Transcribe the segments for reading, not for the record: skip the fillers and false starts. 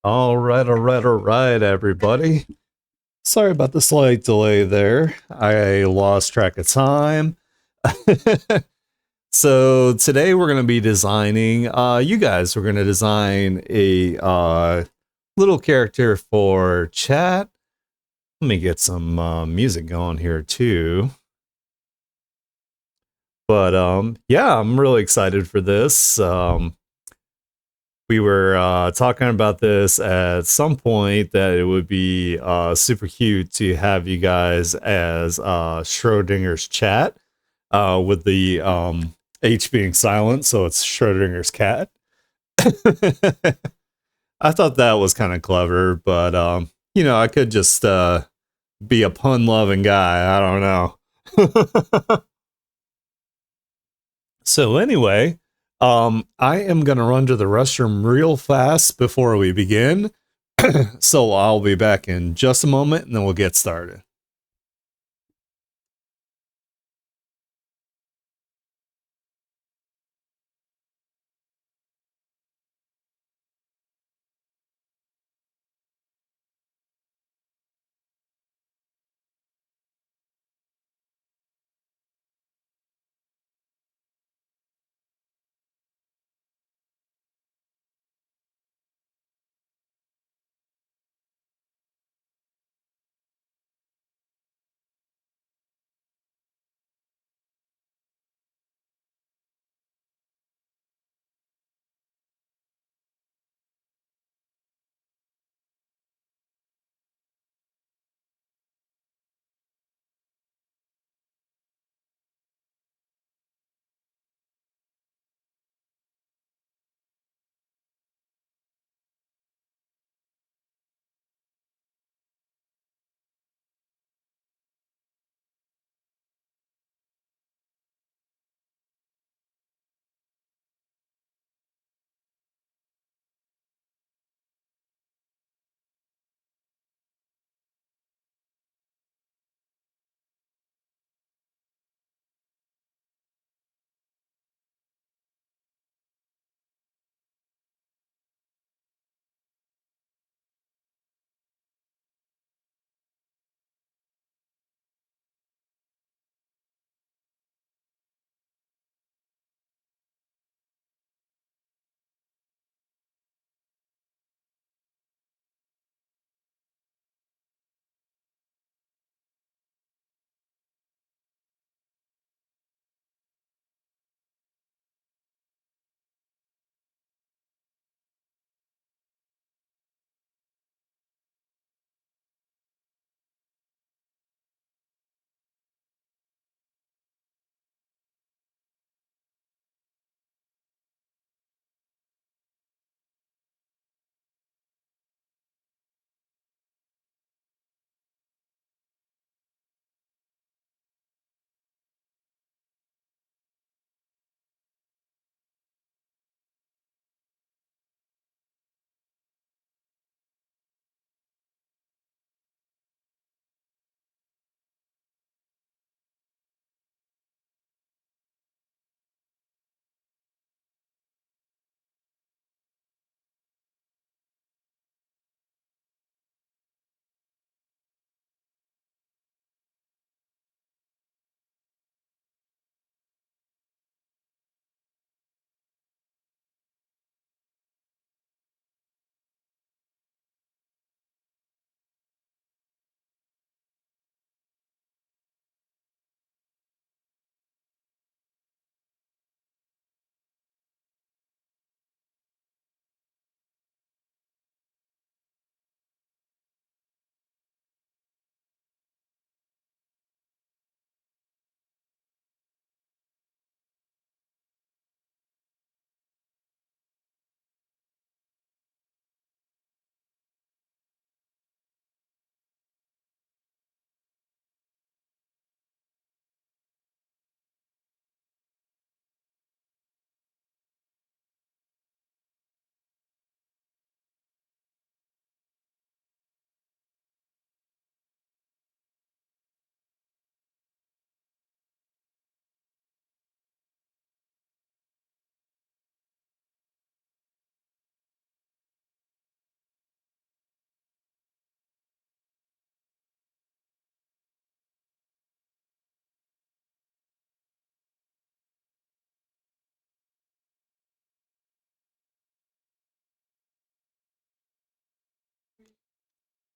All right, everybody. Sorry about the slight delay there. I lost track of time. So today we're going to be designing, you guys, we're going to design a little character for chat. Let me get some music going here too. But yeah, I'm really excited for this. We were talking about this at some point that it would be super cute to have you guys as Schrodinger's chat with the H being silent, so it's Schrodinger's cat. I thought that was kind of clever, but I could just be a pun loving guy. I don't know. So anyway, I am gonna run to the restroom real fast before we begin. So I'll be back in just a moment and then we'll get started.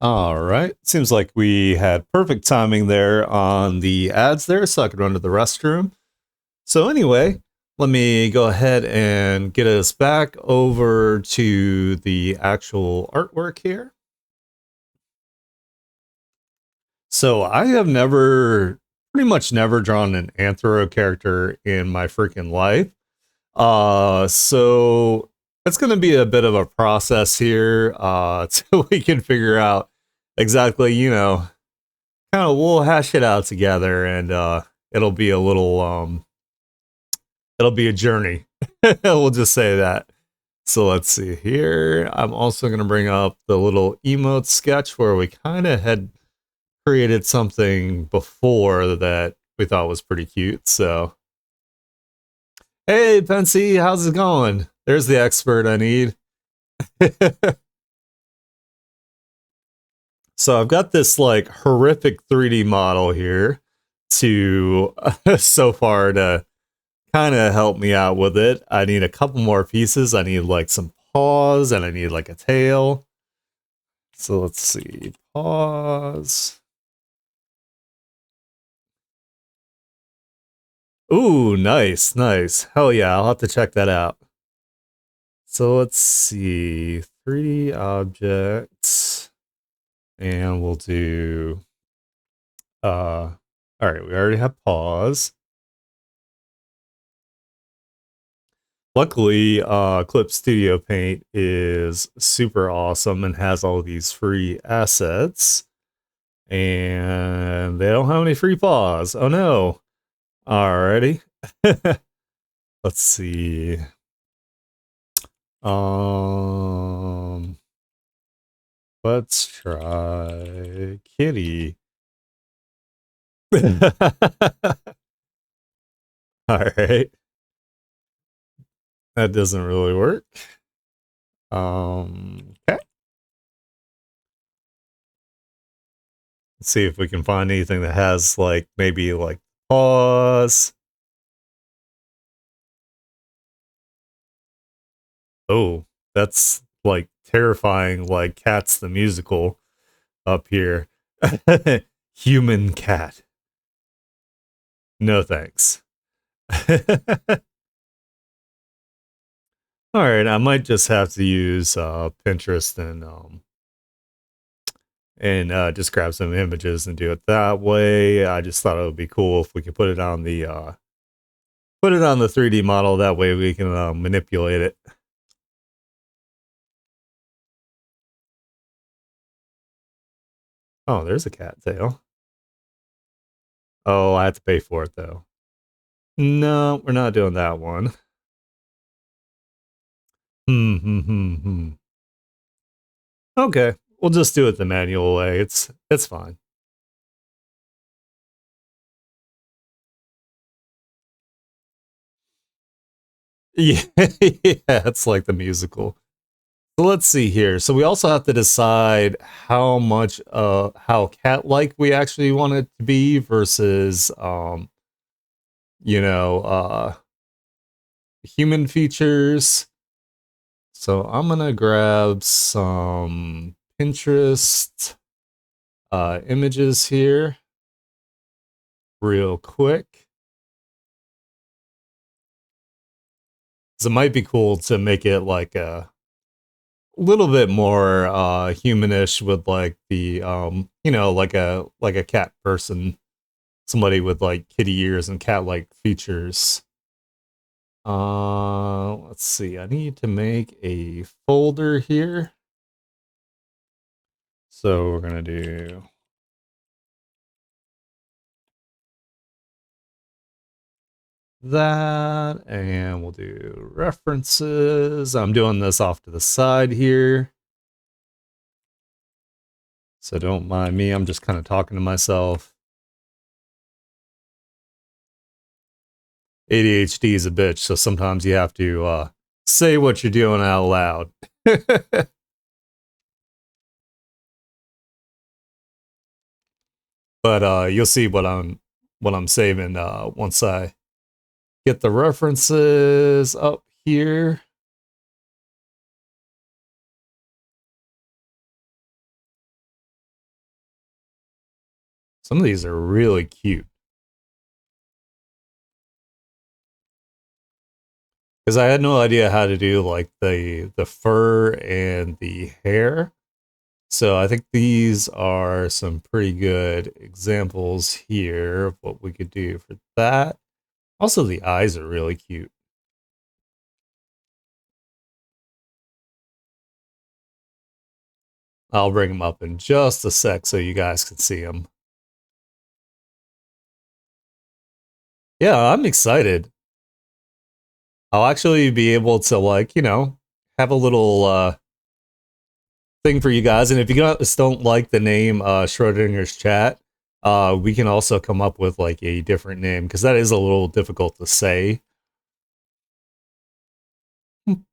All right. Seems like we had perfect timing there on the ads there, so I could run to the restroom. So, anyway, let me go ahead and get us back over to the actual artwork here. So, I have pretty much never drawn an anthro character in my freaking life. So it's going to be a bit of a process here till we can figure out exactly, kind of we'll hash it out together and it'll be a little it'll be a journey. We'll just say that. So let's see here. I'm also going to bring up the little emote sketch where we kind of had created something before that we thought was pretty cute. So, hey, Pensy, how's it going? There's the expert I need. So I've got this like horrific 3D model here to so far to kind of help me out with it. I need a couple more pieces. I need like some paws and I need like a tail. So let's see. Paws. Ooh, nice, nice. Hell yeah, I'll have to check that out. So let's see. 3D objects. And we'll do all right, we already have paws. Luckily, Clip Studio Paint is super awesome and has all these free assets. And they don't have any free paws. Oh no. Alrighty. Let's see. Um let's try kitty. Alright. That doesn't really work. Okay. Let's see if we can find anything that has like maybe like paws. Oh, that's like terrifying, like Cats the musical up here. Human cat. No thanks. All right, I might just have to use Pinterest and just grab some images and do it that way. I just thought it would be cool if we could put it on the 3D model. That way we can manipulate it. Oh, there's a cat tail. Oh, I have to pay for it though. No, we're not doing that one. Hmm. Okay, we'll just do it the manual way. It's fine. Yeah, yeah, it's like the musical. So let's see here. So we also have to decide how much how cat-like we actually want it to be versus you know, human features. So I'm gonna grab some Pinterest images here real quick. So it might be cool to make it like a little bit more humanish with like the like a cat person, somebody with like kitty ears and cat like features. Let's see, I need to make a folder here, so we're gonna do that and we'll do references. I'm doing this off to the side here, so don't mind me, I'm just kind of talking to myself. ADHD is a bitch, so sometimes you have to say what you're doing out loud. But you'll see what I'm saving once I get the references up here. Some of these are really cute. Because I had no idea how to do like the fur and the hair. So I think these are some pretty good examples here of what we could do for that. Also, the eyes are really cute. I'll bring them up in just a sec so you guys can see them. Yeah, I'm excited. I'll actually be able to like, have a little thing for you guys. And if you guys don't like the name Schrodinger's chat, we can also come up with like a different name because that is a little difficult to say.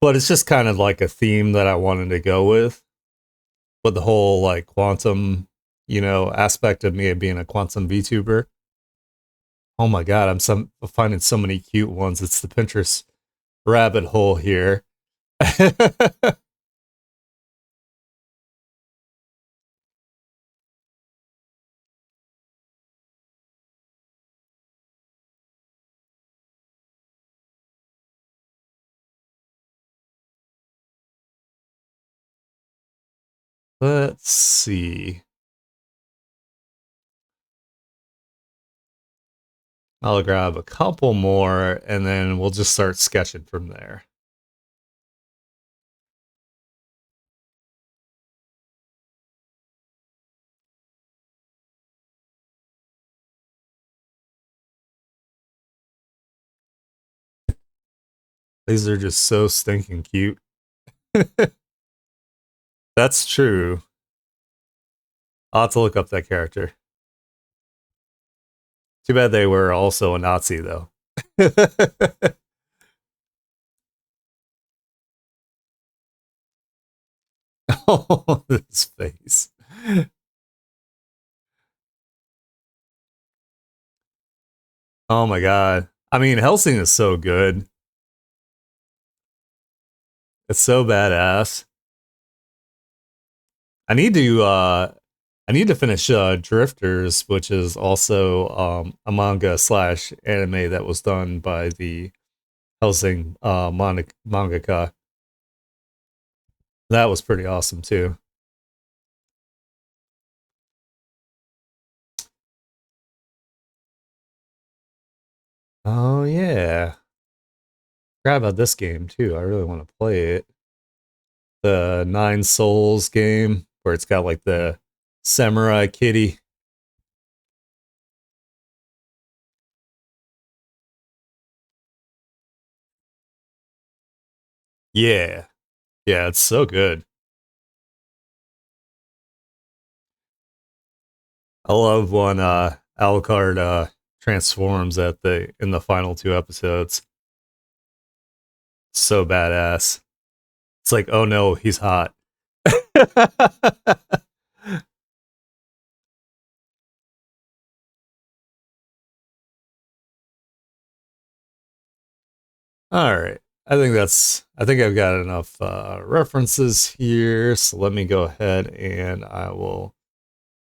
But it's just kind of like a theme that I wanted to go with the whole like quantum, aspect of me being a quantum VTuber. Oh my god, finding so many cute ones. It's the Pinterest rabbit hole here. Let's see. I'll grab a couple more and then we'll just start sketching from there. These are just so stinking cute. That's true. I'll have to look up that character. Too bad they were also a Nazi, though. Oh, this face. Oh my god. I mean, Helsing is so good. It's so badass. I need to I need to finish Drifters, which is also a manga slash anime that was done by the Helsing mangaka. That was pretty awesome too. Oh yeah. Forgot about this game too. I really want to play it. The Nine Souls game where it's got like the samurai kitty. Yeah. Yeah, it's so good. I love when Alucard transforms at the in the final two episodes. So badass. It's like, oh no, he's hot. All right. I think I've got enough references here. So let me go ahead and I will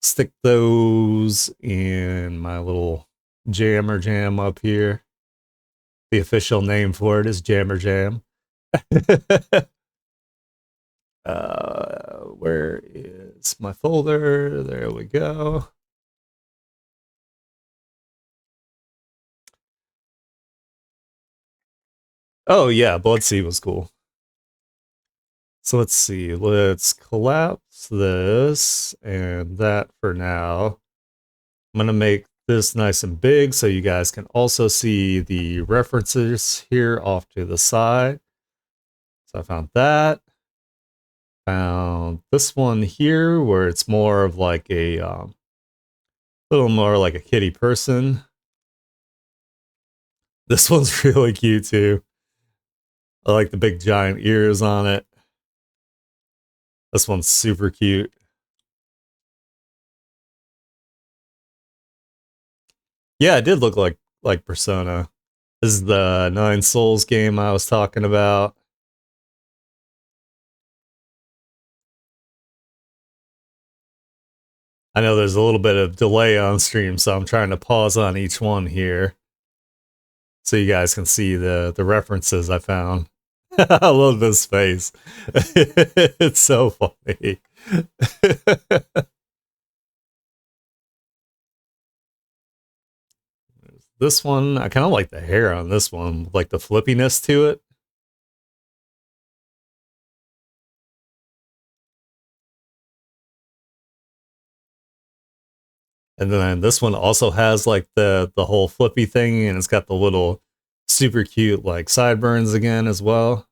stick those in my little jammer jam up here. The official name for it is Jammer Jam. Where is my folder? There we go. Oh yeah, Bloodseed was cool. So let's see. Let's collapse this and that for now. I'm gonna make this nice and big so you guys can also see the references here off to the side. So I found that. Found this one here where it's more of like a little more like a kitty person. This one's really cute too. I like the big giant ears on it. This one's super cute. Yeah, it did look like Persona. This is the Nine Souls game I was talking about. I know there's a little bit of delay on stream, so I'm trying to pause on each one here so you guys can see the references I found. I love this face. It's so funny. This one, I kind of like the hair on this one, like the flippiness to it. And then this one also has like the whole flippy thing, and it's got the little super cute like sideburns again as well.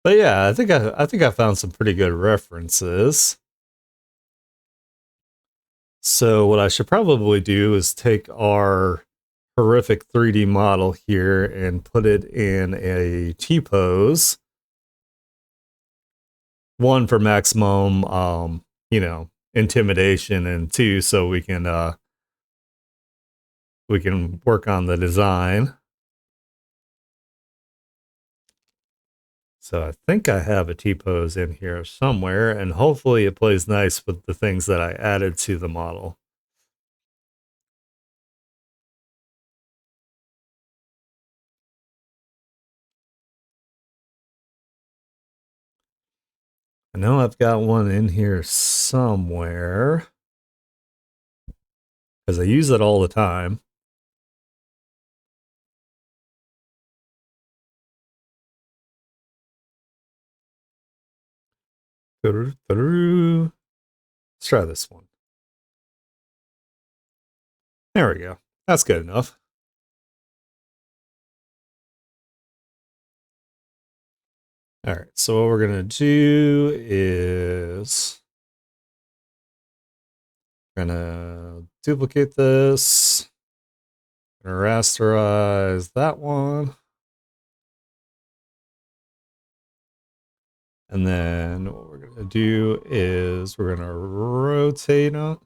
But yeah, I think I found some pretty good references. So what I should probably do is take our horrific 3D model here and put it in a T-pose. One for maximum intimidation, and two so we can work on the design. So I think I have a T-pose in here somewhere, and hopefully it plays nice with the things that I added to the model. I know I've got one in here somewhere because I use it all the time. Let's try this one. There we go. That's good enough. All right, so what we're gonna do is we're gonna duplicate this, gonna rasterize that one, and then what we're gonna do is we're gonna rotate it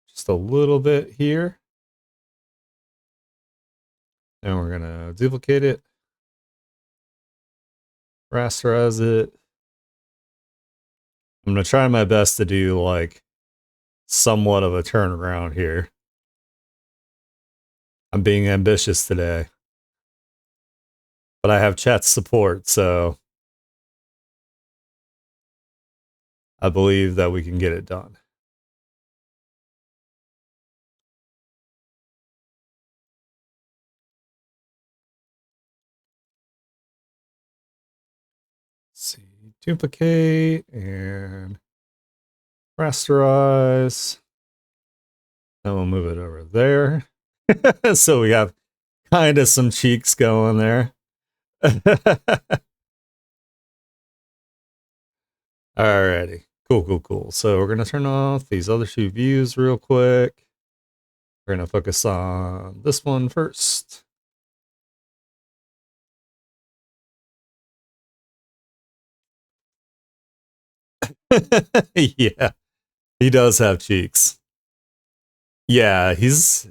just a little bit here, and we're gonna duplicate it, rasterize it. I'm gonna try my best to do like somewhat of a turnaround here. I'm being ambitious today, but I have chat support, so I believe that we can get it done. Let's see, duplicate and rasterize. Then we'll move it over there. So we have kind of some cheeks going there. Alrighty. Cool. So we're going to turn off these other two views real quick. We're going to focus on this one first. Yeah, he does have cheeks. Yeah, he's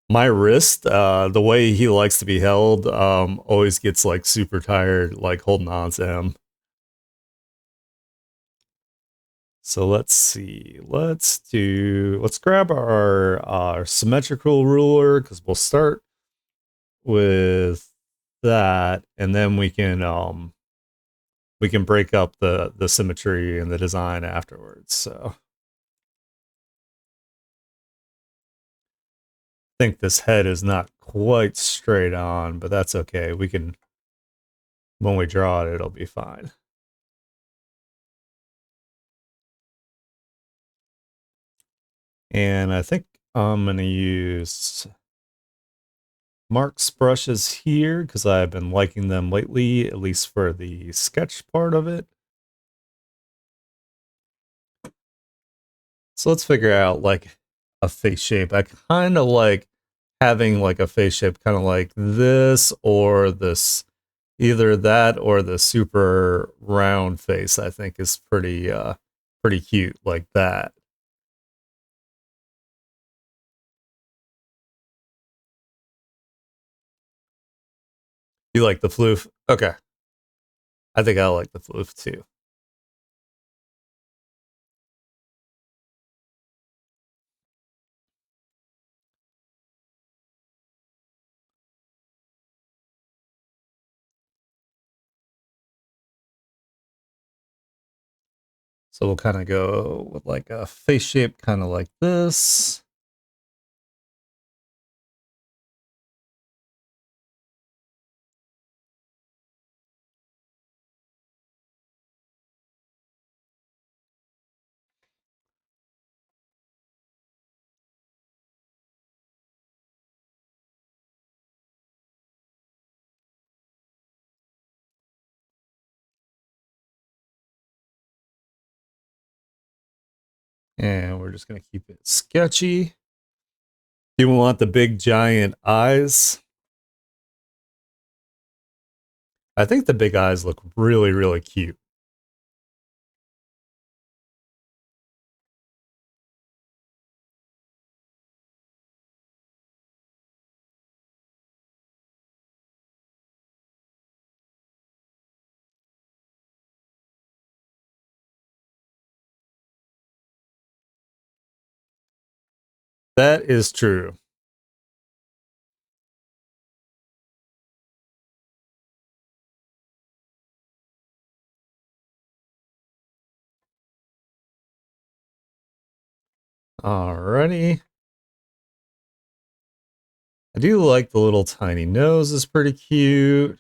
my wrist, the way he likes to be held, always gets like super tired, like holding on to him. So let's see. Let's grab our symmetrical ruler because we'll start with that, and then we can break up the symmetry and the design afterwards. So I think this head is not quite straight on, but that's okay. We can, when we draw it, it'll be fine. And I think I'm going to use Mark's brushes here because I've been liking them lately, at least for the sketch part of it. So let's figure out like a face shape. I kind of like having like a face shape kind of like this or this, either that or the super round face. I think is pretty cute like that. You like the floof? Okay. I think I like the floof too. So we'll kind of go with like a face shape, kind of like this. And we're just going to keep it sketchy. Do you want the big giant eyes? I think the big eyes look really, really cute. That is true. Alrighty. I do like the little tiny nose, is pretty cute.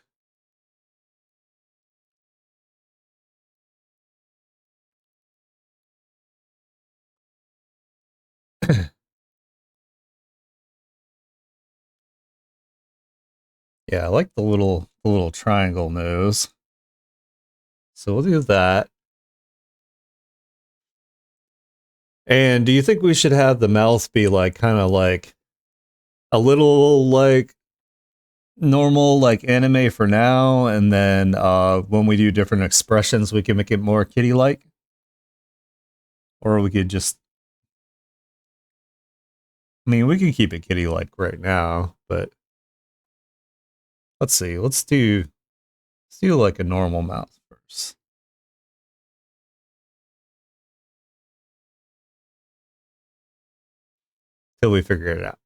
Yeah, I like the little triangle nose. So we'll do that. And do you think we should have the mouth be like kind of like a little like normal like anime for now, and then when we do different expressions we can make it more kitty like? Or we could just, I mean, we can keep it kitty like right now, but let's see. Let's do like a normal mouth first. Till we figure it out.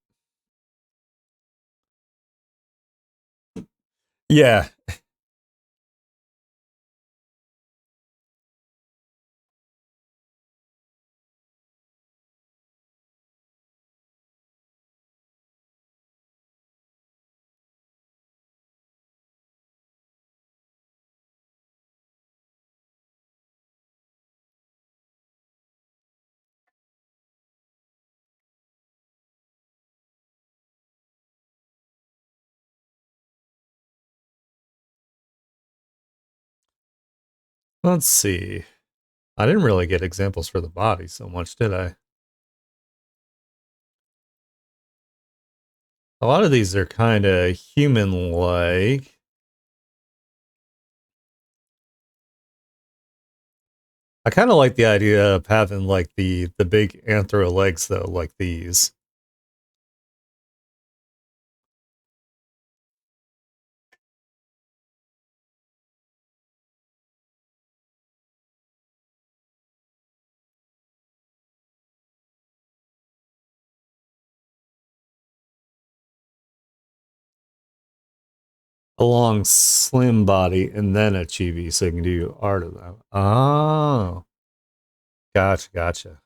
Yeah. Let's see. I didn't really get examples for the body so much, did I? A lot of these are kind of human like. I kind of like the idea of having like the big anthro legs though, like these. A long slim body and then a chibi so you can do art of that. Oh, gotcha.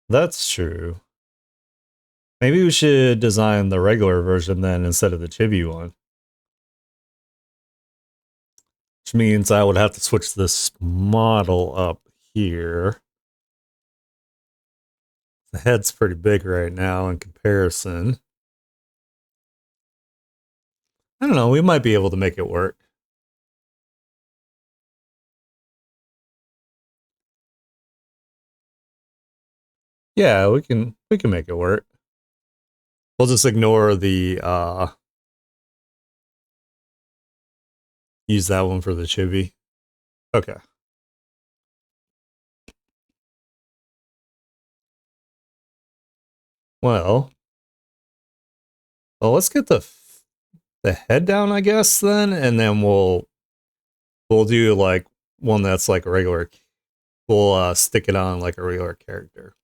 That's true. Maybe we should design the regular version then instead of the chibi one. Which means I would have to switch this model up here. The head's pretty big right now in comparison. I don't know, we might be able to make it work. Yeah, we can make it work. We'll just ignore the use that one for the chibi. Okay. Well, Well, let's get the head down, I guess, then, and then we'll do like one that's like a regular. We'll stick it on like a regular character.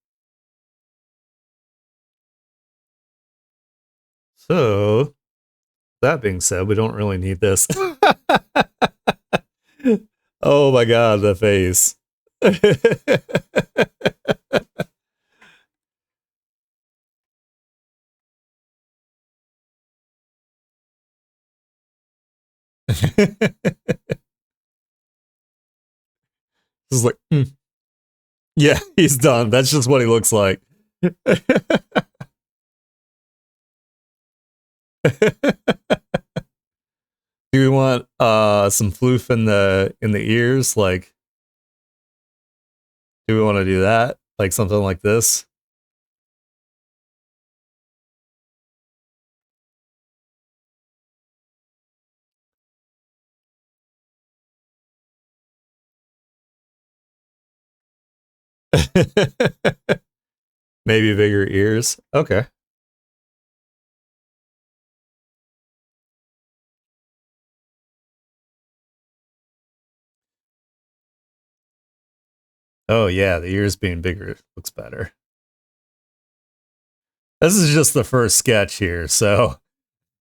So that being said, we don't really need this. Oh my god, the face. Just like, yeah, he's done. That's just what he looks like. Do we want some floof in the ears? Like, do we want to do that? Like something like this? Maybe bigger ears. Okay. Oh yeah, the ears being bigger looks better. This is just the first sketch here, so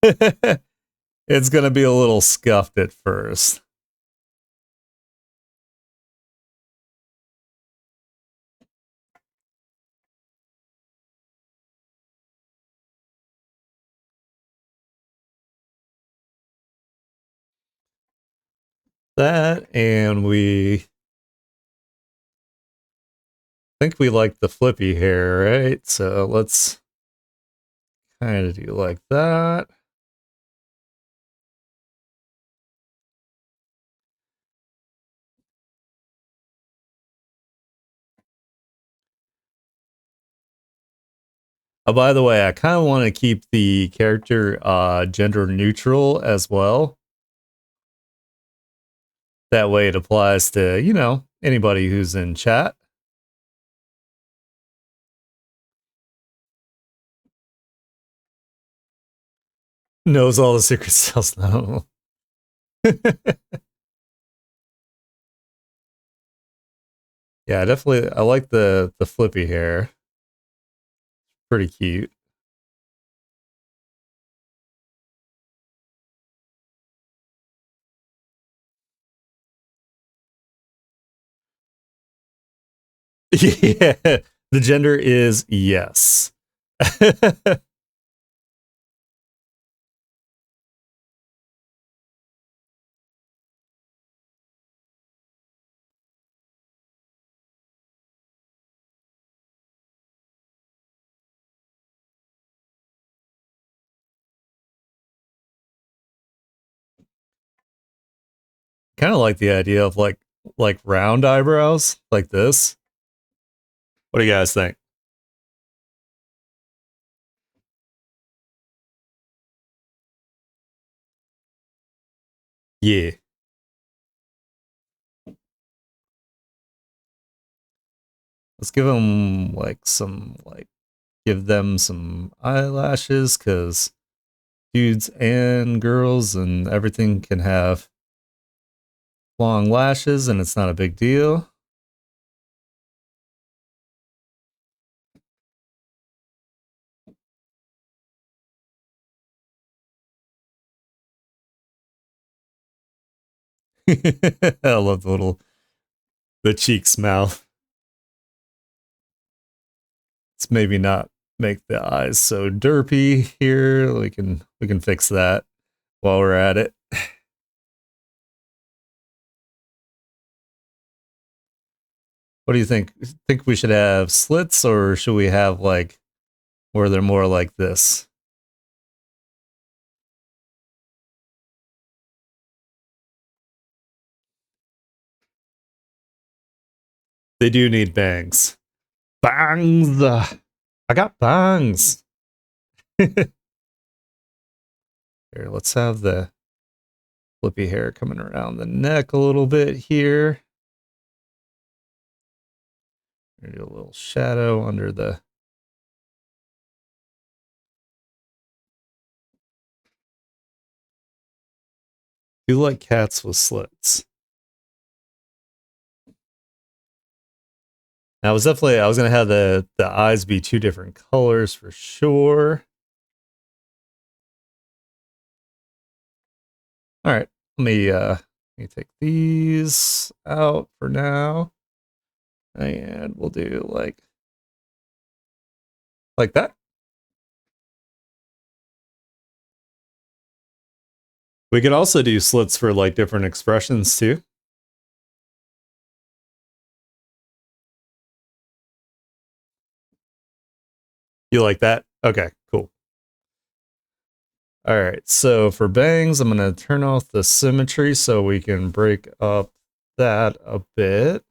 it's gonna be a little scuffed at first. That, and we think we like the flippy hair, right? So let's kind of do like that. Oh, by the way, I kind of want to keep the character gender neutral as well. That way it applies to, anybody who's in chat. Knows all the secret cells now. Yeah, definitely. I like the flippy hair. Pretty cute. Yeah, the gender is yes. Kind of like the idea of like round eyebrows like this. What do you guys think? Yeah. Let's give them give them some eyelashes because dudes and girls and everything can have long lashes and it's not a big deal. I love the cheeks mouth. Let's maybe not make the eyes so derpy here. We can fix that while we're at it. What do you think? Think we should have slits or should we have like where they're more like this? They do need bangs. Bangs! I got bangs. Here, let's have the flippy hair coming around the neck a little bit here. Do a little shadow under the You like cats with slits. Now, I was gonna have the eyes be two different colors for sure. All right, let me take these out for now, and we'll do like that. We could also do slits for like different expressions too. You like that? Okay, cool. All right, so for bangs, I'm gonna turn off the symmetry so we can break up that a bit.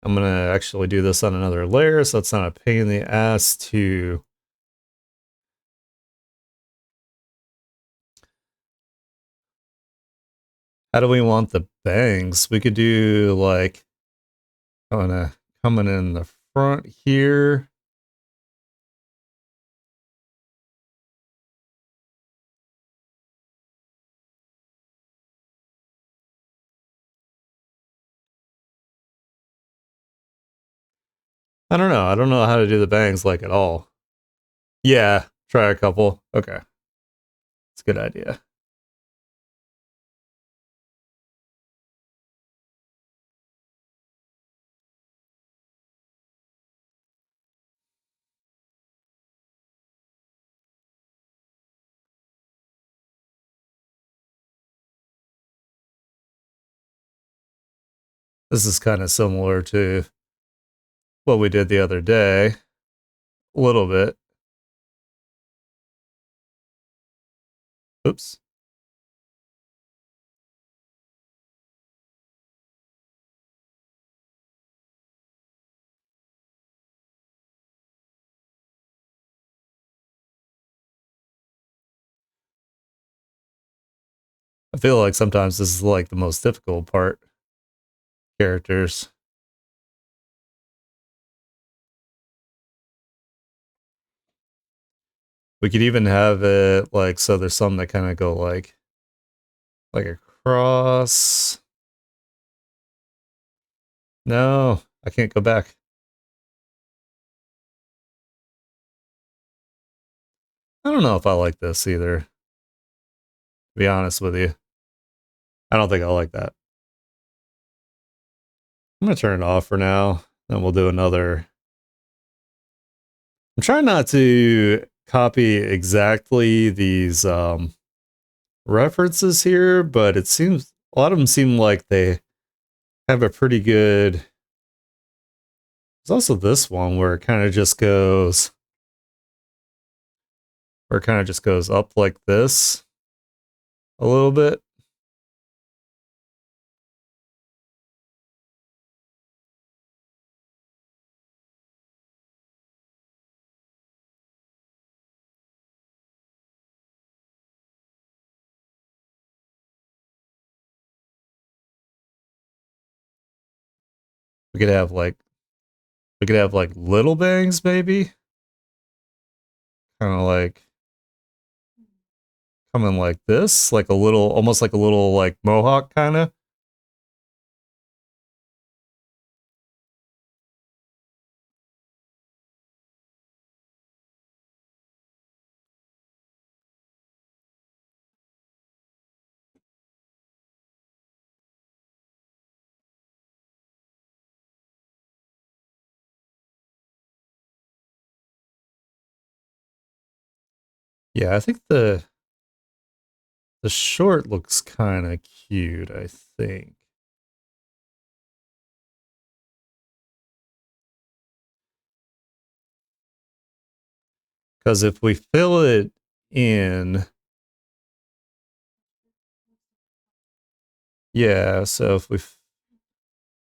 I'm gonna actually do this on another layer so it's not a pain in the ass to how do we want the bangs? We could do like coming in the front here. I don't know. I don't know how to do the bangs like at all. Yeah, try a couple. Okay. It's a good idea. This is kind of similar to what we did the other day. A little bit. Oops. I feel like sometimes this is like the most difficult part. Characters. We could even have it like so there's some that kind of go like across. No, I can't go back. I don't know if I like this either. To be honest with you. I don't think I like that. I'm gonna turn it off for now. Then we'll do another. I'm trying not to copy exactly these references here, but it seems a lot of them seem like they have a pretty good. There's also this one where it kind of just goes up like this a little bit. We could have like little bangs maybe. Kind of like coming like this, like a little almost like a little like mohawk kind of. Yeah, I think the short looks kind of cute, I think. Because if we fill it in, yeah, so if we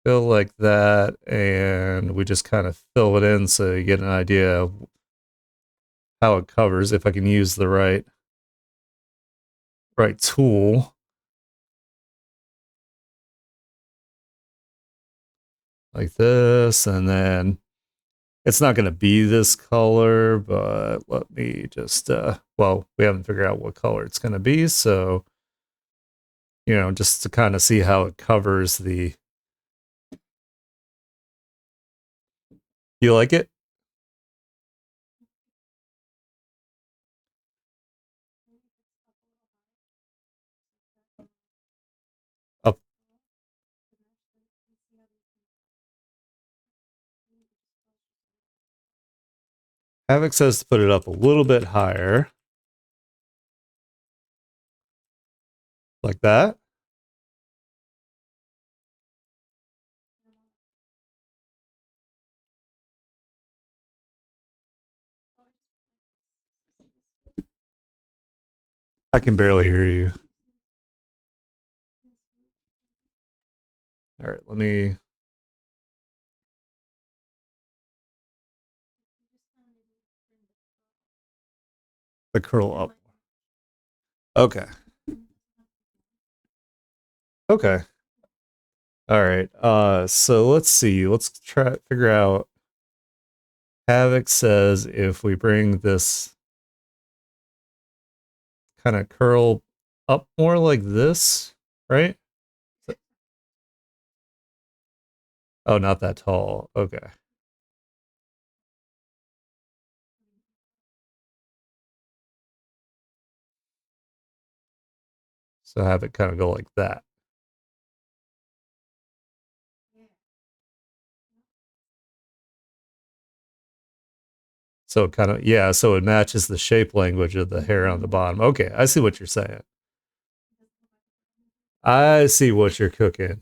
fill like that and we just kind of fill it in so you get an idea of how it covers, if I can use the right tool. Like this, and then it's not going to be this color, but let me just, well, we haven't figured out what color it's going to be, so just to kind of see how it covers the. You like it? Up. Havoc says to put it up a little bit higher, like that. I can barely hear you. All right, let me the curl up. Okay. Okay. All right. So let's see. Let's try figure out. Havoc says if we bring this kind of curl up more like this, right? Oh, not that tall. Okay. So have it kind of go like that. So it kind of, yeah, so it matches the shape language of the hair on the bottom. Okay, I see what you're saying. I see what you're cooking.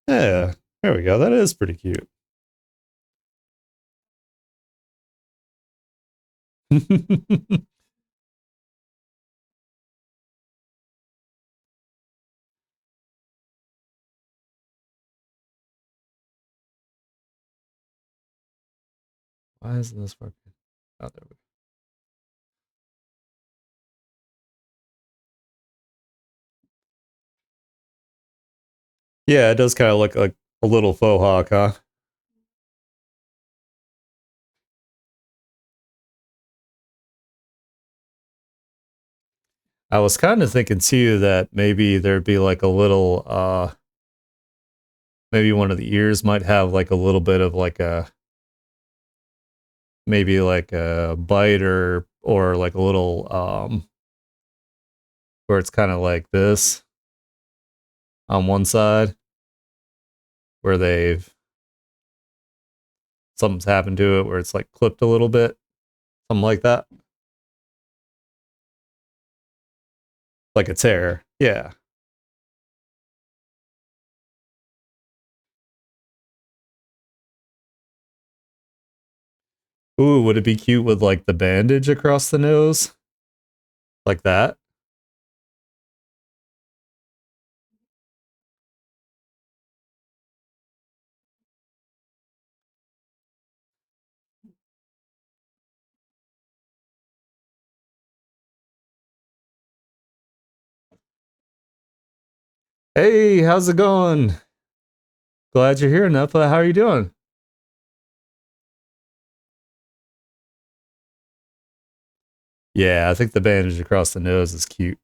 Yeah, there we go. That is pretty cute. Why isn't this working? Oh, there we go. Yeah, it does kind of look like a little faux hawk, huh? I was kind of thinking too that maybe there'd be like a little maybe one of the ears might have like a little bit of like a maybe like a bite or like a little where it's kind of like this on one side where they've something's happened to it where it's like clipped a little bit, something like that, like a tear. Yeah. Ooh, would it be cute with like the bandage across the nose, like that? Hey, how's it going? Glad you're here, Nepha. How are you doing? Yeah, I think the bandage across the nose is cute.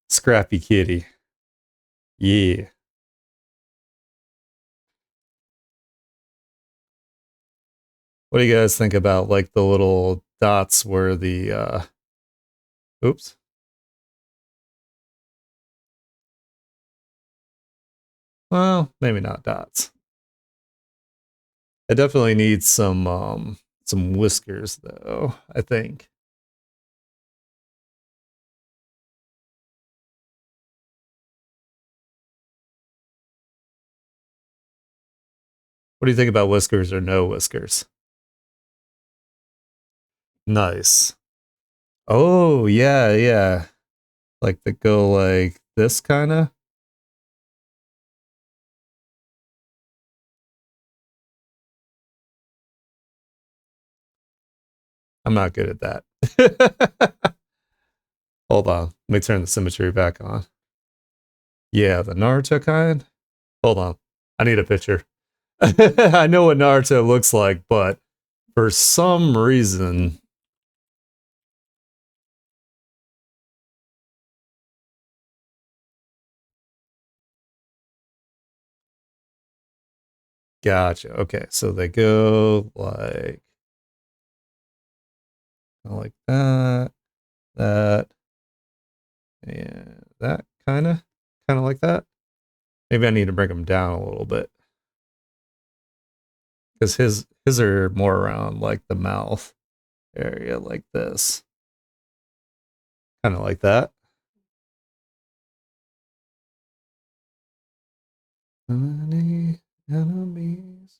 Scrappy kitty. Yeah. What do you guys think about like the little dots where the oops. Well, maybe not dots. It definitely needs some whiskers though, I think. What do you think about whiskers or no whiskers? Nice. Oh, yeah, yeah. Like that go like this kind of. I'm not good at that. Hold on. Let me turn the symmetry back on. Yeah, the Naruto kind. Hold on. I need a picture. I know what Naruto looks like, but for some reason. Gotcha. Okay, so they go like that, that, and that kind of like that. Maybe I need to bring them down a little bit because his are more around like the mouth area, like this, kind of like that. Honey, enemies.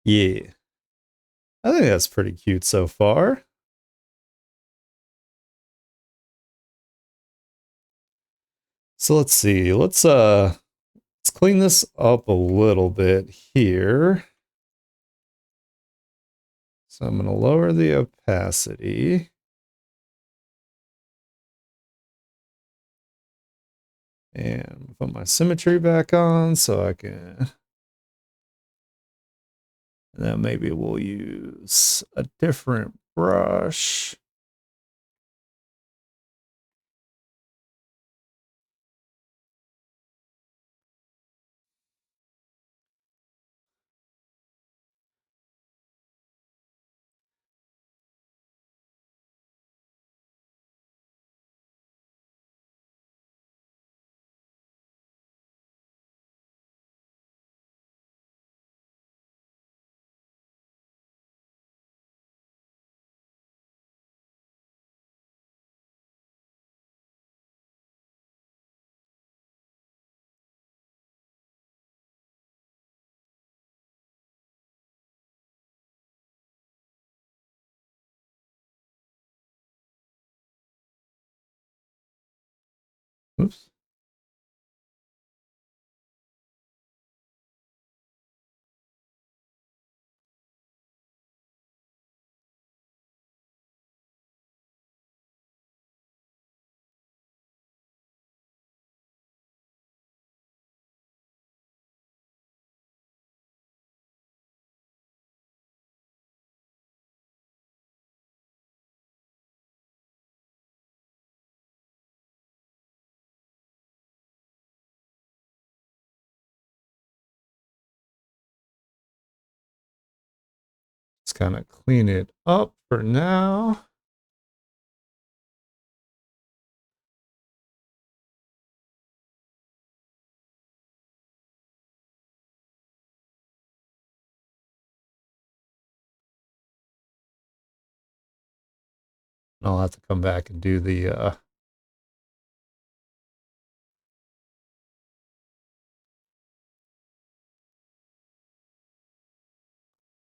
Yeah, I think that's pretty cute so far. So let's see. Let's clean this up a little bit here. So I'm going to lower the opacity. And put my symmetry back on so I can. And then maybe we'll use a different brush. Oops. Let's kind of clean it up for now. I'll have to come back and do the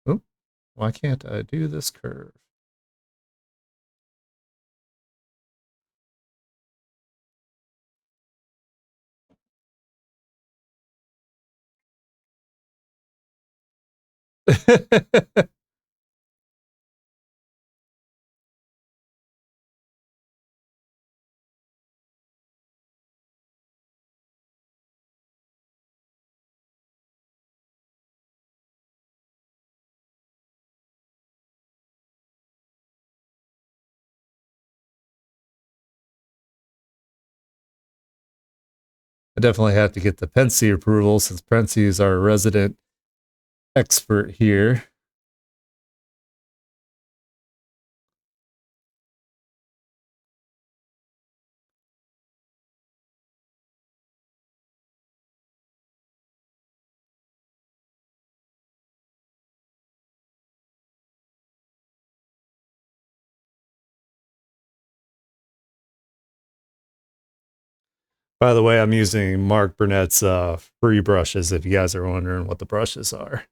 oop, why can't I do this curve? I definitely have to get the Pensy approval since Pensy is our resident expert here. By the way, I'm using Mark Burnett's free brushes if you guys are wondering what the brushes are.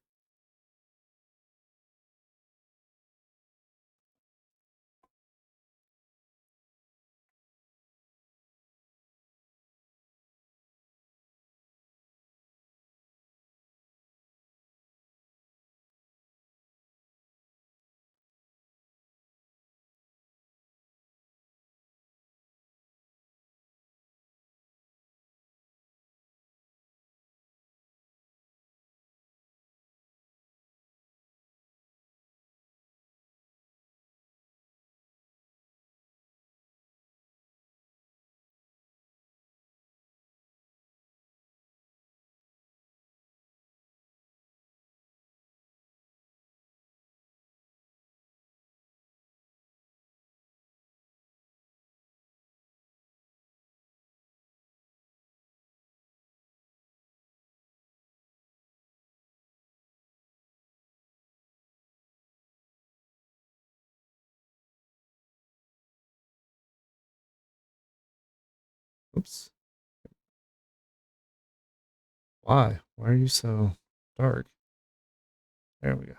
Oops. Why? Why are you so dark? There we go.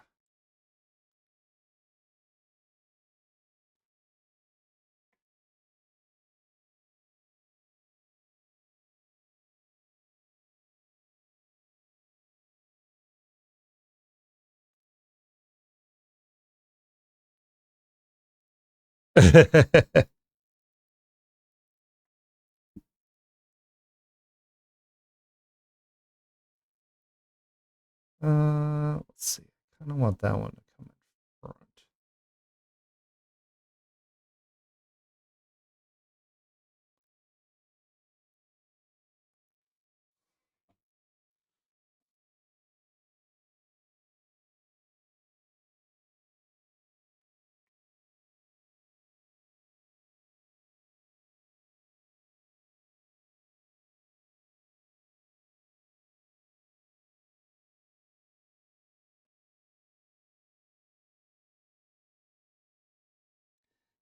Let's see. I kind of want that one to come in front.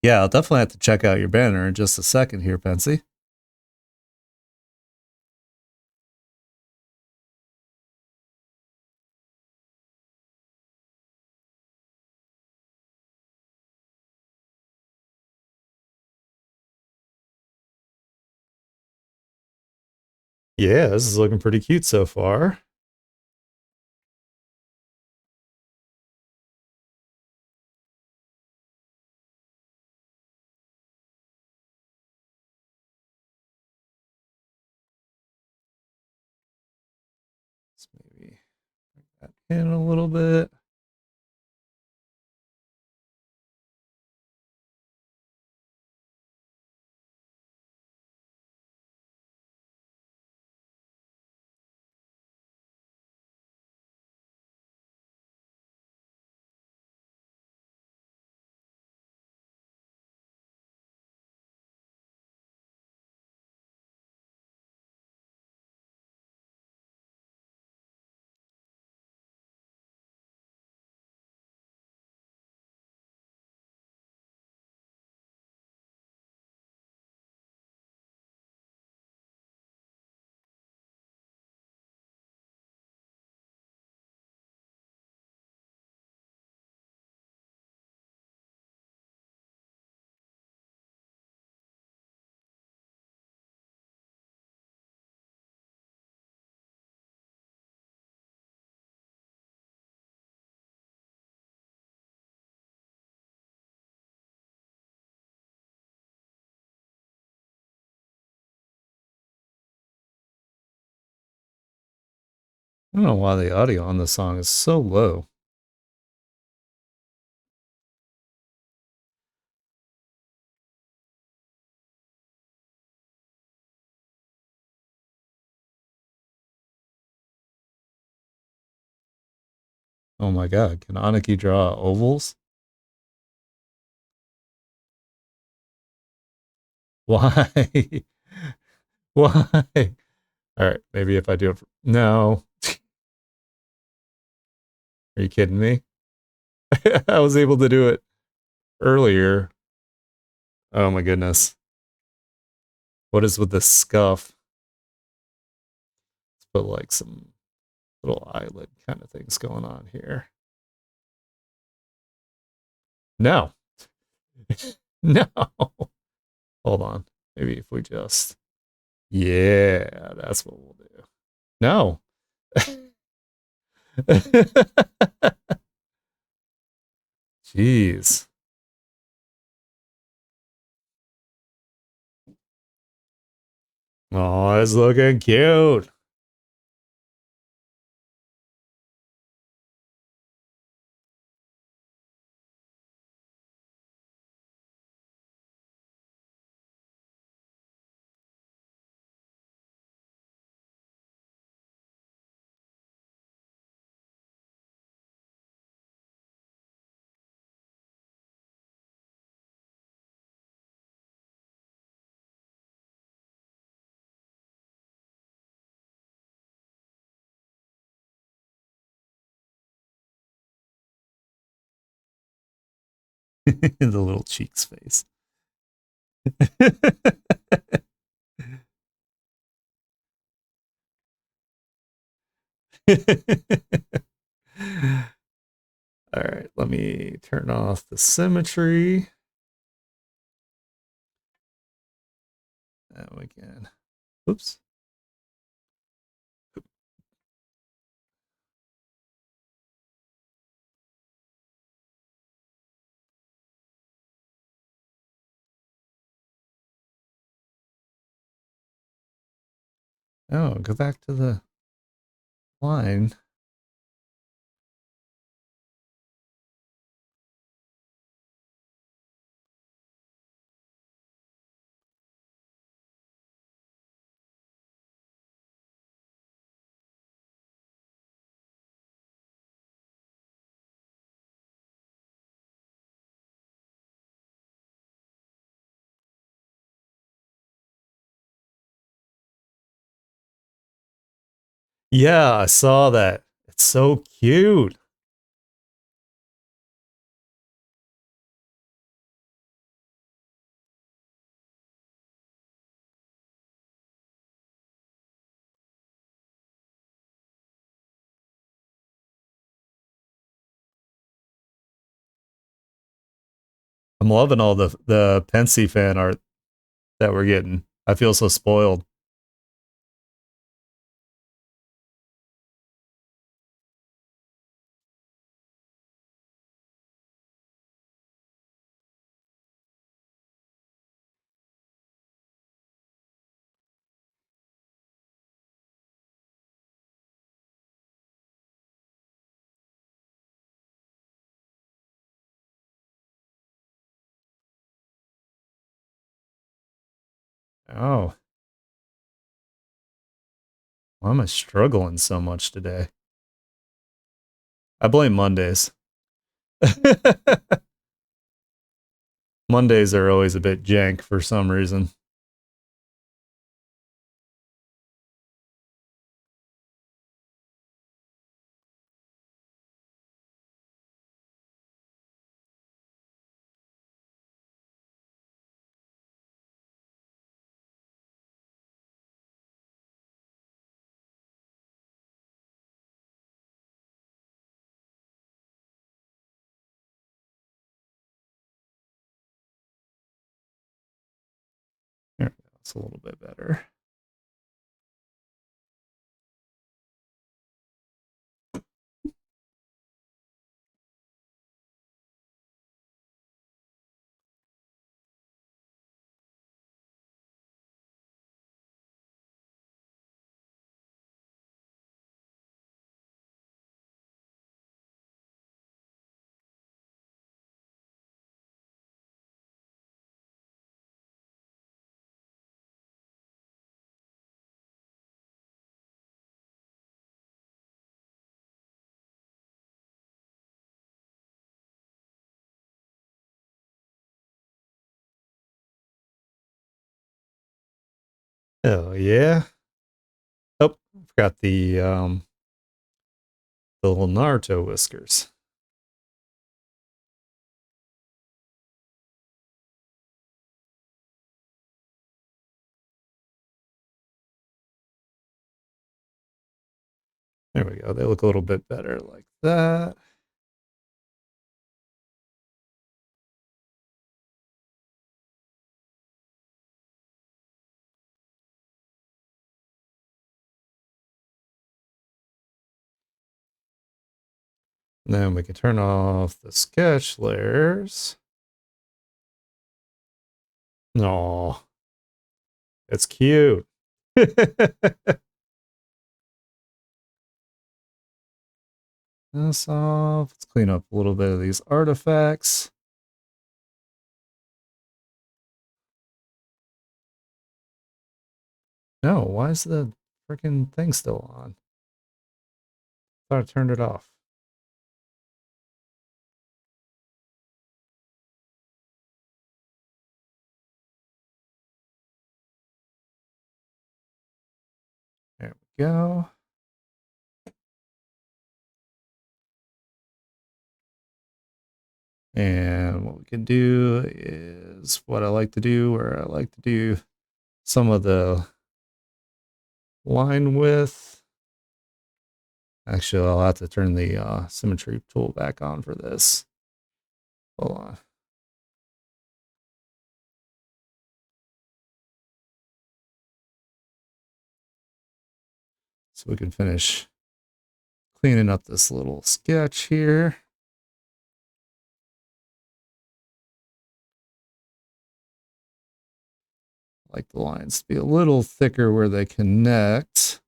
Yeah, I'll definitely have to check out your banner in just a second here, Pensy. Yeah, this is looking pretty cute so far. Let's maybe bring that in a little bit. I don't know why the audio on this song is so low. Oh my god, can Aniki draw ovals? Why? Why? All right, maybe if I do it. No. Are you kidding me? I was able to do it earlier. Oh my goodness. What is with this scuff? Let's put like some little eyelid kind of things going on here. No. No. Hold on. Maybe if we just. Yeah, that's what we'll do. No. Jeez. Oh, it's looking cute. The little cheeks face. All right, let me turn off the symmetry. And we can, oops. Oh, go back to the line. Yeah, I saw that. It's so cute. I'm loving all the Pensy fan art that we're getting. I feel so spoiled. Oh, why am I struggling so much today? I blame Mondays. Mondays are always a bit jank for some reason. There, that's a little bit better. Oh yeah. Oh, forgot the little Naruto whiskers. There we go. They look a little bit better like that. And then we can turn off the sketch layers. No, it's cute. This off. Let's clean up a little bit of these artifacts. No, why is the freaking thing still on? Thought I turned it off. There we go. And what we can do is what I like to do, where I like to do some of the line width. Actually, I'll have to turn the symmetry tool back on for this. Hold on. So we can finish cleaning up this little sketch here. I like the lines to be a little thicker where they connect.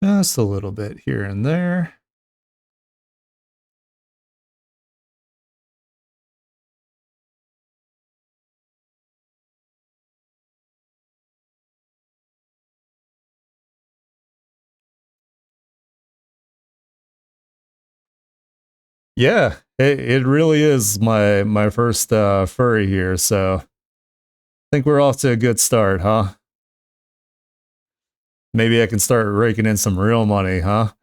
Just a little bit here and there. Yeah, it really is my first furry here, so I think we're off to a good start, huh? Maybe I can start raking in some real money, huh?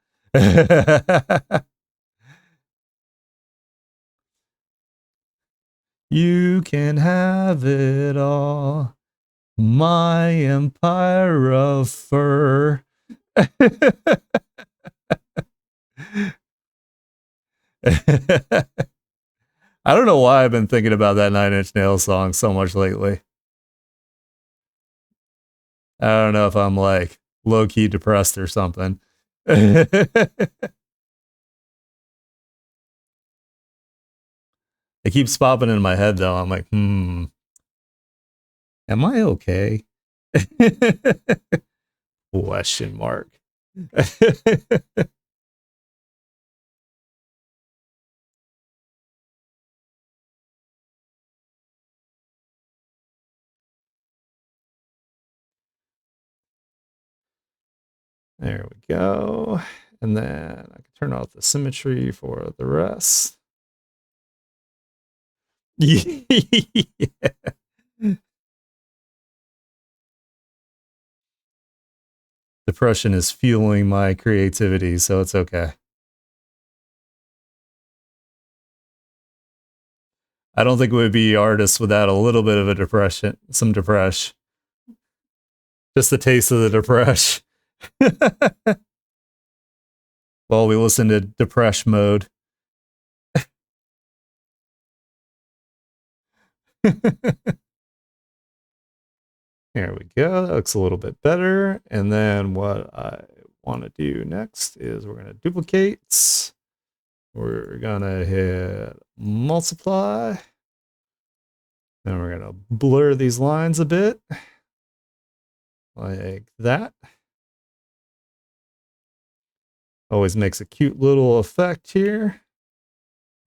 You can have it all. My empire of fur. I don't know why I've been thinking about that Nine Inch Nails song so much lately. I don't know if I'm like low key depressed or something. It keeps popping in my head though. I'm like, am I okay? Question mark. There we go. And then I can turn off the symmetry for the rest. Yeah. Depression is fueling my creativity, so it's okay. I don't think we would be artists without a little bit of a depression, some depression. Just the taste of the depression. While we listen to depression mode. Here we go. That looks a little bit better. And then what I want to do next is we're going to duplicate. We're going to hit multiply. Then we're going to blur these lines a bit. Like that. Always makes a cute little effect here.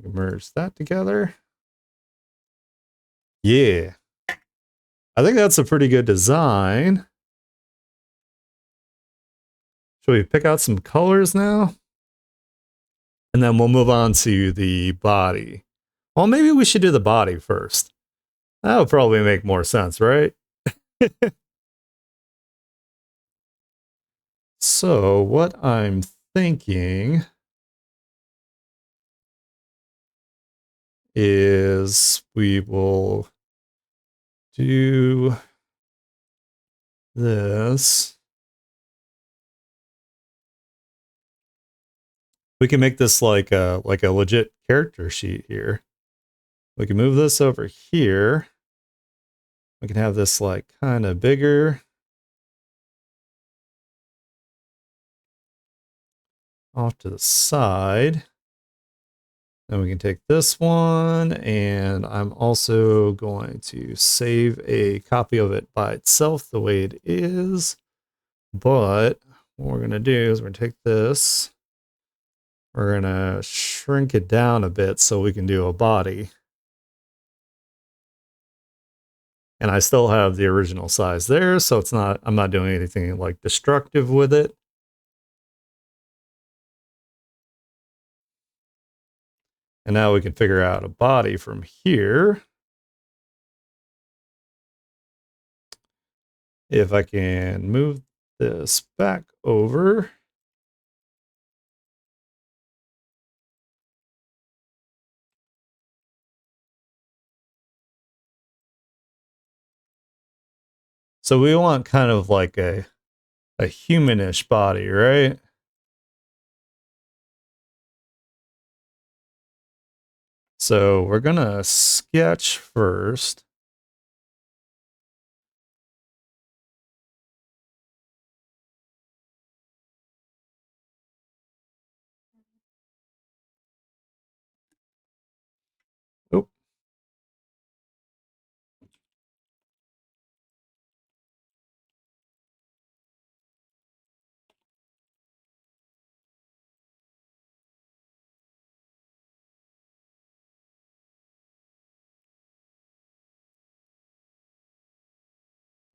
Merge that together. Yeah. I think that's a pretty good design. Should we pick out some colors now? And then we'll move on to the body. Well, maybe we should do the body first. That would probably make more sense, right? So what I'm thinking is we will do this. We can make this like a legit character sheet here. We can move this over here. We can have this like kind of bigger. Off to the side. Then we can take this one, and I'm also going to save a copy of it by itself the way it is. But what we're going to do is we're going to take this, we're going to shrink it down a bit so we can do a body. And I still have the original size there, so it's not, I'm not doing anything like destructive with it. And now we can figure out a body from here. If I can move this back over. So we want kind of like a humanish body, right? So we're gonna sketch first. Oh,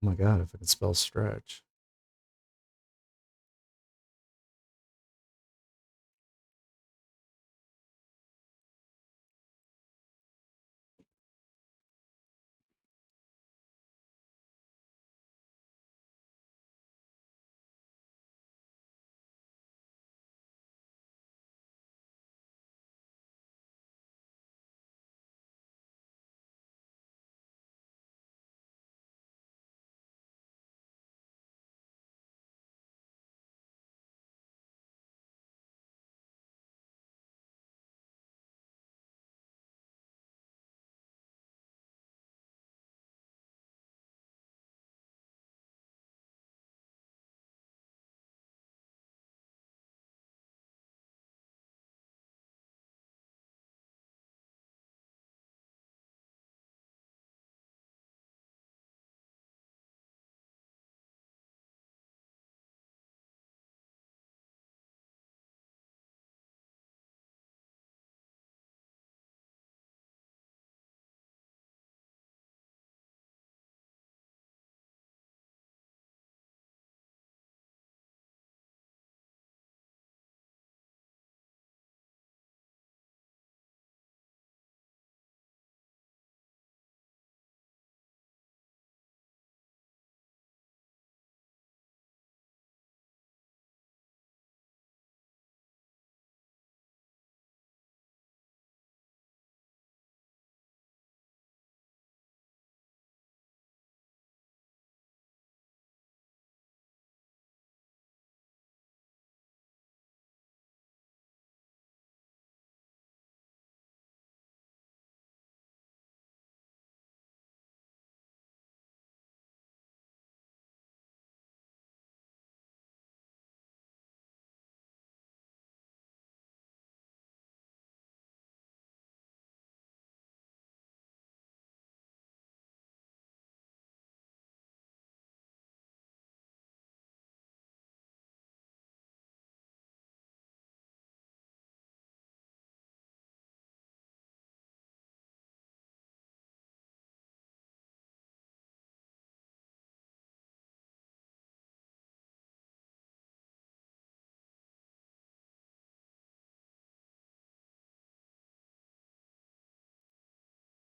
my God, if I can spell stretch.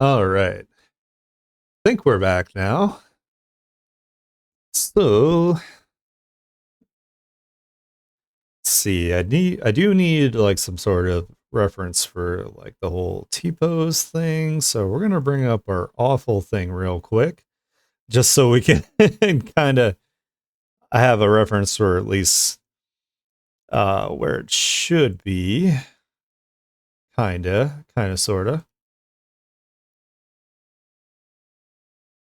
All right. I think we're back now. So let's see. I do need like some sort of reference for like the whole T-pose thing. So we're gonna bring up our awful thing real quick, just so we can kind of I have a reference for at least where it should be. Kinda, sorta.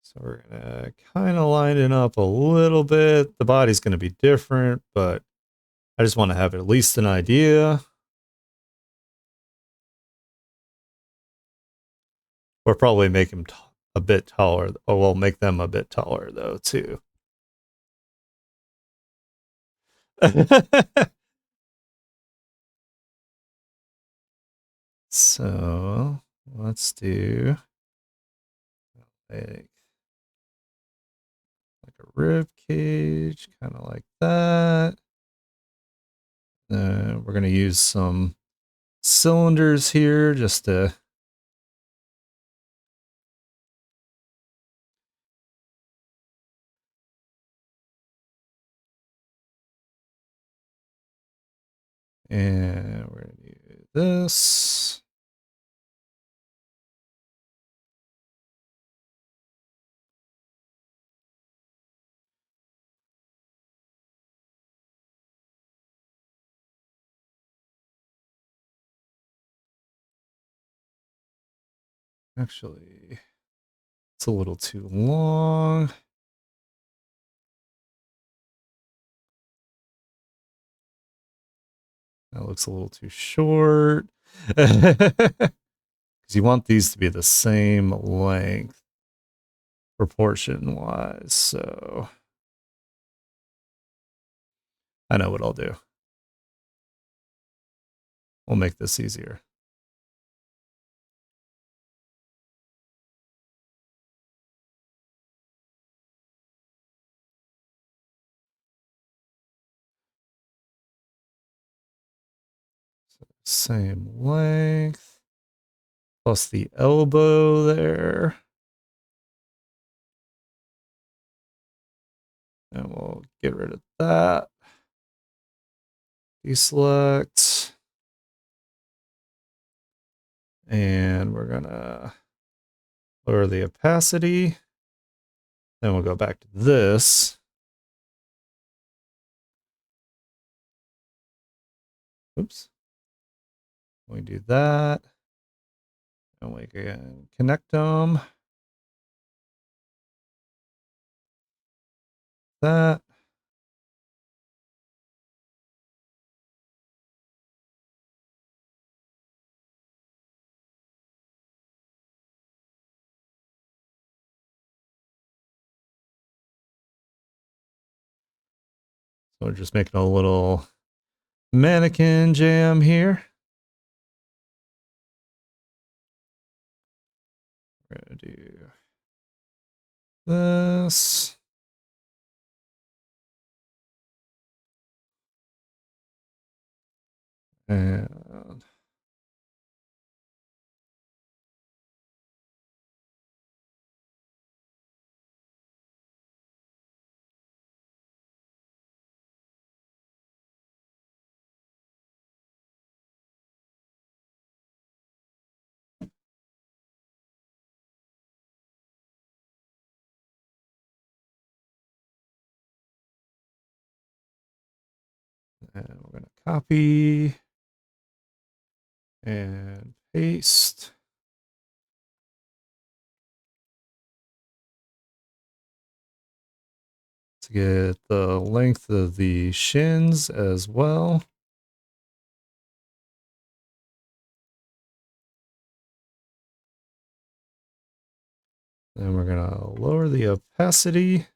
So we're gonna kind of line it up a little bit. The body's gonna be different, but I just want to have at least an idea. Or probably make him a bit taller. Oh, we'll make them a bit taller though too. So let's do like rib cage, kind of like that. We're going to use some cylinders here just to and we're going to do this. Actually, it's a little too long. That looks a little too short. Because you want these to be the same length proportion wise. So I know what I'll do. We'll make this easier. So same length plus the elbow there. And we'll get rid of that. Deselect. And we're gonna lower the opacity. Then we'll go back to this. Oops. We do that. And we can connect them. That. So we're just making a little mannequin jam here. We're going to do this. And we're going to copy and paste. To get the length of the shins as well. Then we're going to lower the opacity.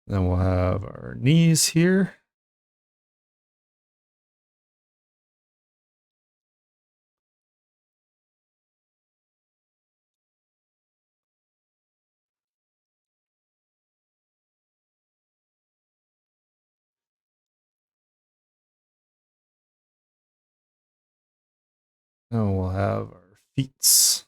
Then we'll have our knees here. And we'll have our feet.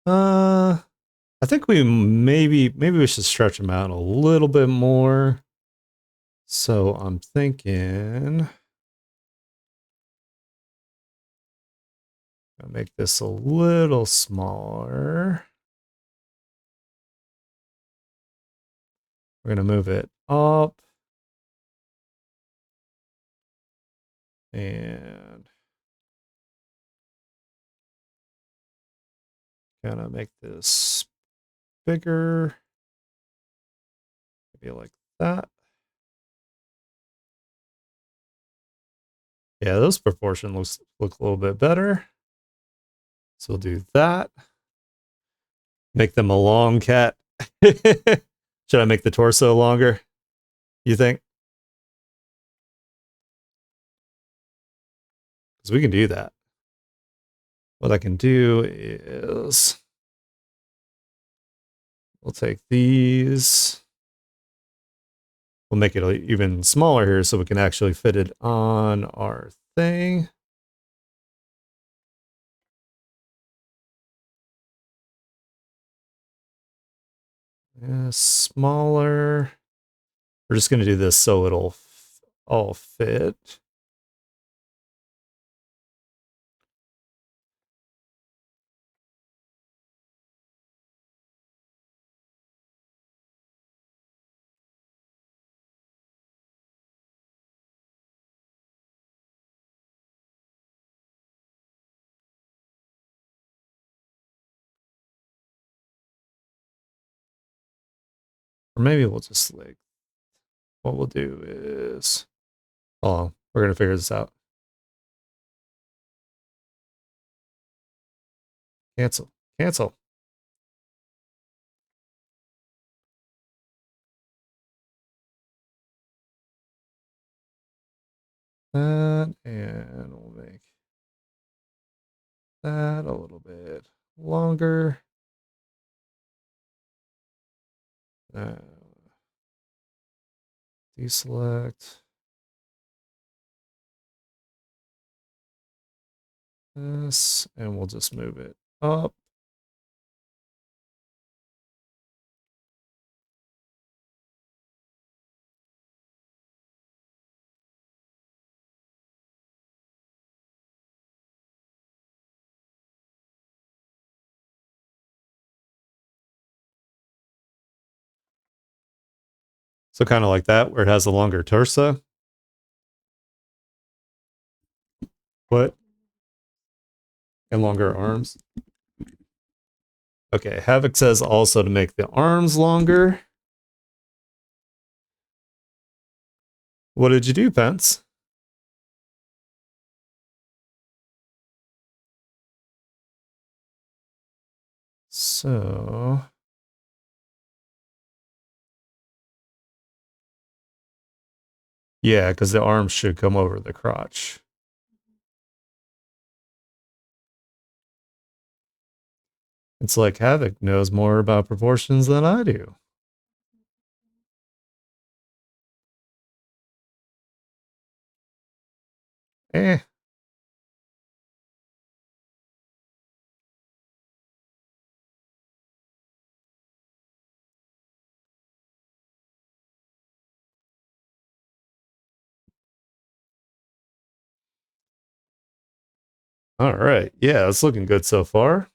I think we maybe we should stretch them out a little bit more. So I'm thinking I'll make this a little smaller. We're going to move it up. And kind of make this bigger. Maybe like that. Yeah, those proportions look a little bit better. So we'll do that. Make them a long cat. Should I make the torso longer? You think? because we can do that. What I can do is we'll take these. We'll make it even smaller here so we can actually fit it on our thing. Smaller. We're just going to do this so it'll all fit. Or maybe we'll just like, what we'll do is, oh, we're going to figure this out. Cancel, cancel. That, and we'll make that a little bit longer. Deselect this, and we'll just move it up. So kind of like that, where it has a longer torso. What? And longer arms. Okay, Havoc says also to make the arms longer. What did you do, Pence? So yeah, because the arms should come over the crotch. It's like Havoc knows more about proportions than I do. Eh. All right. Yeah, it's looking good so far.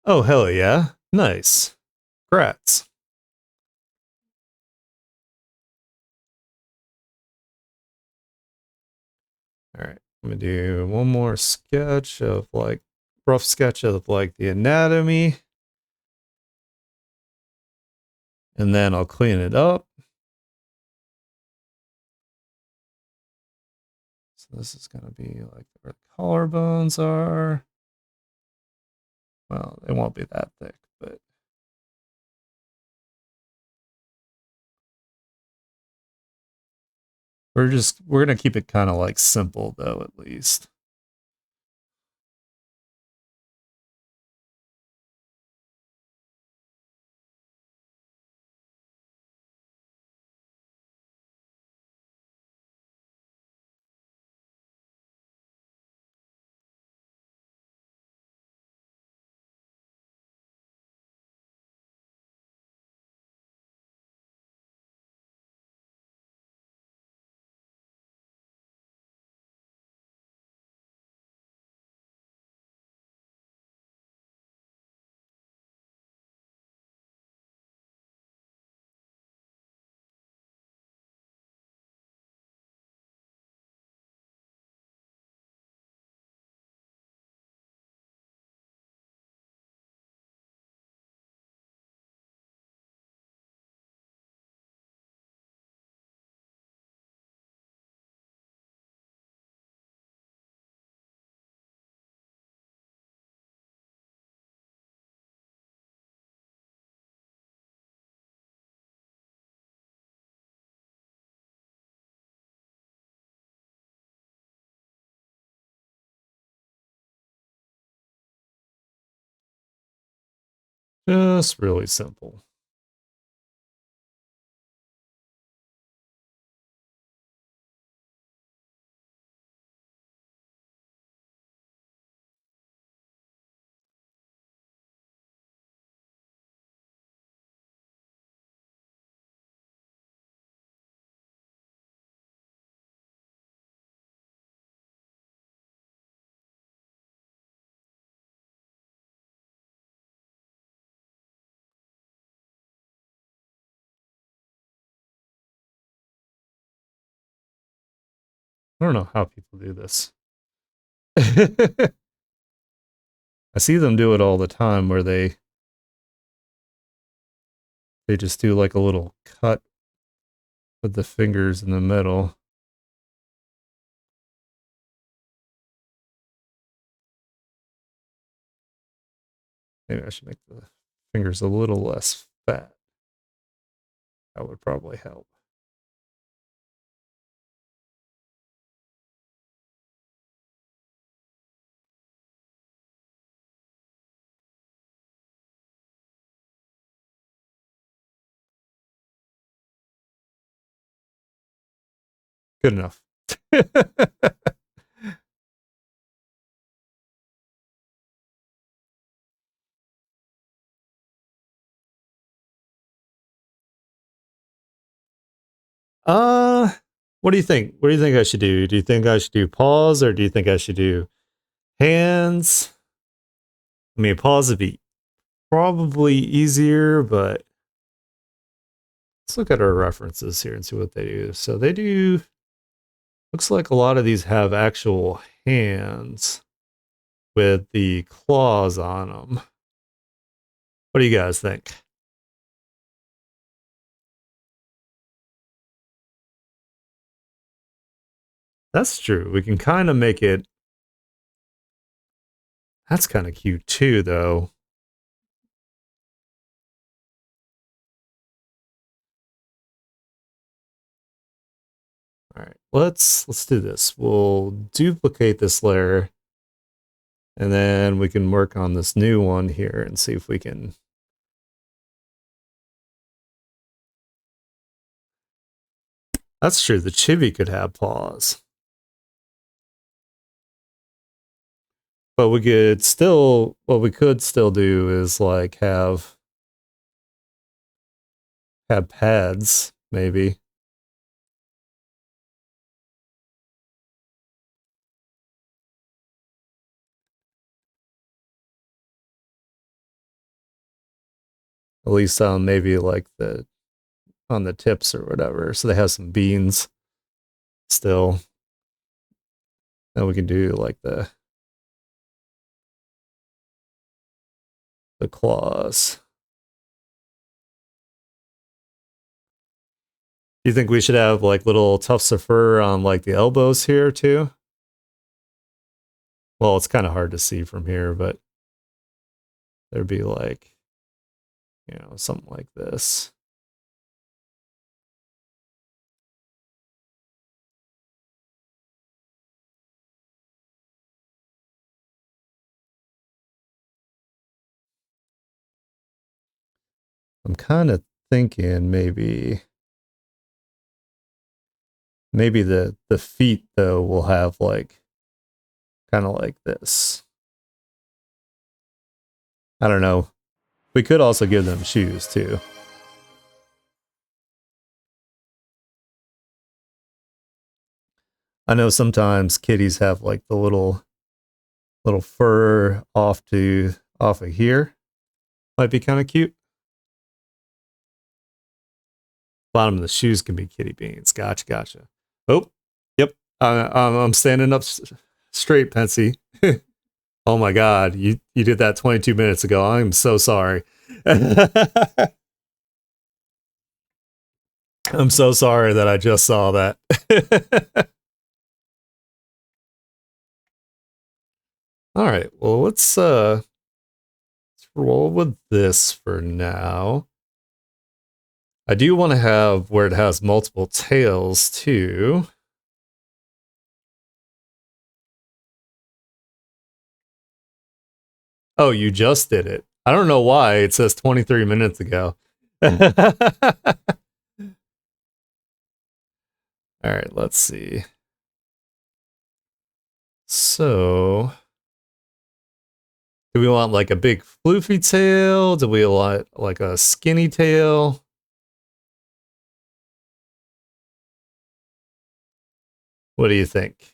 Oh, hell yeah. Nice. Congrats. All right. I'm going to do one more sketch of like, rough sketch of like the anatomy. And then I'll clean it up. So this is going to be like where the collarbones are. Well, they won't be that thick, but we're going to keep it kind of like simple though, at least. Just really simple. I don't know how people do this. I see them do it all the time where they just do like a little cut with the fingers in the middle. Maybe I should make the fingers a little less fat. That would probably help. Good enough. uh, what do you think? What do you think I should do? Do you think I should do paws or do you think I should do hands? I mean, paws would be probably easier, but let's look at our references here and see what they do. So they do, looks like a lot of these have actual hands with the claws on them. What do you guys think? That's true. We can kind of make it. That's kind of cute too, though. All right, let's do this. We'll duplicate this layer, and then we can work on this new one here and see if we can. That's true. The chibi could have paws, but we could still. What we could still do is like have pads, maybe. At least on maybe like the on the tips or whatever. So they have some beans still. Then we can do like the claws. Do you think we should have like little tufts of fur on like the elbows here too? Well, it's kind of hard to see from here, but there'd be like, something like this. I'm kind of thinking maybe the feet though will have like kind of like this. I don't know. We could also give them shoes too. I know sometimes kitties have like the little fur off of here. Might be kind of cute. Bottom of the shoes can be kitty beans. Gotcha. Oh, yep. I'm standing up straight, Pensy. Oh my God, you did that 22 minutes ago. I'm so sorry. I'm so sorry that I just saw that. All right, well let's roll with this for now. I do want to have where it has multiple tails too. Oh, you just did it. I don't know why it says 23 minutes ago. All right, let's see. So, do we want like a big floofy tail? Do we want like a skinny tail? What do you think?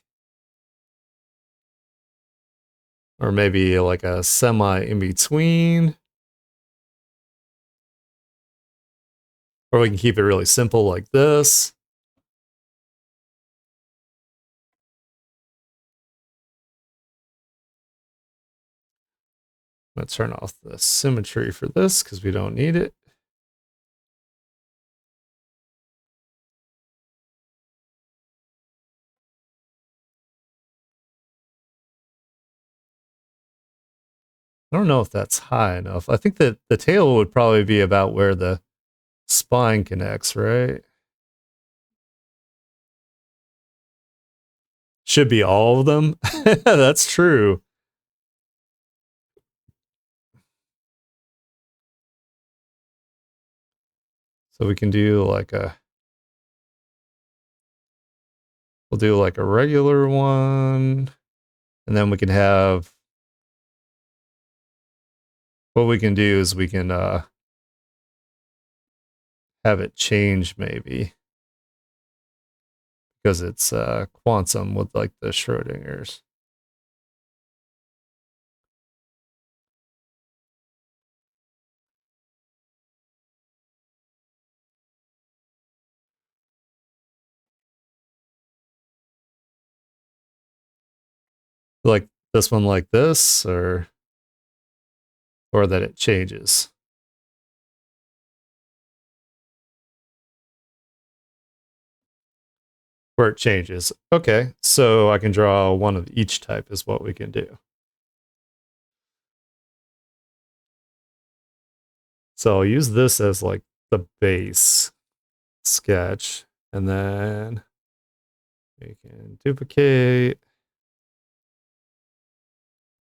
Or maybe like a semi in between? Or we can keep it really simple like this. I'm going to turn off the symmetry for this because we don't need it. I don't know if that's high enough. I think that the tail would probably be about where the spine connects, right? Should be all of them. That's true. So we can do like we'll do like a regular one. And then we can have, what we can do is we can have it change maybe. Because it's quantum with like the Schrodingers. Like this one like this, or that it changes. Where it changes. Okay, so I can draw one of each type is what we can do. So I'll use this as like the base sketch, and then we can duplicate,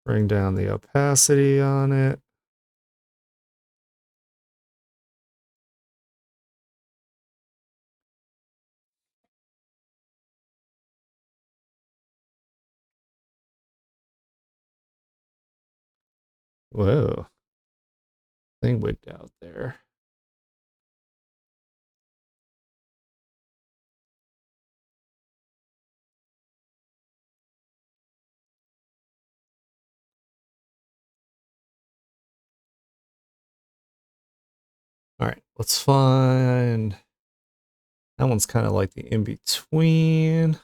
bring down the opacity on it. Whoa, thing wigged out there. All right, let's find, that one's kind of like the in between.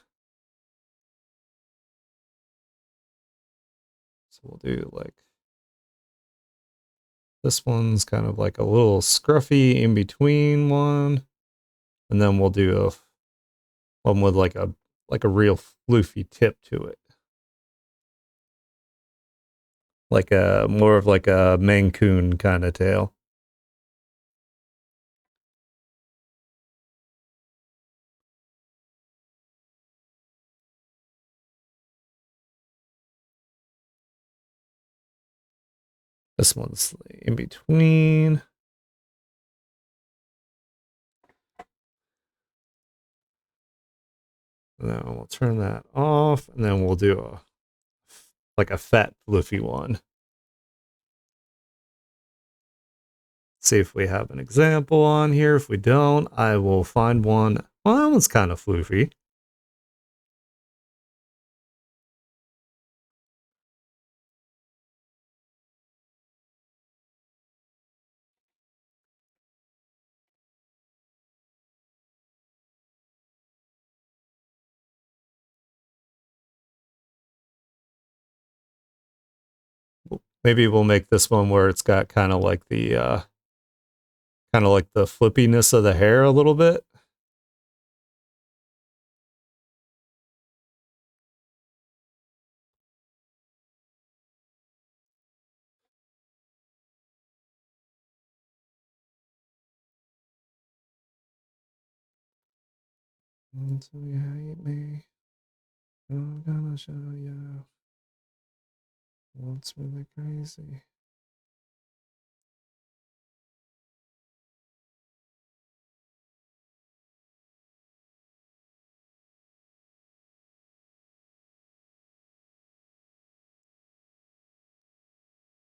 So we'll do like, this one's kind of like a little scruffy in between one. And then we'll do a one with like a real floofy tip to it. Like a more of like a Maine Coon kind of tail. This one's in between. And then we'll turn that off, and then we'll do a like a fat floofy one. See if we have an example on here. If we don't, I will find one. Well, that one's kind of floofy. Maybe we'll make this one where it's got kind of like the flippiness of the hair a little bit. Until you hate me, I'm gonna show you what's really crazy.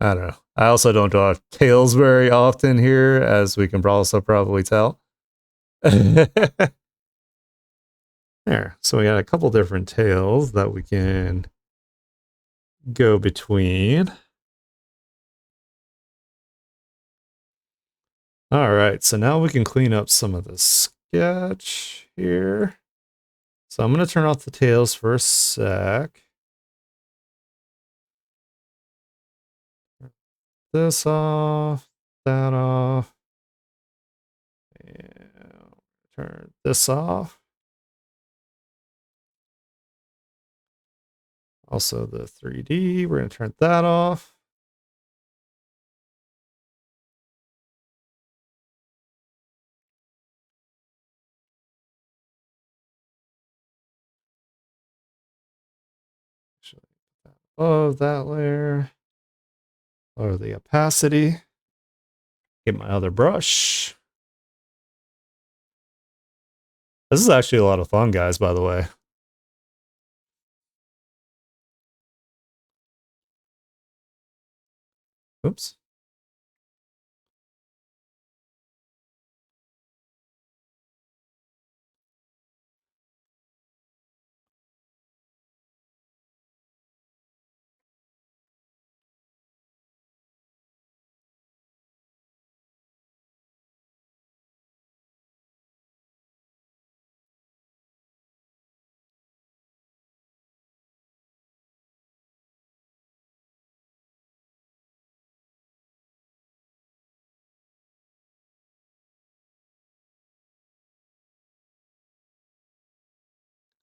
I don't know. I also don't draw tails very often here, as we can also probably tell. There. So we got a couple different tails that we can go between. All right, so now we can clean up some of the sketch here. So I'm going to turn off the tails for a sec. This off, that off, and turn this off. Also the 3D, we're going to turn that off. Above that layer, lower the opacity. Get my other brush. This is actually a lot of fun, guys, by the way. Oops.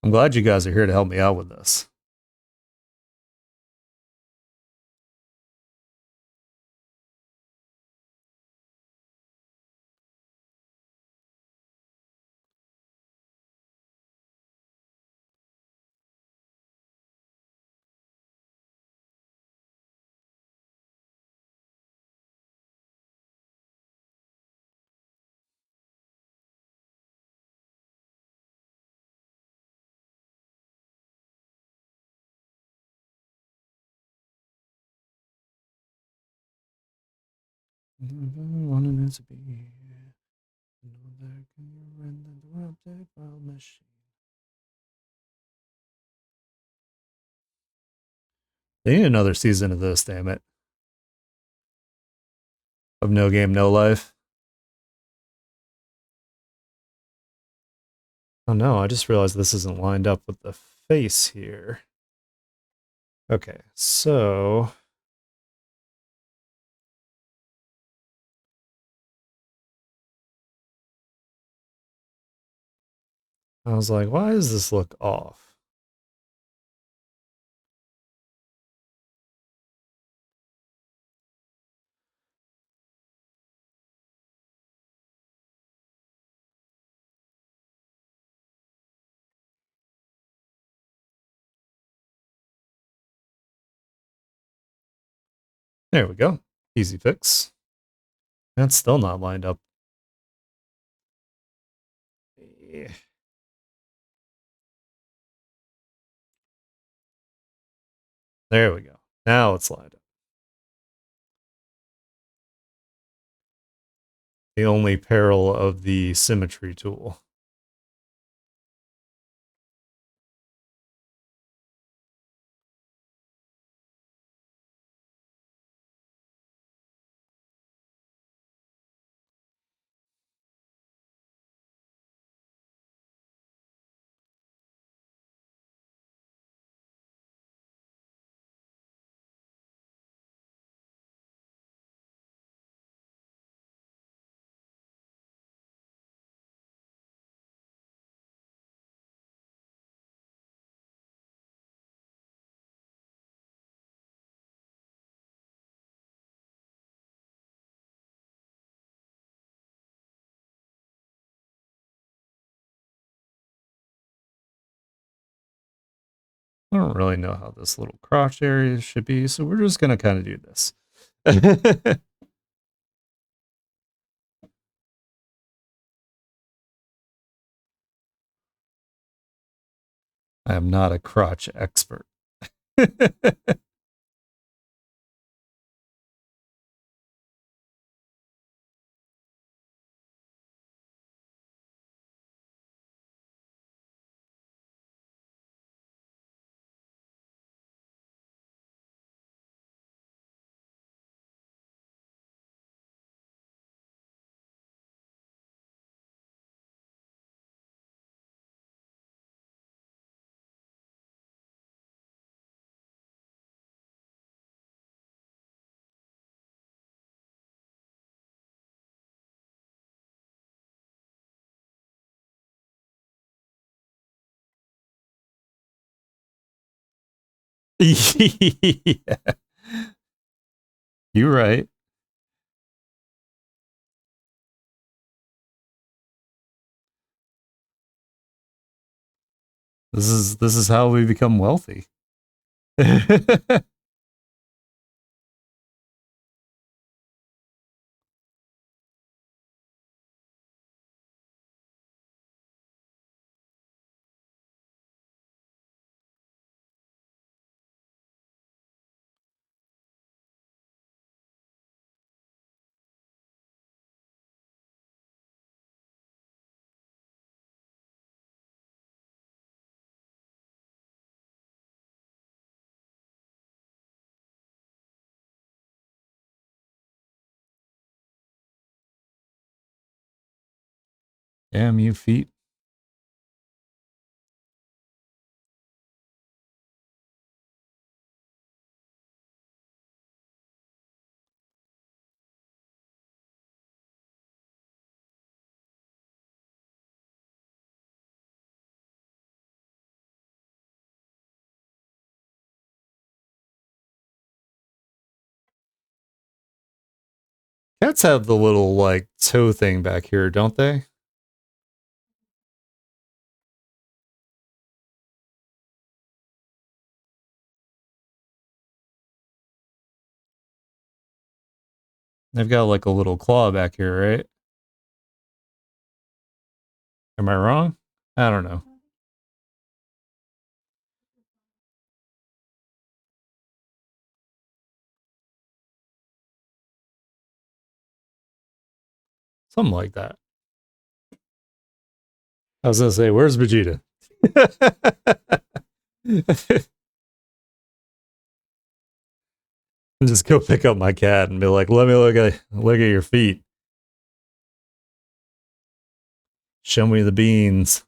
I'm glad you guys are here to help me out with this. Wanted it to be. They need another season of this, damn it. Of No Game, No Life. Oh no, I just realized this isn't lined up with the face here. Okay, so I was like, why does this look off? There we go. Easy fix. That's still not lined up. Yeah. There we go. Now it's lined up. The only peril of the symmetry tool. I don't really know how this little crotch area should be, so we're just going to kind of do this. I am not a crotch expert. Yeah, you're right. This is how we become wealthy. Damn you feet. Cats have the little like toe thing back here, don't they? They've got like a little claw back here, right? Am I wrong? I don't know. Something like that. I was gonna say, where's Vegeta? Just go pick up my cat and be like, let me look at your feet. Show me the beans.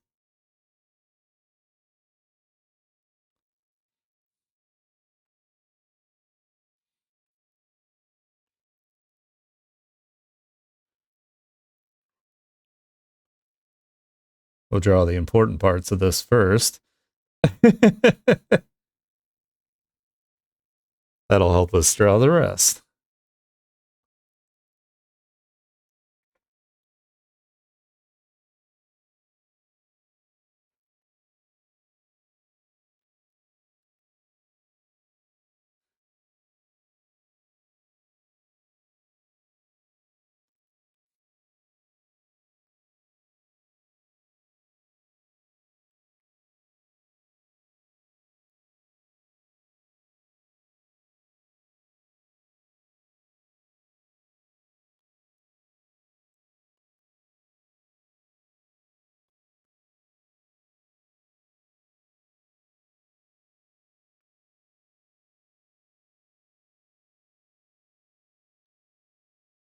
We'll draw the important parts of this first. That'll help us draw the rest.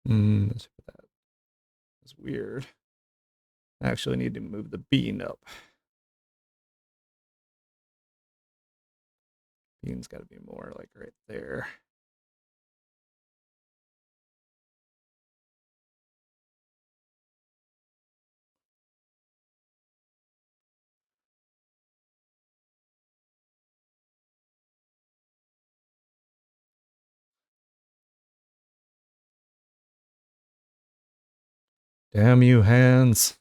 That's weird. I actually need to move the bean up. Bean's got to be more like right there. Damn you, hands.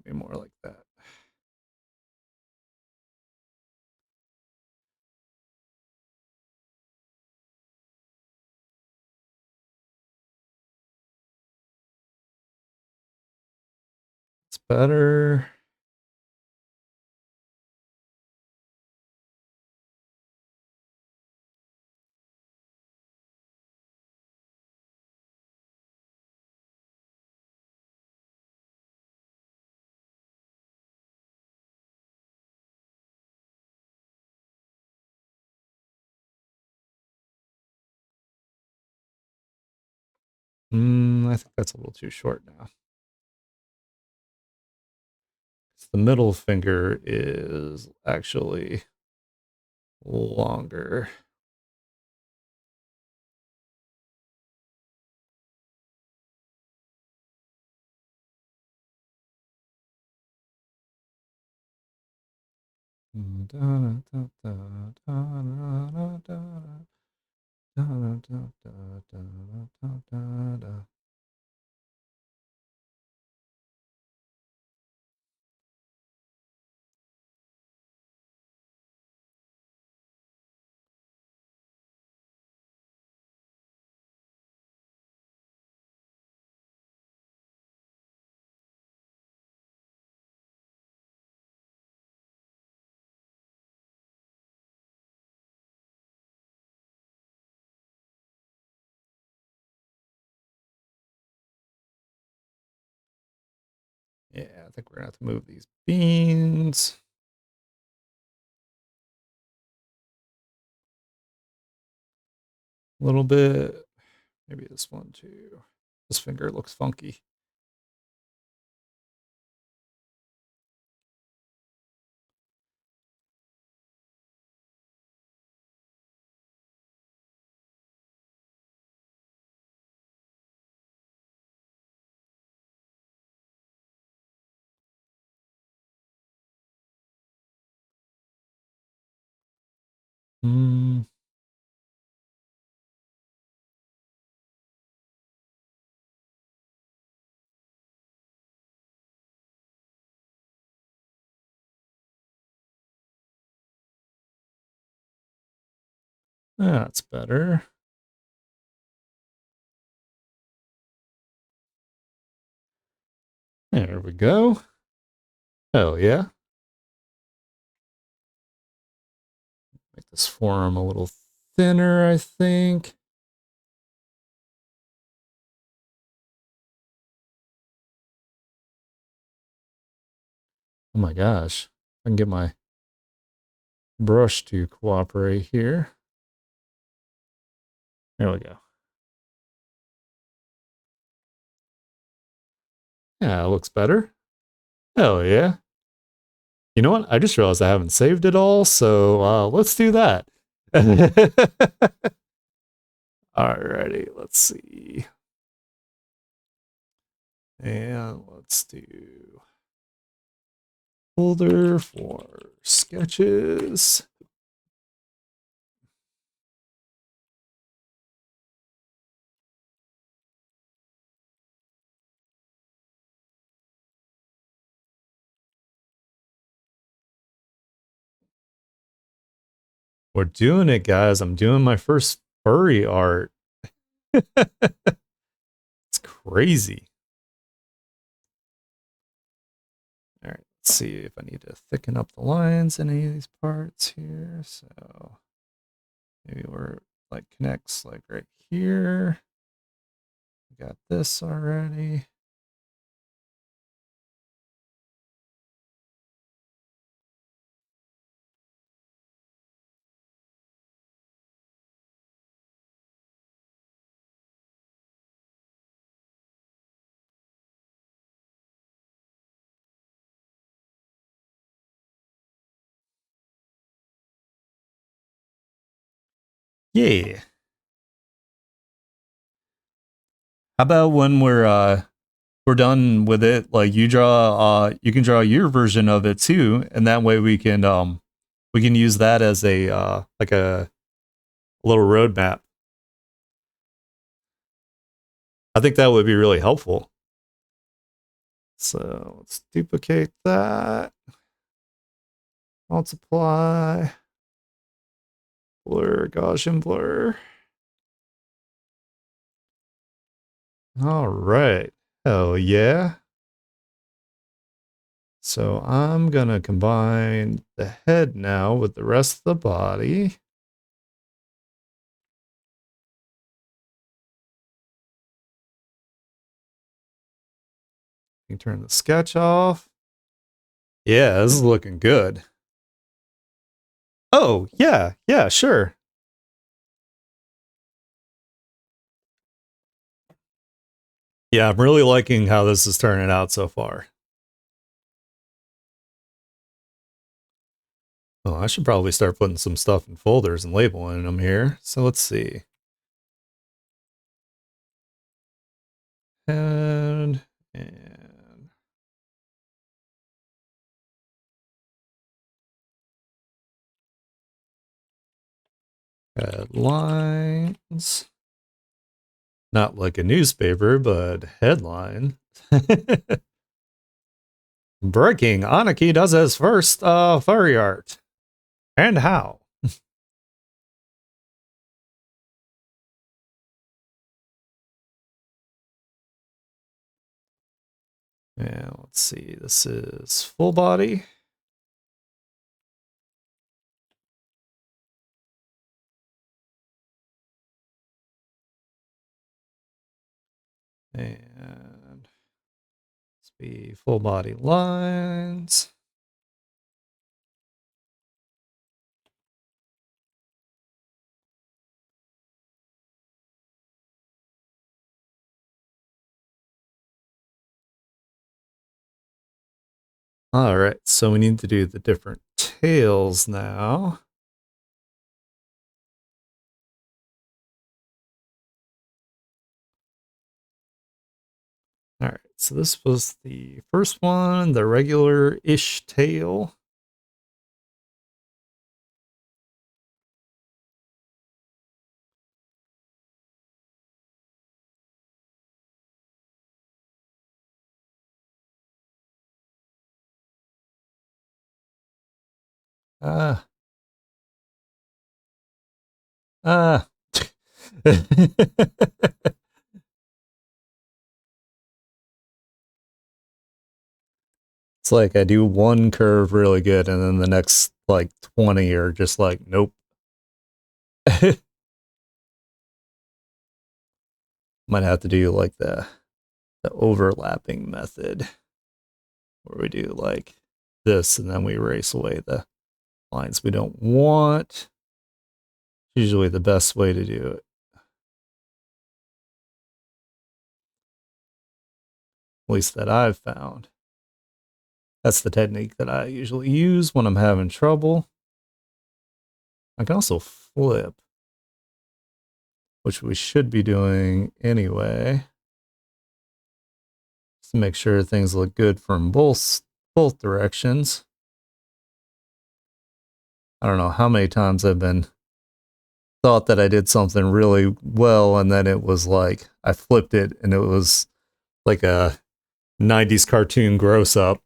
Be more like that. It's better. I think that's a little too short now. The middle finger is actually longer. Yeah, I think we're gonna have to move these beans a little bit. Maybe this one too. This finger looks funky. Mm, that's better. There we go. Hell yeah. Make this forearm a little thinner, I think. Oh my gosh. I can get my brush to cooperate here. There we go. Yeah, it looks better. Hell yeah. You know what? I just realized I haven't saved it all, so let's do that. Alrighty, let's see. And let's do folder for sketches. We're doing it, guys. I'm doing my first furry art. It's crazy. All right, let's see if I need to thicken up the lines in any of these parts here. So maybe we're like connects like right here. We got this already. Yeah. How about when we're done with it, like you can draw your version of it too, and that way we can use that as a like a little roadmap. I think that would be really helpful. So let's duplicate that. Multiply. Blur, Gaussian blur. All right. Hell yeah. So I'm going to combine the head now with the rest of the body. You can turn the sketch off. Yeah, this is looking good. Oh, yeah. Yeah, sure. Yeah, I'm really liking how this is turning out so far. Oh, I should probably start putting some stuff in folders and labeling them here. So let's see. And Headlines. Not like a newspaper, but headline. Breaking, Aniki does his first furry art. And how? Yeah, let's see. This is full body. And let's be full body lines. All right, so we need to do the different tails now. All right, so this was the first one, the regular-ish tail. Ah. Ah. It's like I do one curve really good, and then the next like 20 are just like, nope. Might have to do like the overlapping method where we do like this and then we erase away the lines we don't want. Usually the best way to do it. At least that I've found. That's the technique that I usually use when I'm having trouble. I can also flip, which we should be doing anyway. Just to make sure things look good from both directions. I don't know how many times I've been thought that I did something really well, and then it was like I flipped it and it was like a 90s cartoon gross up.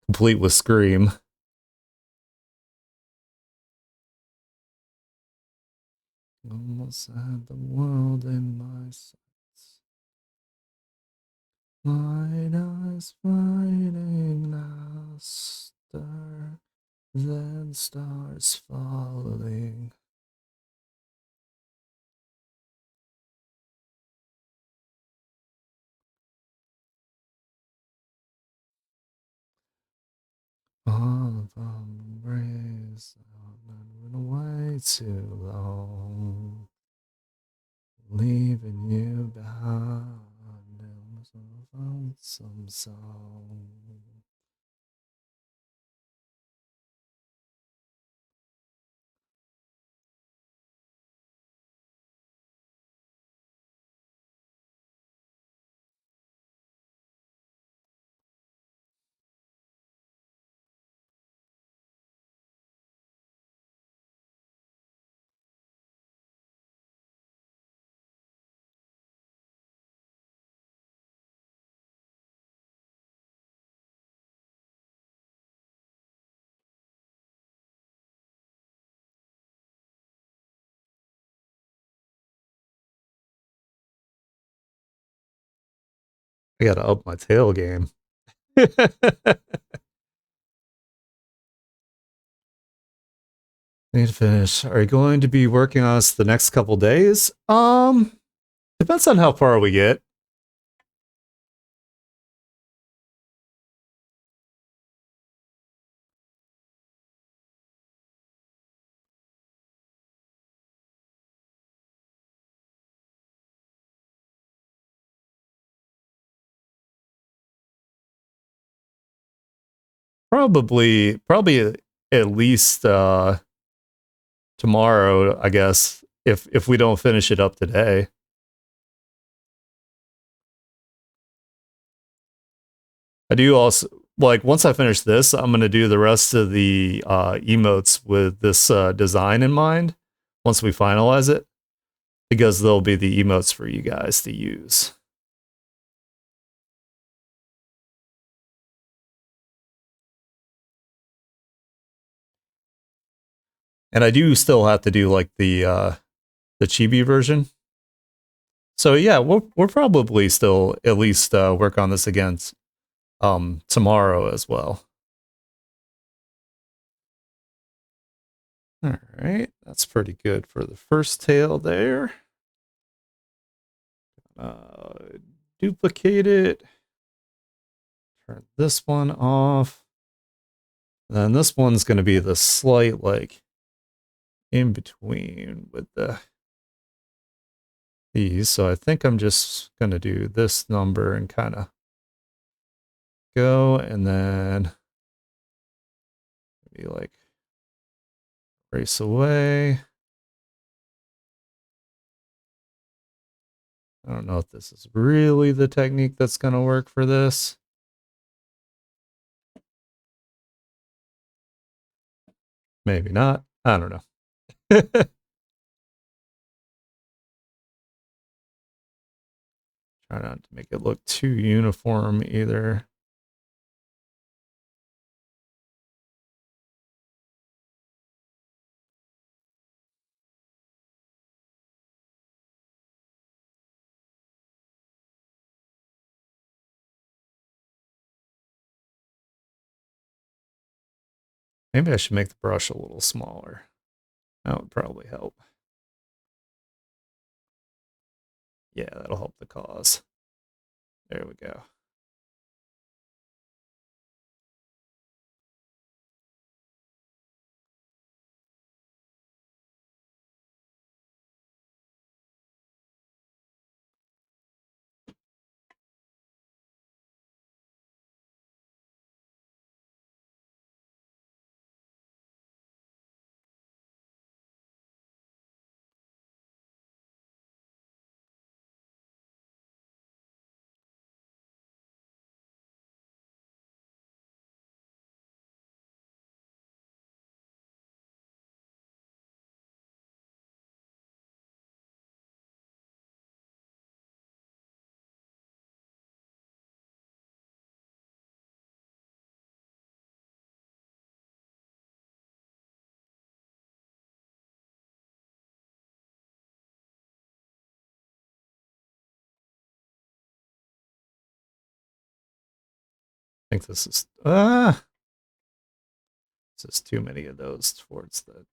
Complete with scream. Almost had the world in my sights. Light eyes fighting last star, then stars falling. All of them embrace, I've been away too long. Leaving you behind in some song. I gotta up my tail game. Need to finish. Are you going to be working on us the next couple days? Depends on how far we get. Probably at least tomorrow, I guess, if we don't finish it up today. I do also like once I finish this, I'm gonna do the rest of the emotes with this design in mind. Once we finalize it, because they'll be the emotes for you guys to use. And I do still have to do like the chibi version. So yeah, we'll probably still at least work on this again tomorrow as well. All right, that's pretty good for the first tail there. Uh, Duplicate it. Turn this one off. Then this one's going to be the slight like in between with these. So I think I'm just going to do this number and kind of go, and then be like race away. I don't know if this is really the technique that's going to work for this. Maybe not. I don't know. Try not to make it look too uniform either. Maybe I should make the brush a little smaller. That would probably help. Yeah, that'll help the cause. There we go. I think this is too many of those towards the.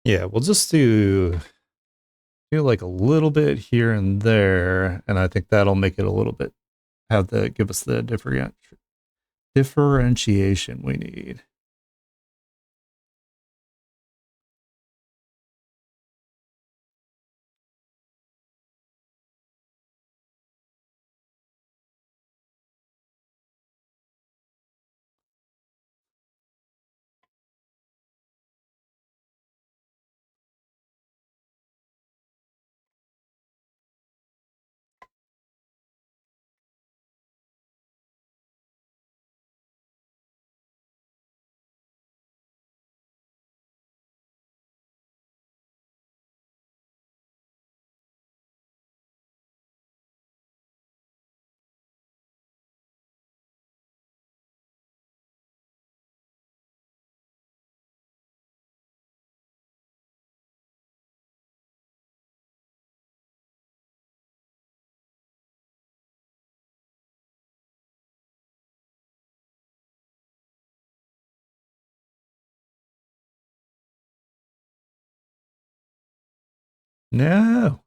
Yeah, we'll just do like a little bit here and there, and I think that'll make it a little bit give us the differentiation we need. No.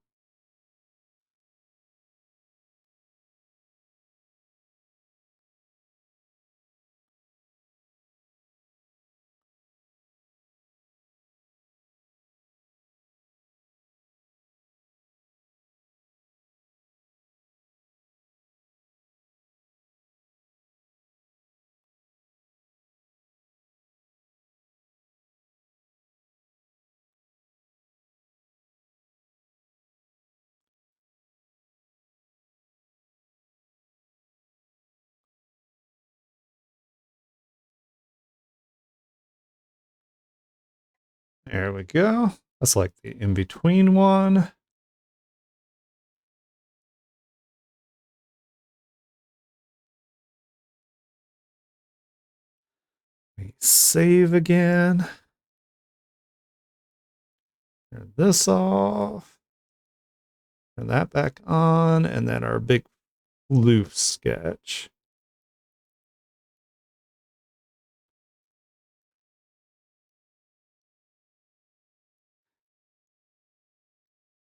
There we go. That's like the in-between one. We save again. Turn this off. Turn that back on. And then our big floof sketch.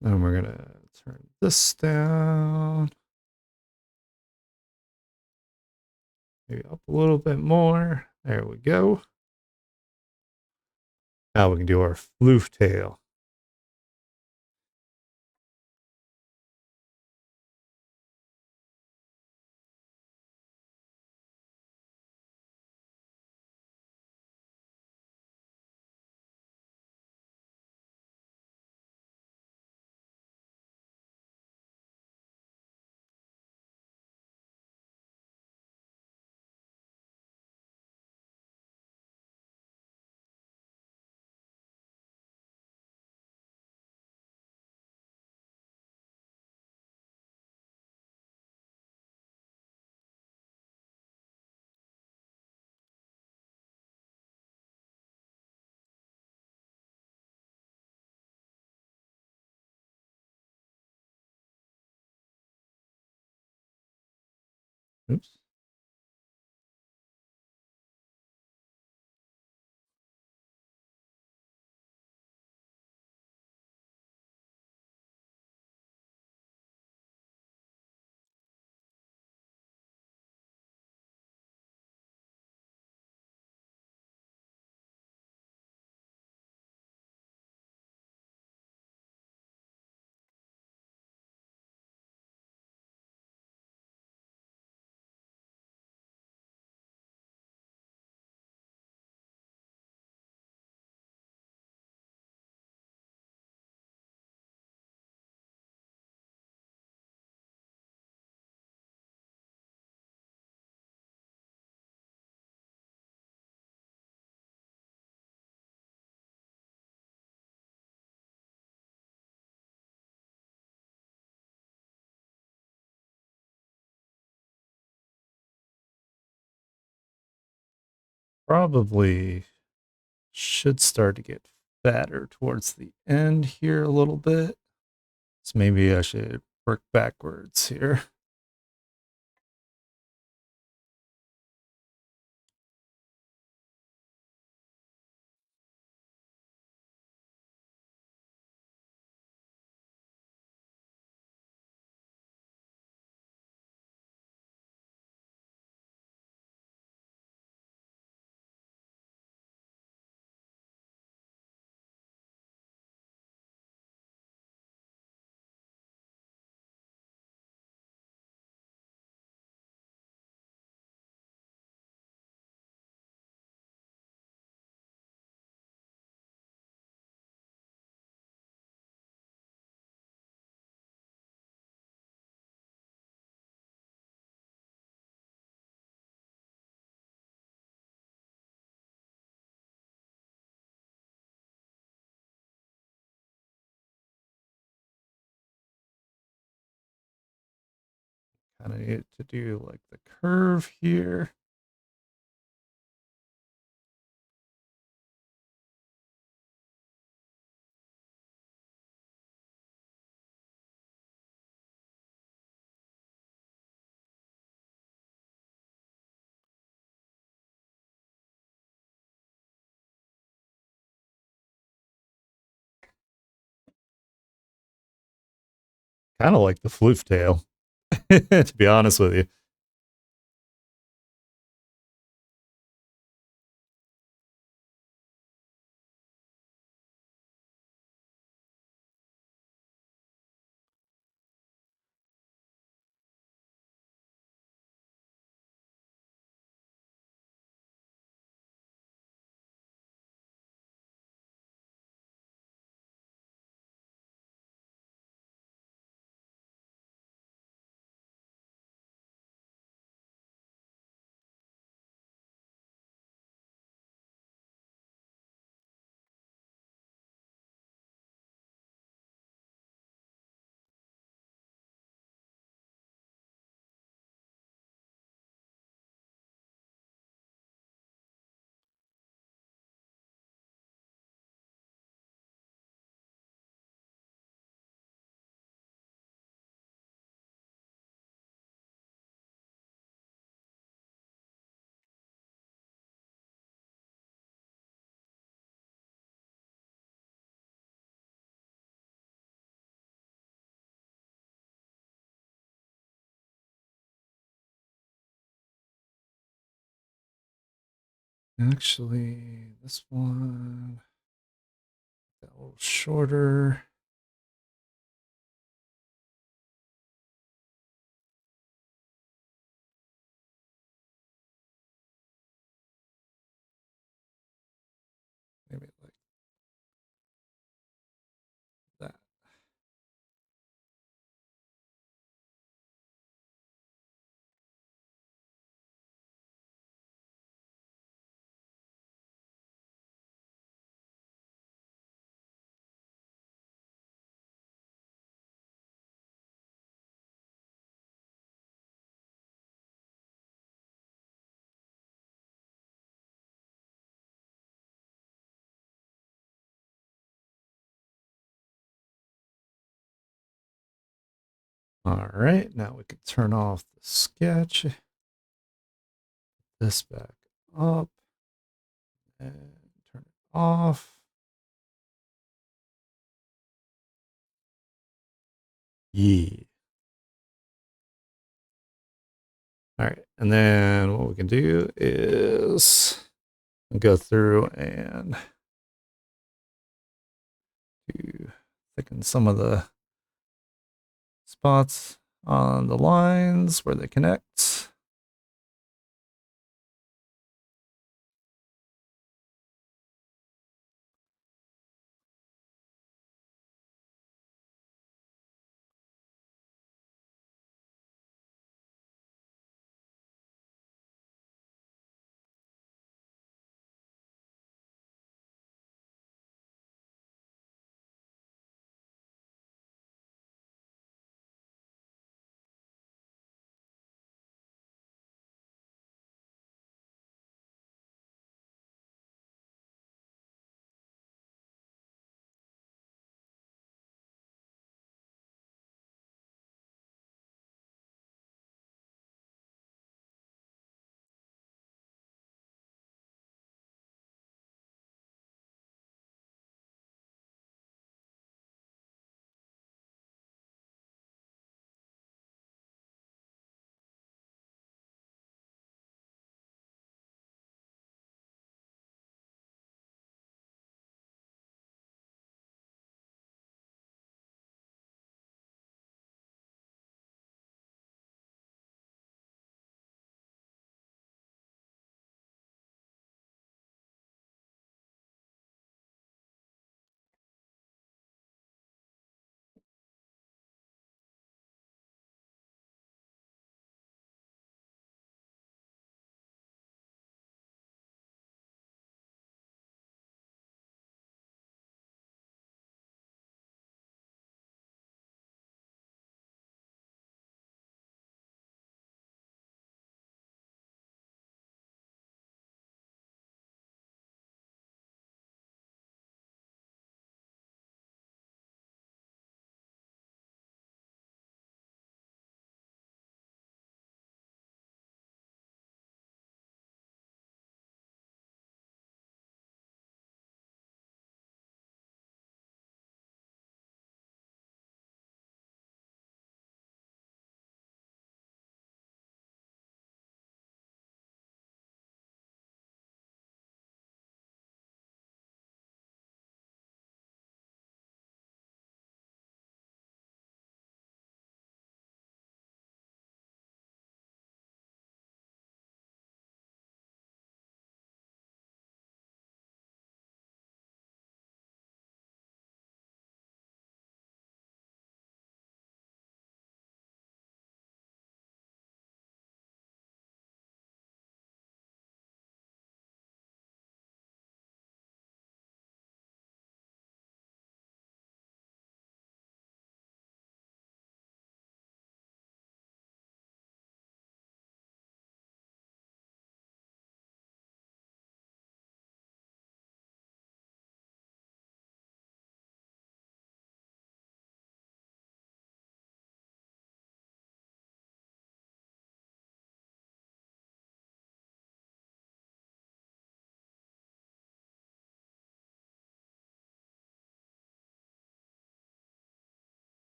Then we're going to turn this down. Maybe up a little bit more. There we go. Now we can do our floof tail. Oops. Probably should start to get fatter towards the end here a little bit. So maybe I should work backwards here. Kind of need to do like the curve here. kind of like the floof tail, to be honest with you. Actually, this one got a little shorter. Maybe like that. All right, now we can turn off the sketch. This back up and turn it off. Yeah. All right, and then what we can do is go through and thicken some of the spots on the lines where they connect.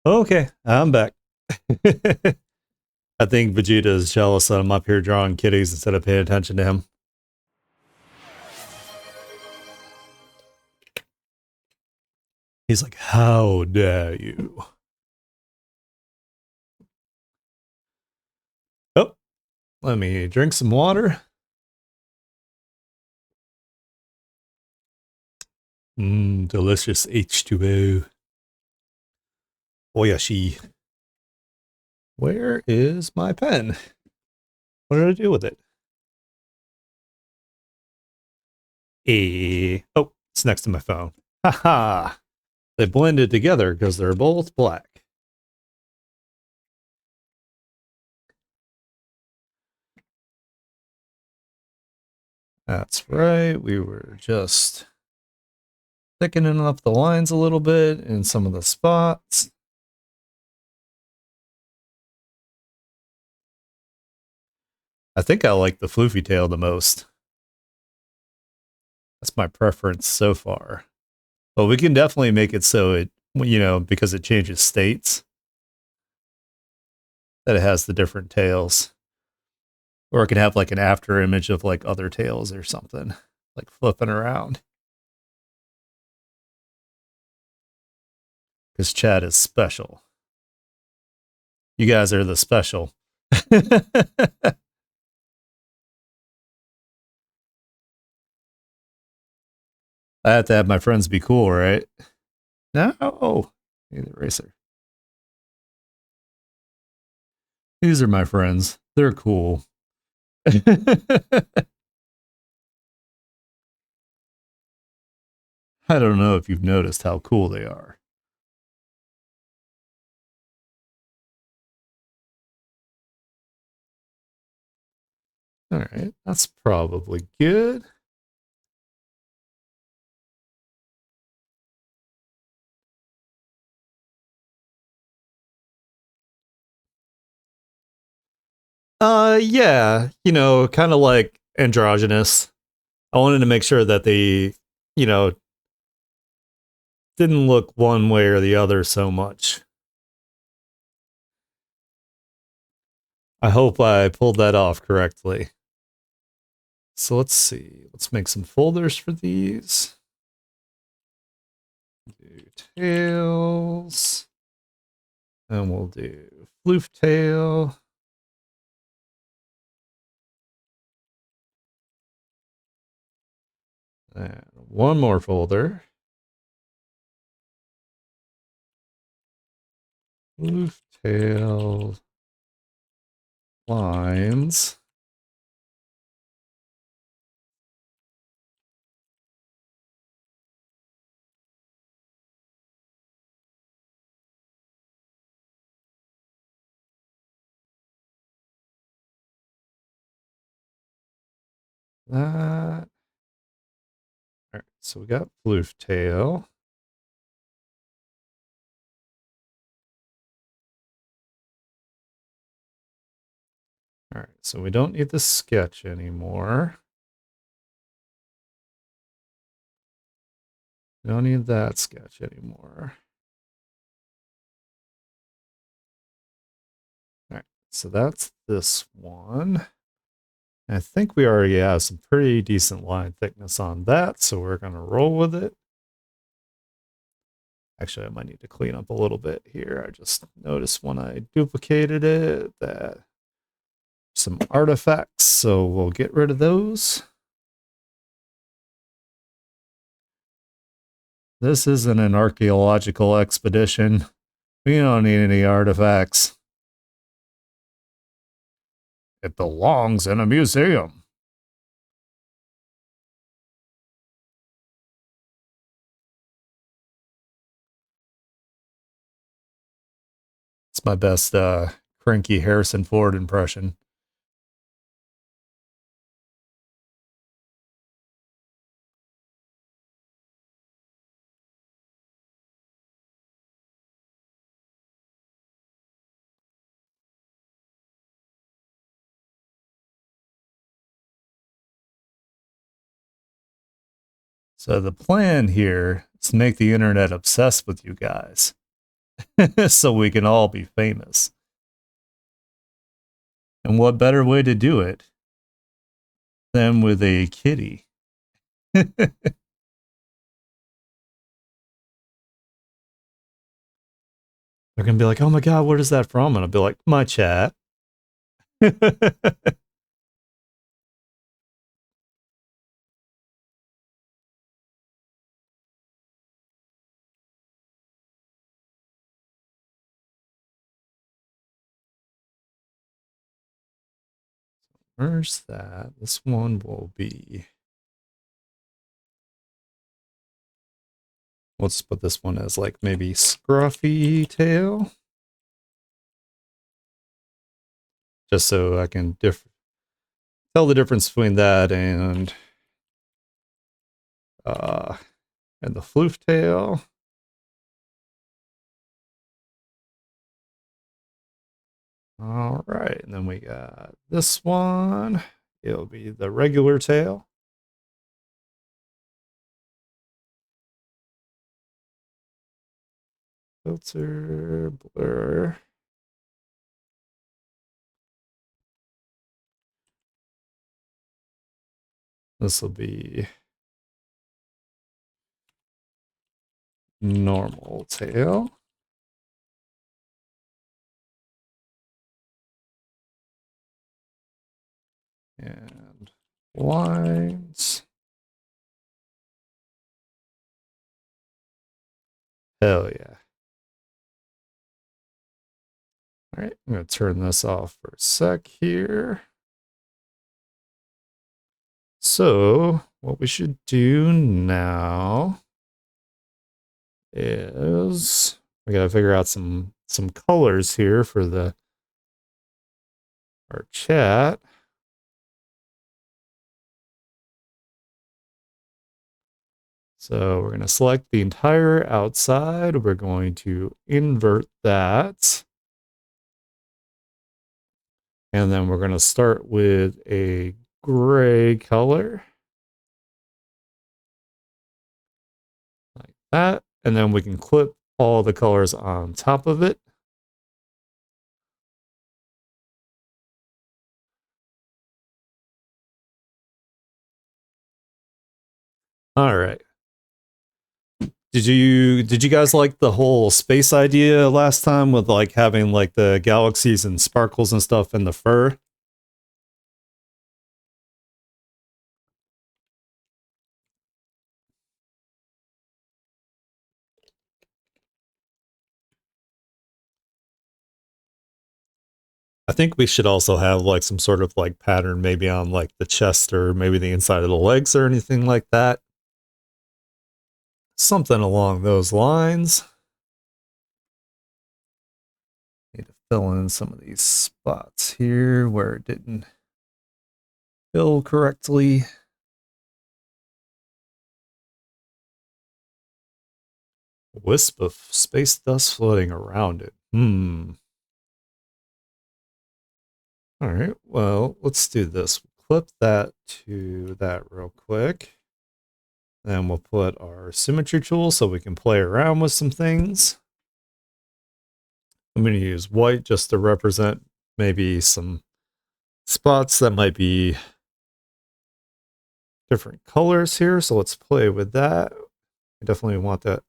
Okay, I'm back. I think Vegeta is jealous that I'm up here drawing kitties instead of paying attention to him. He's like, how dare you? Oh, let me drink some water. Delicious H2O. Oyashi. Where is my pen? What did I do with it? Oh, it's next to my phone. Haha. They blended together because they're both black. That's right. We were just thickening up the lines a little bit in some of the spots. I think I like the floofy tail the most. That's my preference so far. But we can definitely make it so it, because it changes states, that it has the different tails. Or it can have like an after image of like other tails or something, like flipping around. Because Chad is special. You guys are the special. I have to have my friends be cool, right? No. Hey, the racer. These are my friends. They're cool. I don't know if you've noticed how cool they are. All right, that's probably good. Yeah, kind of like androgynous. I wanted to make sure that they, you know, didn't look one way or the other so much. I hope I pulled that off correctly. So let's see. Let's make some folders for these. Do tails. And we'll do floof tail. And one more folder. Floof tail lines. That. All right, so we got floof tail. All right, so we don't need the sketch anymore. We don't need that sketch anymore. All right, so that's this one. I think we already have some pretty decent line thickness on that, so we're going to roll with it. Actually, I might need to clean up a little bit here. I just noticed when I duplicated it that some artifacts, so we'll get rid of those. This isn't an archaeological expedition. We don't need any artifacts. It belongs in a museum. It's my best cranky Harrison Ford impression. So the plan here is to make the internet obsessed with you guys. so we can all be famous. And what better way to do it than with a kitty? They're gonna be like, "Oh my god, what is that from?" And I'll be like, "My chat." Where's that? This one will be. Let's put this one as like maybe scruffy tail, just so I can tell the difference between that uh and the floof tail. All right, and then we got this one. It'll be the regular tail. Filter, blur. This will be normal tail. And lines. Hell yeah. All right, I'm going to turn this off for a sec here. So, what we should do now is we got to figure out some colors here for our chat. So we're going to select the entire outside. We're going to invert that. And then we're going to start with a gray color. Like that. And then we can clip all the colors on top of it. All right. Did you guys like the whole space idea last time with like having like the galaxies and sparkles and stuff in the fur? I think we should also have like some sort of like pattern maybe on like the chest or maybe the inside of the legs or anything like that. Something along those lines. Need to fill in some of these spots here where it didn't fill correctly. Wisp of space dust floating around it. All right, well, let's do this. Clip that to that real quick. Then we'll put our symmetry tool so we can play around with some things. I'm going to use white just to represent maybe some spots that might be different colors here. So let's play with that. I definitely want that.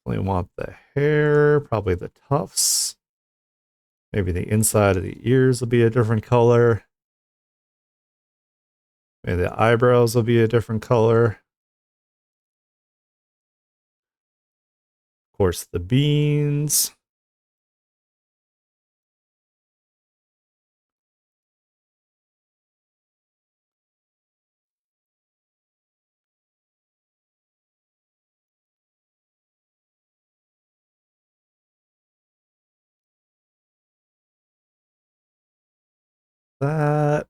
Definitely want the hair, probably the tufts. Maybe the inside of the ears will be a different color. Maybe the eyebrows will be a different color. Of course, the beans. That.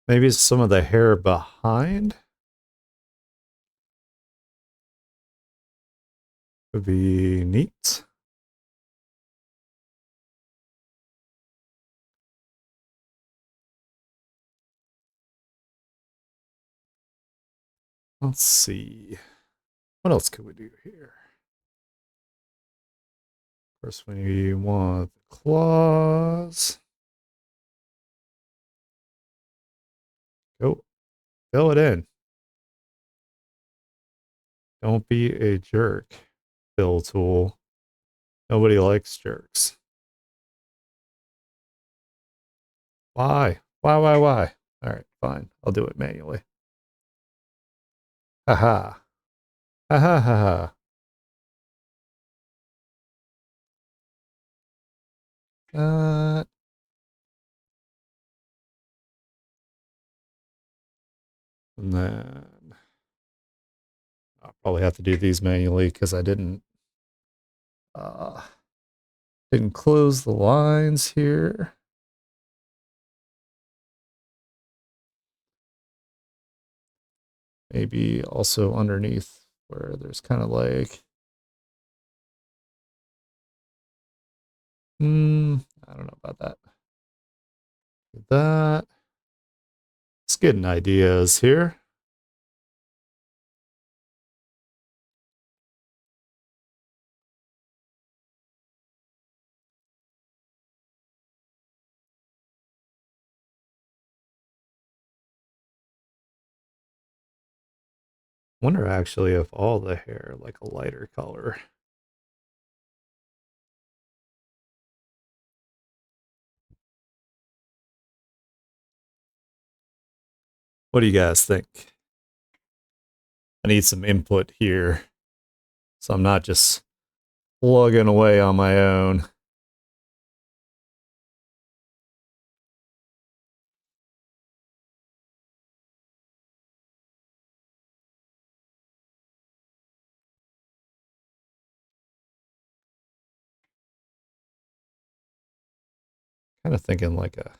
Maybe some of the hair behind would be neat. Let's see. What else could we do here? First, we want the claws. Go, fill it in. Don't be a jerk, fill tool. Nobody likes jerks. Why? Why? All right, fine. I'll do it manually. Haha. Ha ha ha ha. Uh, and then I'll probably have to do these manually because I uh didn't close the lines here. Maybe also underneath where there's kind of like I don't know about that. That. It's getting ideas here. Wonder actually if all the hair like a lighter color. What do you guys think? I need some input here, so I'm not just plugging away on my own. Kind of thinking like a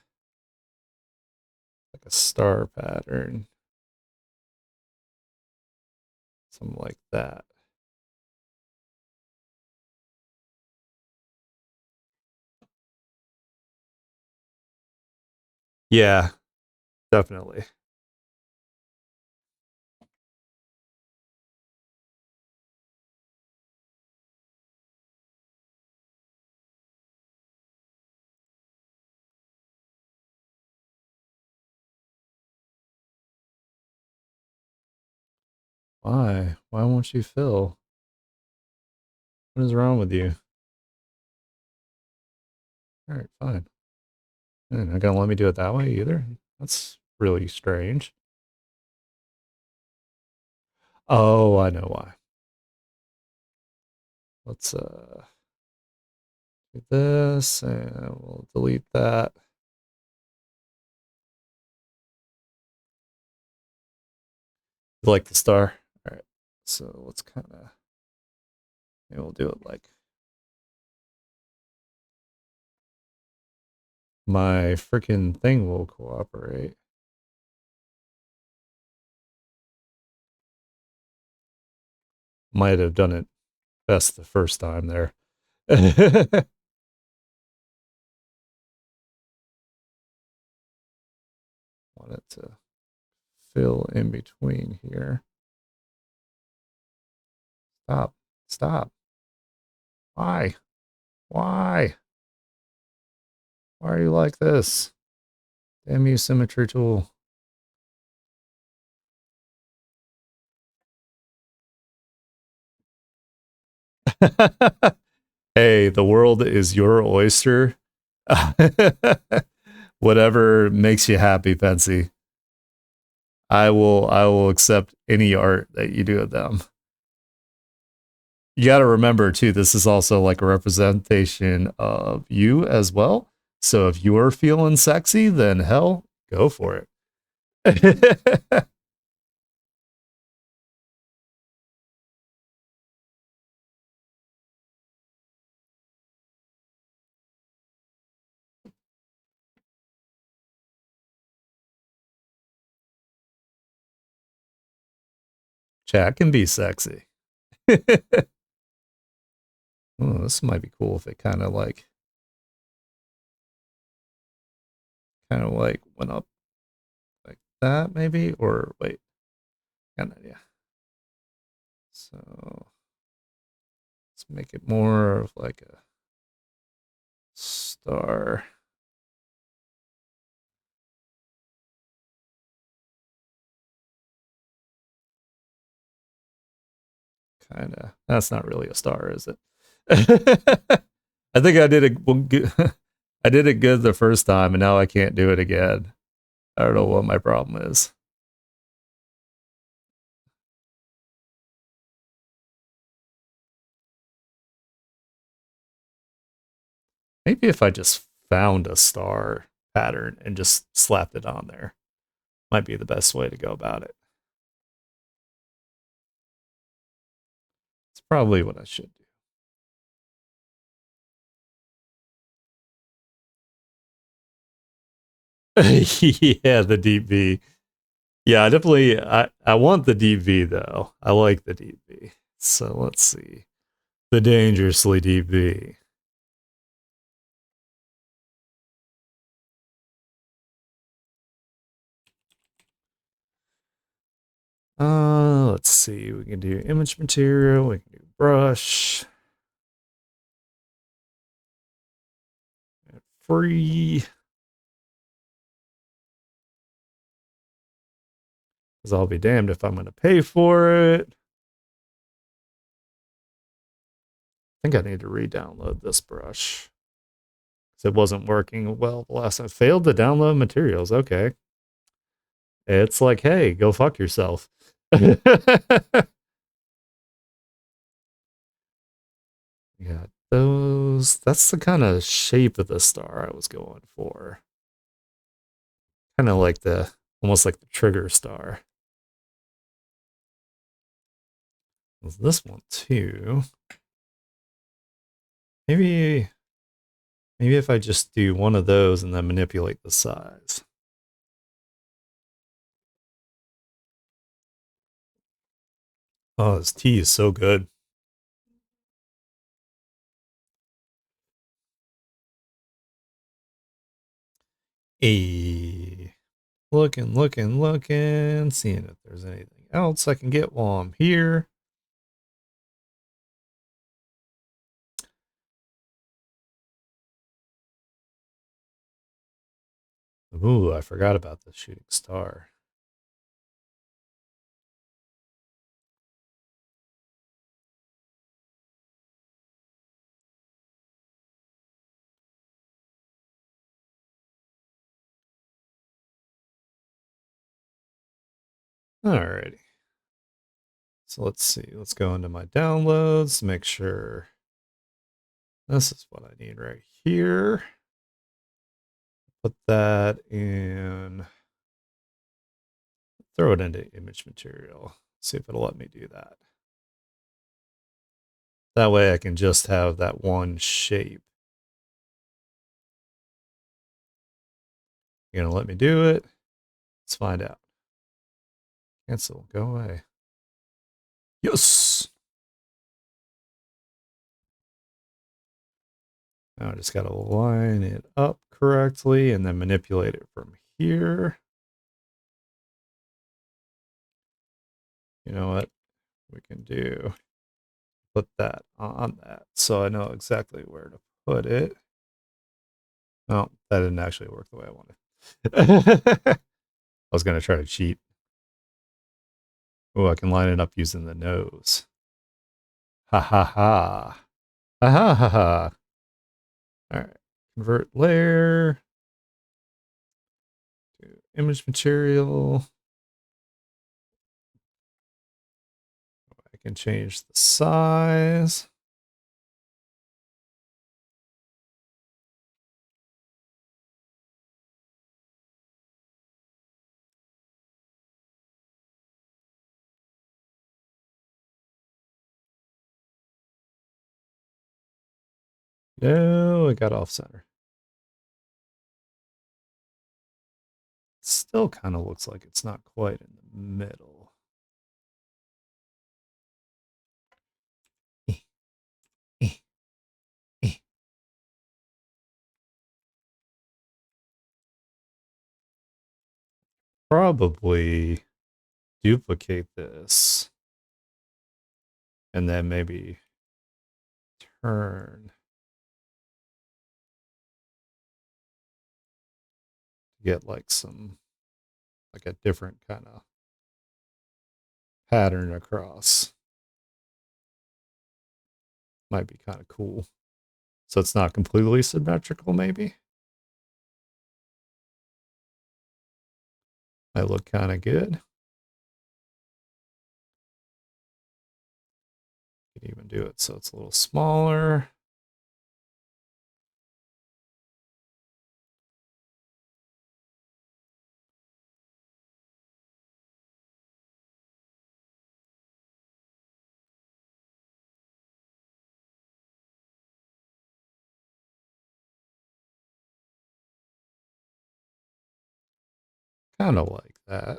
star pattern, something like that. Yeah, definitely. Why? Why won't you fill? What is wrong with you? All right, fine. You're not gonna let me do it that way either. That's really strange. Oh, I know why. Let's do this and we'll delete that. You like the star? All right. So let's kind of, maybe we'll do it like my freaking thing will cooperate. Might have done it best the first time there. Want it to fill in between here. Stop. Stop. Why? Why? Why are you like this? Damn you, symmetry tool. Hey, the world is your oyster. Whatever makes you happy, Pensy. I will accept any art that you do of them. You got to remember too, this is also like a representation of you as well. So if you're feeling sexy, then hell, go for it. Chat can be sexy. Oh, this might be cool if it kind of like went up like that maybe, or wait, got an idea. So let's make it more of like a star. Kind of. That's not really a star, is it? I think I did it. Well, good. I did it good the first time, and now I can't do it again. I don't know what my problem is. Maybe if I just found a star pattern and just slapped it on there, might be the best way to go about it. It's probably what I should do. Yeah, the deep V. Yeah, I definitely. I want the deep V though. I like the deep V. So let's see. The dangerously deep V. Let's see. We can do image material. We can do brush. Free. Because I'll be damned if I'm going to pay for it. I think I need to re-download this brush. Because it wasn't working well the last time. Failed to download materials. Okay. It's like, hey, go fuck yourself. Yeah, those. That's the kind of shape of the star I was going for. Kind of like the, almost like the trigger star. There's this one too. Maybe, maybe if I just do one of those and then manipulate the size. Oh, this tea is so good. A looking, seeing if there's anything else I can get while I'm here. Ooh, I forgot about the shooting star. Alrighty. So let's see. Let's go into my downloads, make sure this is what I need right here. Put that in, throw it into image material. See if it'll let me do that. That way I can just have that one shape. You're gonna let me do it? Let's find out. Cancel, go away. Yes! Now I just gotta line it up correctly and then manipulate it from here. You know what we can do? Put that on that so I know exactly where to put it. Oh, that didn't actually work the way I wanted. I was going to try to cheat. Oh, I can line it up using the nose. Ha ha ha. Ha ha ha ha. All right. Convert layer to image material. I can change the size. No, it got off center. Still kind of looks like it's not quite in the middle. Probably duplicate this and then maybe turn to get like some, like a different kind of pattern across. Might be kind of cool. So it's not completely symmetrical, maybe. Might look kind of good. Could even do it so it's a little smaller. Kind of like that.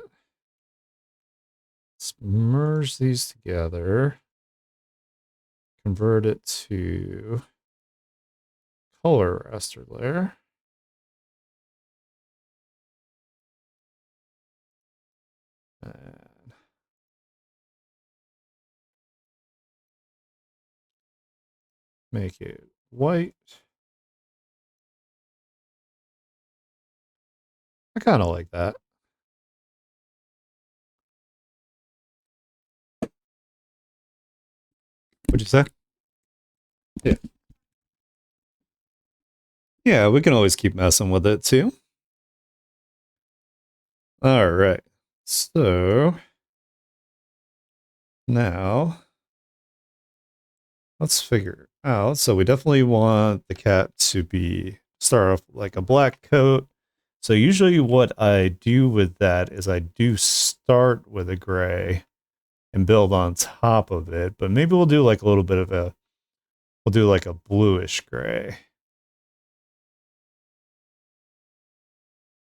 Let's merge these together. Convert it to color raster layer. And make it white. I kind of like that. What'd you say? Yeah. Yeah, we can always keep messing with it too. All right. So now let's figure out. So we definitely want the cat to be start off like a black coat. So usually what I do with that is I do start with a gray and build on top of it, but maybe we'll do like a little bit of a, we'll do like a bluish gray.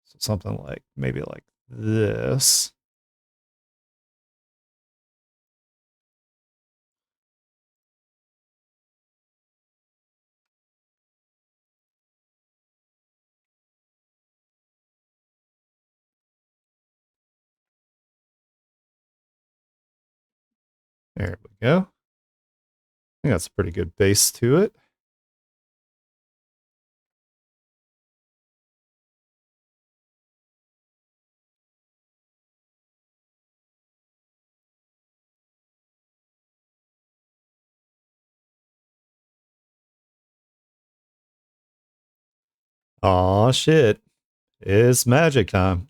So something like maybe like this. There we go. I think that's a pretty good base to it. Aw, shit. It's magic time.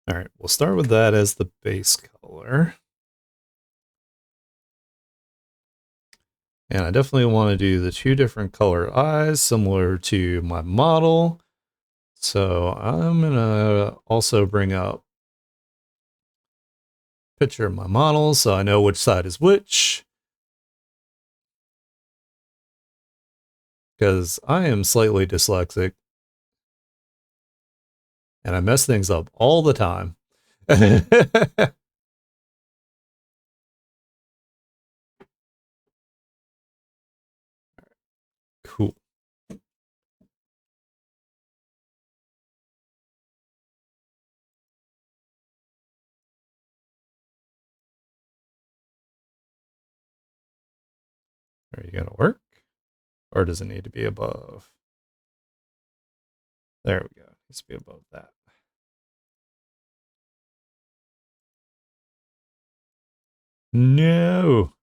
All right, we'll start with that as the base color. And I definitely want to do the two different color eyes similar to my model. So I'm going to also bring up a picture of my model so I know which side is which. Because I am slightly dyslexic and I mess things up all the time. Cool. Are you going to work? Or does it need to be above? There we go. It needs to be above that. No.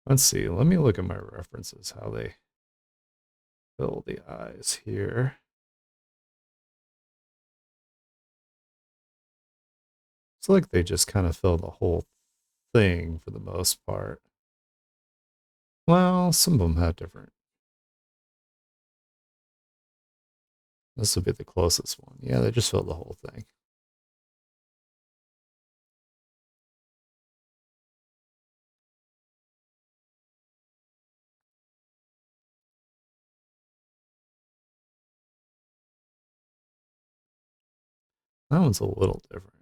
Let's see. Let me look at my references, how they fill the eyes here. It's like they just kind of fill the whole thing for the most part. Well, some of them have different. This would be the closest one. Yeah, they just fill the whole thing. That one's a little different.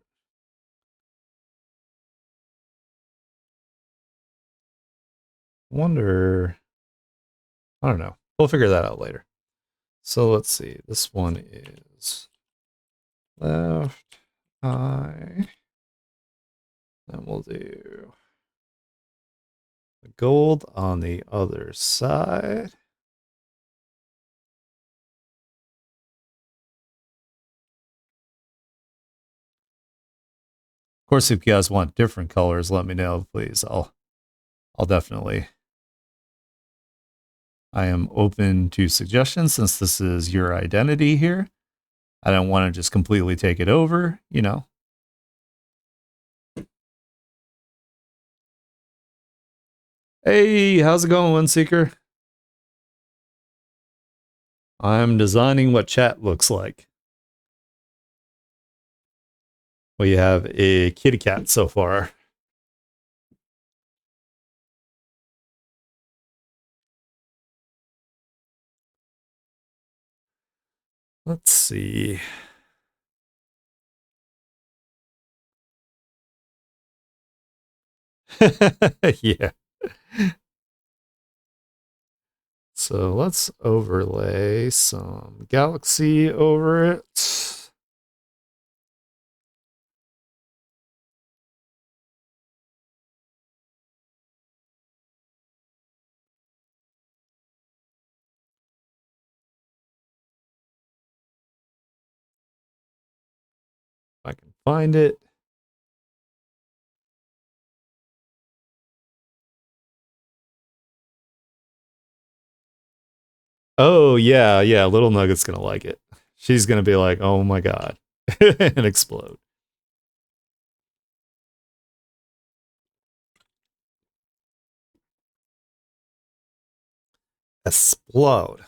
Wonder, I don't know. We'll figure that out later. So let's see. This one is left eye. Then we'll do the gold on the other side. Of course, if you guys want different colors, let me know, please. I'll definitely. I am open to suggestions since this is your identity here. I don't want to just completely take it over, you know. Hey, how's it going, Windseeker? I'm designing what chat looks like. We have a kitty cat so far. Let's see. Yeah. So let's overlay some galaxy over it. If I can find it. Oh, yeah, yeah. Little Nugget's going to like it. She's going to be like, oh my God, and explode. Explode.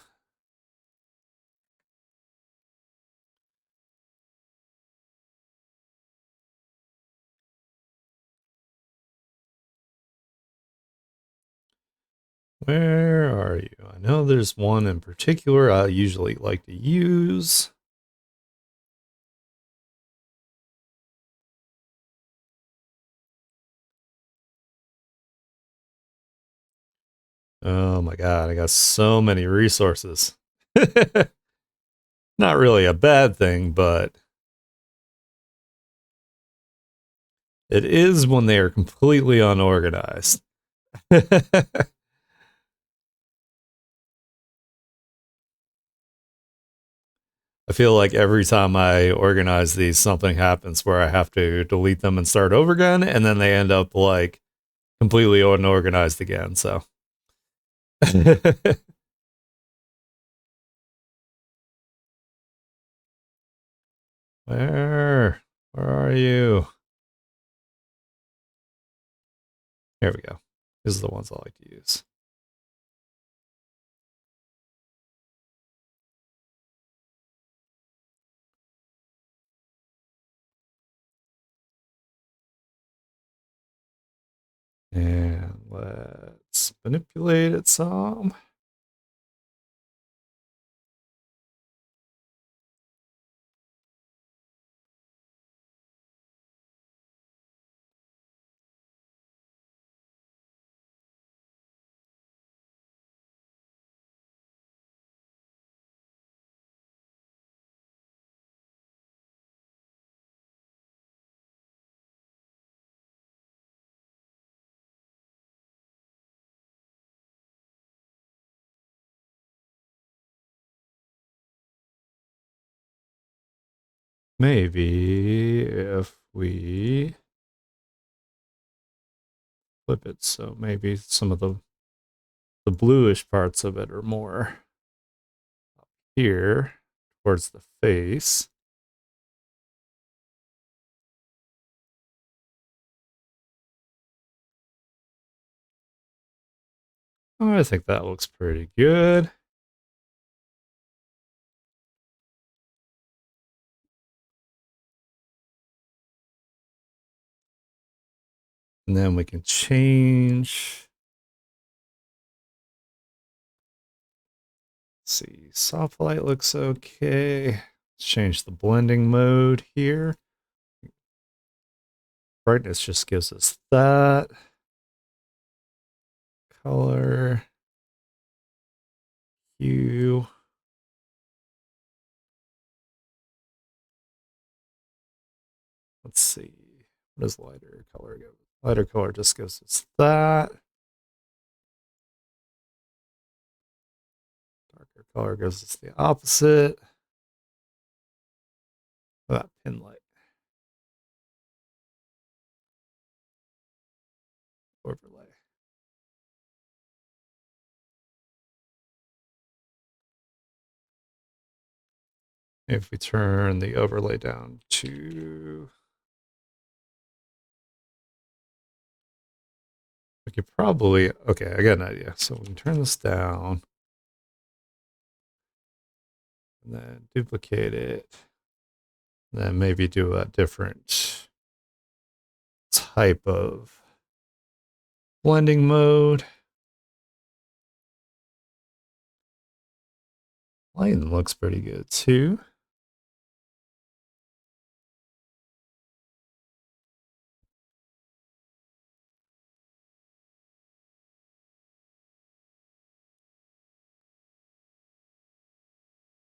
Where are you? I know there's one in particular I usually like to use. Oh my God, I got so many resources. Not really a bad thing, but it is when they are completely unorganized. I feel like every time I organize these, something happens where I have to delete them and start over again, and then they end up like completely unorganized again. So, where are you? Here we go. These are the ones I like to use. And let's manipulate it some. Maybe if we flip it so maybe some of the bluish parts of it are more up here towards the face. Oh, I think that looks pretty good. And then we can change. Let's see, soft light looks okay. Let's change the blending mode here. Brightness just gives us that. Color. Hue. Let's see. What does lighter color give? Lighter color just gives us that. Darker color gives us the opposite. That pin light. Overlay. If we turn the overlay down to, we could probably, okay, I got an idea. So we can turn this down and then duplicate it. And then maybe do a different type of blending mode. Lighting looks pretty good too.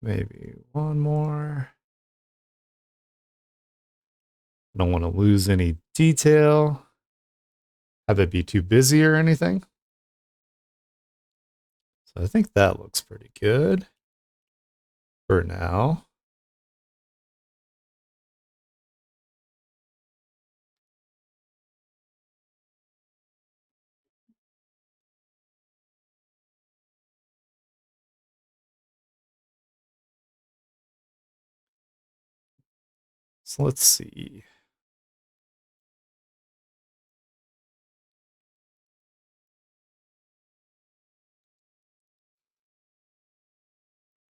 Maybe one more. I don't want to lose any detail. Have it be too busy or anything. So I think that looks pretty good for now. So let's see.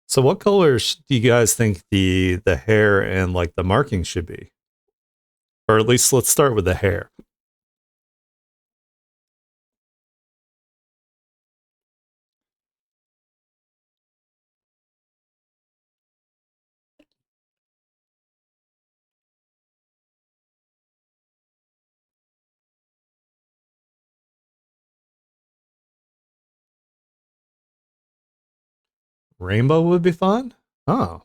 So what colors do you guys think the hair and like the markings should be? Or at least let's start with the hair. Rainbow would be fun. Oh,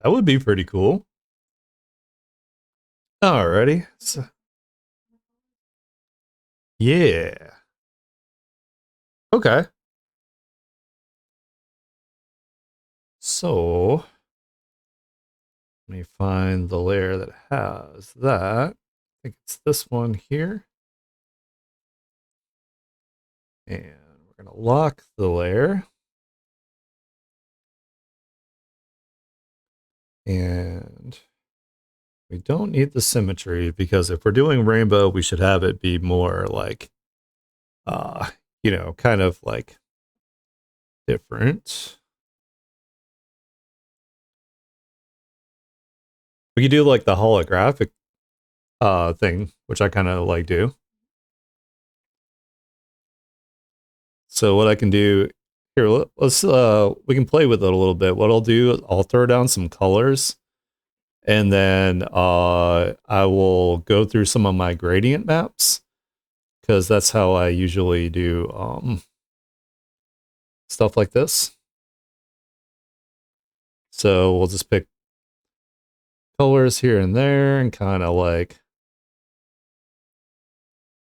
that would be pretty cool. Alrighty. So, yeah. Okay. So let me find the layer that has that. I think it's this one here. And we're going to lock the layer. And we don't need the symmetry because if we're doing rainbow, we should have it be more like, you know, kind of like different. We could do like the holographic thing, which I kind of like do. So what I can do here, let's we can play with it a little bit. What I'll do is I'll throw down some colors and then I will go through some of my gradient maps because that's how I usually do stuff like this. So we'll just pick colors here and there and kind of like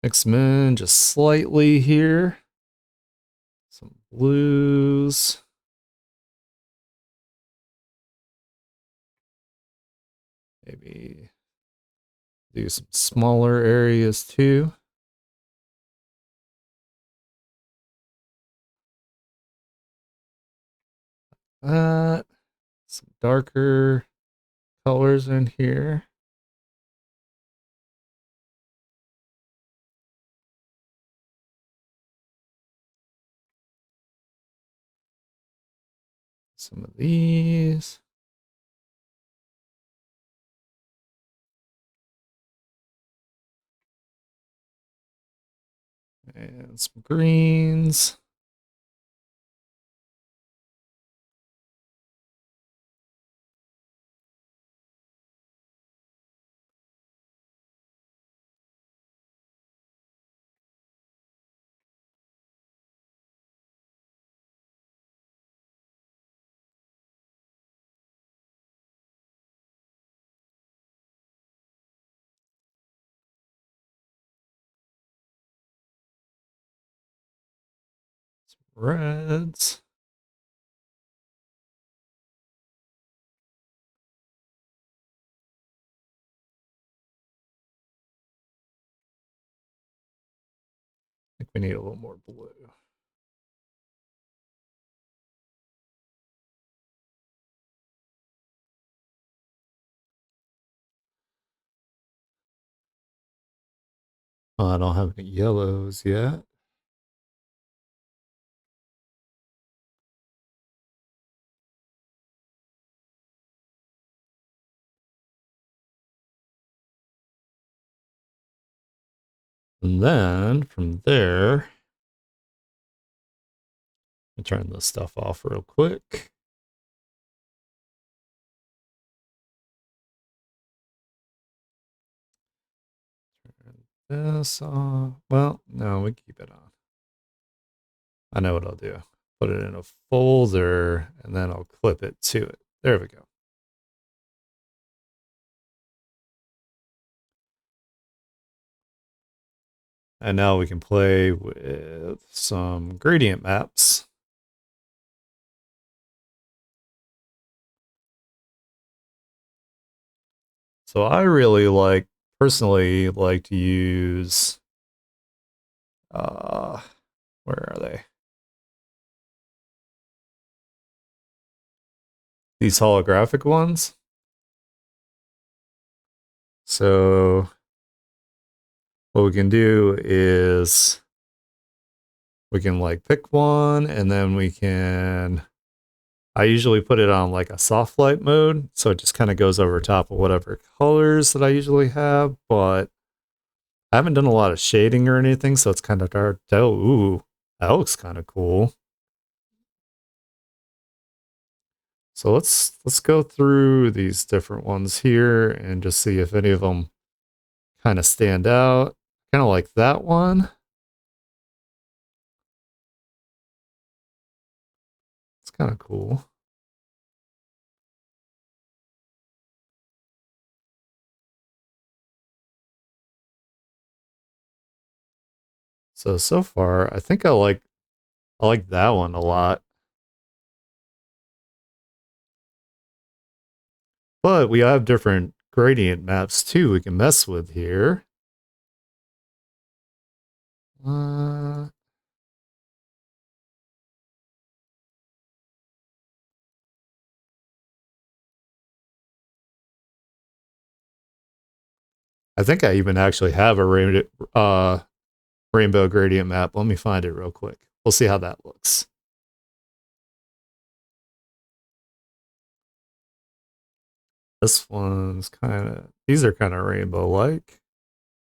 mix them in just slightly here. Some blues. Maybe do some smaller areas too. That. Some darker colors in here. Some of these. And some greens. Reds. I think we need a little more blue. Oh, I don't have any yellows yet. And then from there, I'll turn this stuff off real quick. Turn this off. Well, no, we keep it on. I know what I'll do. Put it in a folder and then I'll clip it to it. There we go. And now we can play with some gradient maps. So I really personally like to use, where are they? These holographic ones. So what we can do is we can like pick one and then we can, I usually put it on like a soft light mode. So it just kind of goes over top of whatever colors that I usually have, but I haven't done a lot of shading or anything. So it's kind of hard to tell. Ooh, that looks kind of cool. So let's go through these different ones here and just see if any of them kind of stand out. Kind of like that one. It's kind of cool. So far, I think I like that one a lot. But we have different gradient maps too we can mess with here. Uh, I think I even actually have a rainbow gradient map. Let me find it real quick. We'll see how that looks. This one's these are kind of rainbow-like,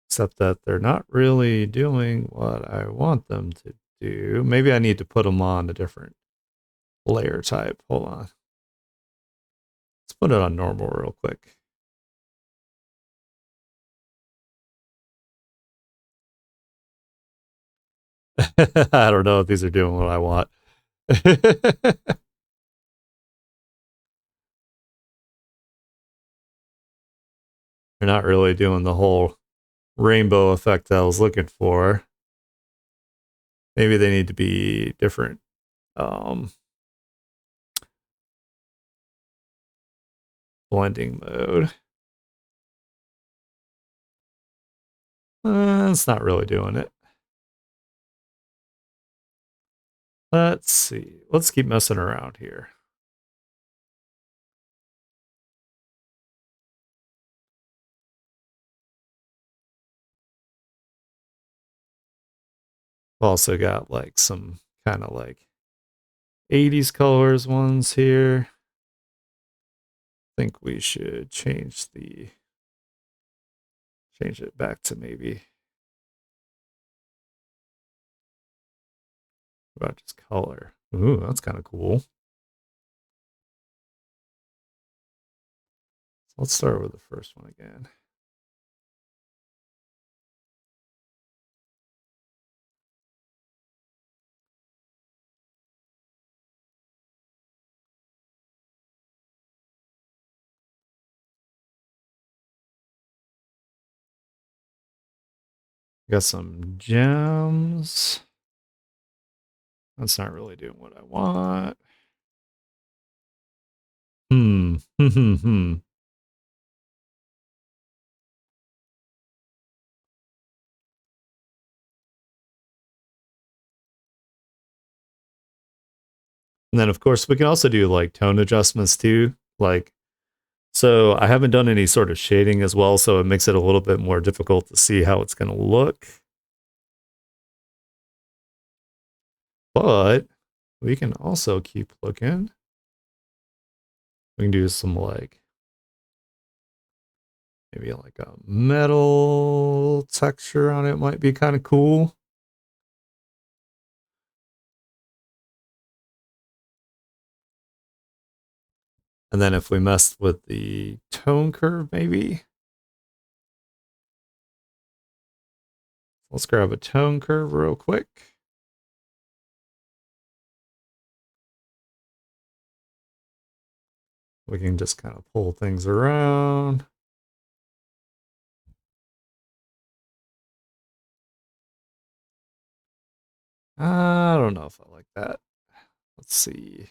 except that they're not really doing what I want them to do. Maybe I need to put them on a different layer type. Hold on. Let's put it on normal real quick. I don't know if these are doing what I want. They're not really doing the whole rainbow effect I was looking for. Maybe they need to be different. Blending mode. It's not really doing it. Let's see. Let's keep messing around here. We've also got like some kind of like 80s colors ones here. I think we should change it back to maybe about just color. Ooh, that's kind of cool. So let's start with the first one again. Got some gems. That's not really doing what I want. Hmm. Hmm. And then of course we can also do like tone adjustments too. Like, so I haven't done any sort of shading as well, so it makes it a little bit more difficult to see how it's going to look. But we can also keep looking. We can do some like, maybe like a metal texture on it might be kind of cool. And then if we mess with the tone curve, maybe. Let's grab a tone curve real quick. We can just kind of pull things around. I don't know if I like that. Let's see.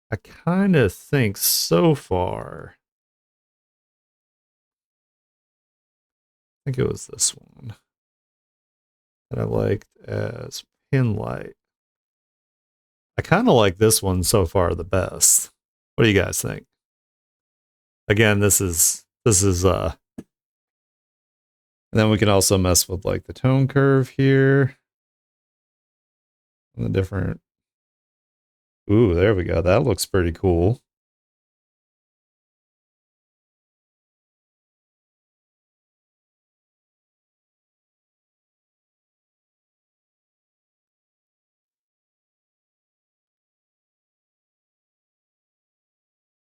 I kind of think so far, I think it was this one that I liked as pin light. I kind of like this one so far the best. What do you guys think? Again, this is and then we can also mess with like the tone curve here. And the different. Ooh, there we go. That looks pretty cool.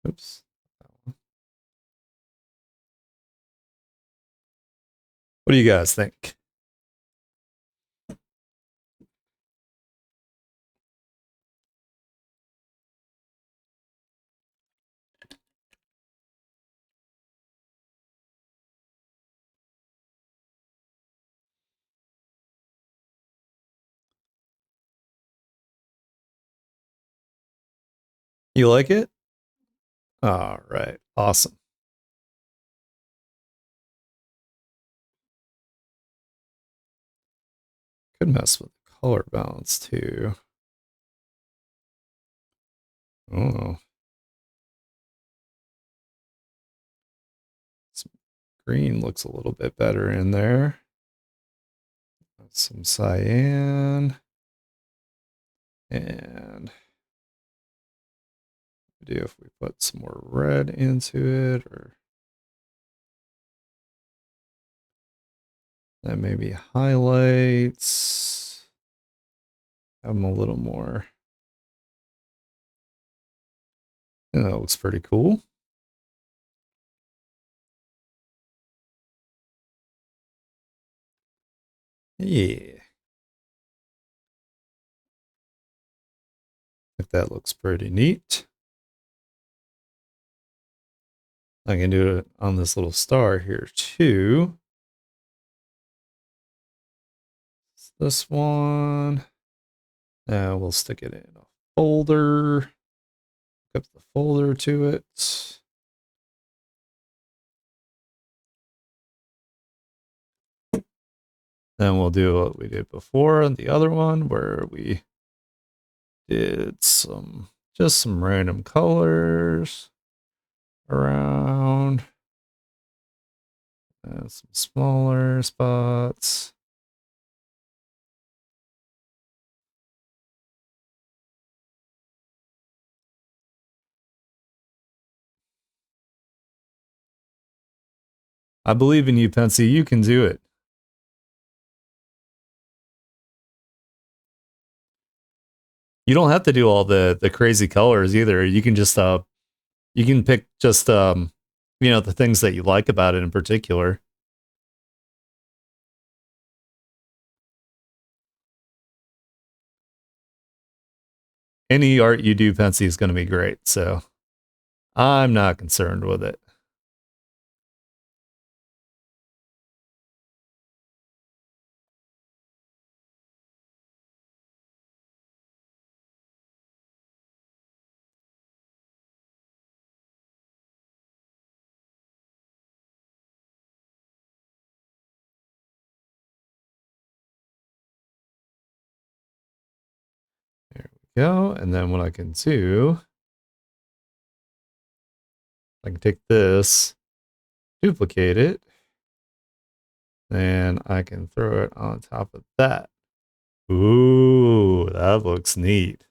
Oops. What do you guys think? You like it? All right. Awesome. Could mess with the color balance too. Oh, some green looks a little bit better in there. Some cyan. And do if we put some more red into it, or then maybe highlights. Have them a little more. Yeah, that looks pretty cool. Yeah. I think that looks pretty neat. I can do it on this little star here too. This one. Now we'll stick it in a folder. Hook up the folder to it. Then we'll do what we did before on the other one, where we did just some random colors around and some smaller spots. I believe in you, Pensy. You can do it. You don't have to do all the crazy colors either. You can just you can pick just the things that you like about it in particular. Any art you do, Pensy, is going to be great. So I'm not concerned with it. go. And then what I can do, I can take this, duplicate it, and I can throw it on top of that. Ooh, that looks neat.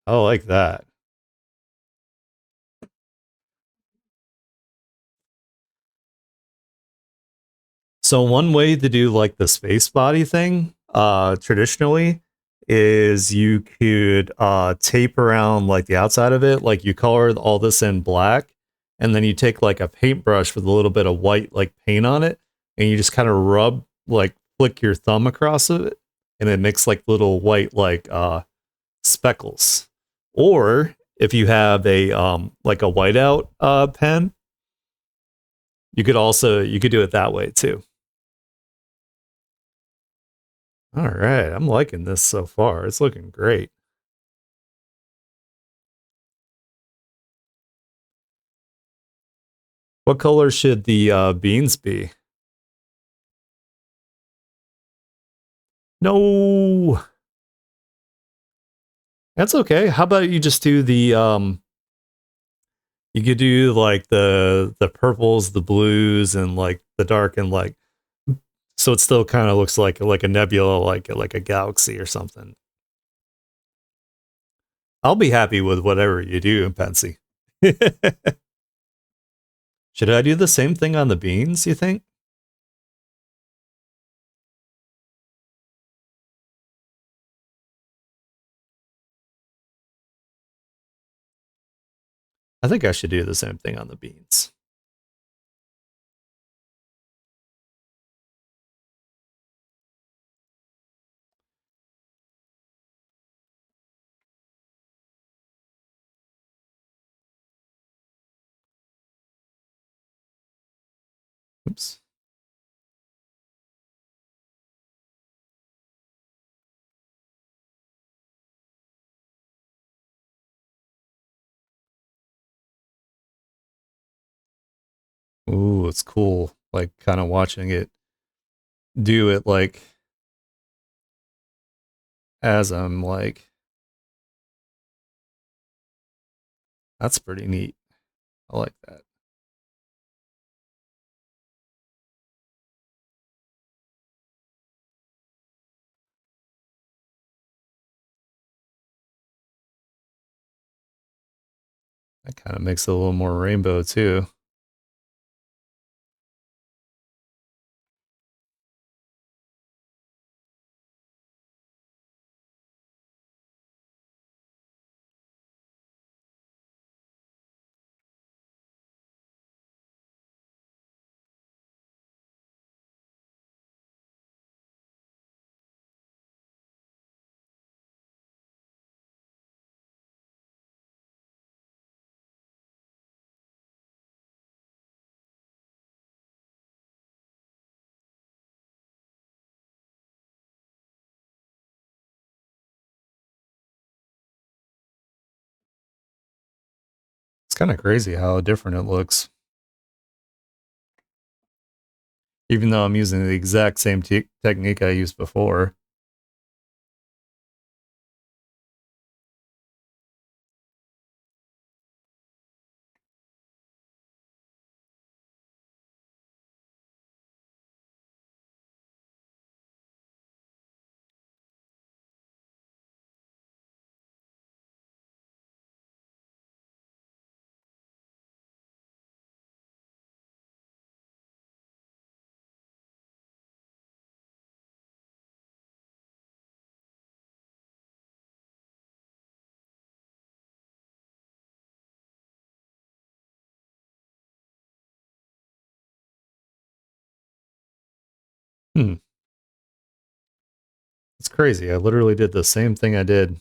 I like that. So one way to do like the space body thing, traditionally, is you could tape around like the outside of it, like you color all this in black, and then you take like a paintbrush with a little bit of white like paint on it, and you just kind of rub like flick your thumb across it, and it makes like little white like speckles. Or if you have a like a whiteout pen, you could do it that way too. All right, I'm liking this so far. It's looking great. What color should the beans be? No, that's okay. How about you just do the you could do like the purples, the blues, and like the dark and like so it still kind of looks like a nebula, like a galaxy or something. I'll be happy with whatever you do, Pensy. Should I do the same thing on the beans, you think? I think I should do the same thing on the beans. Oops. Ooh, it's cool. Like kind of watching it do it like as I'm like, that's pretty neat. I like that. That kind of makes it a little more rainbow too. It's kind of crazy how different it looks, even though I'm using the exact same technique I used before. Hmm, it's crazy. I literally did the same thing I did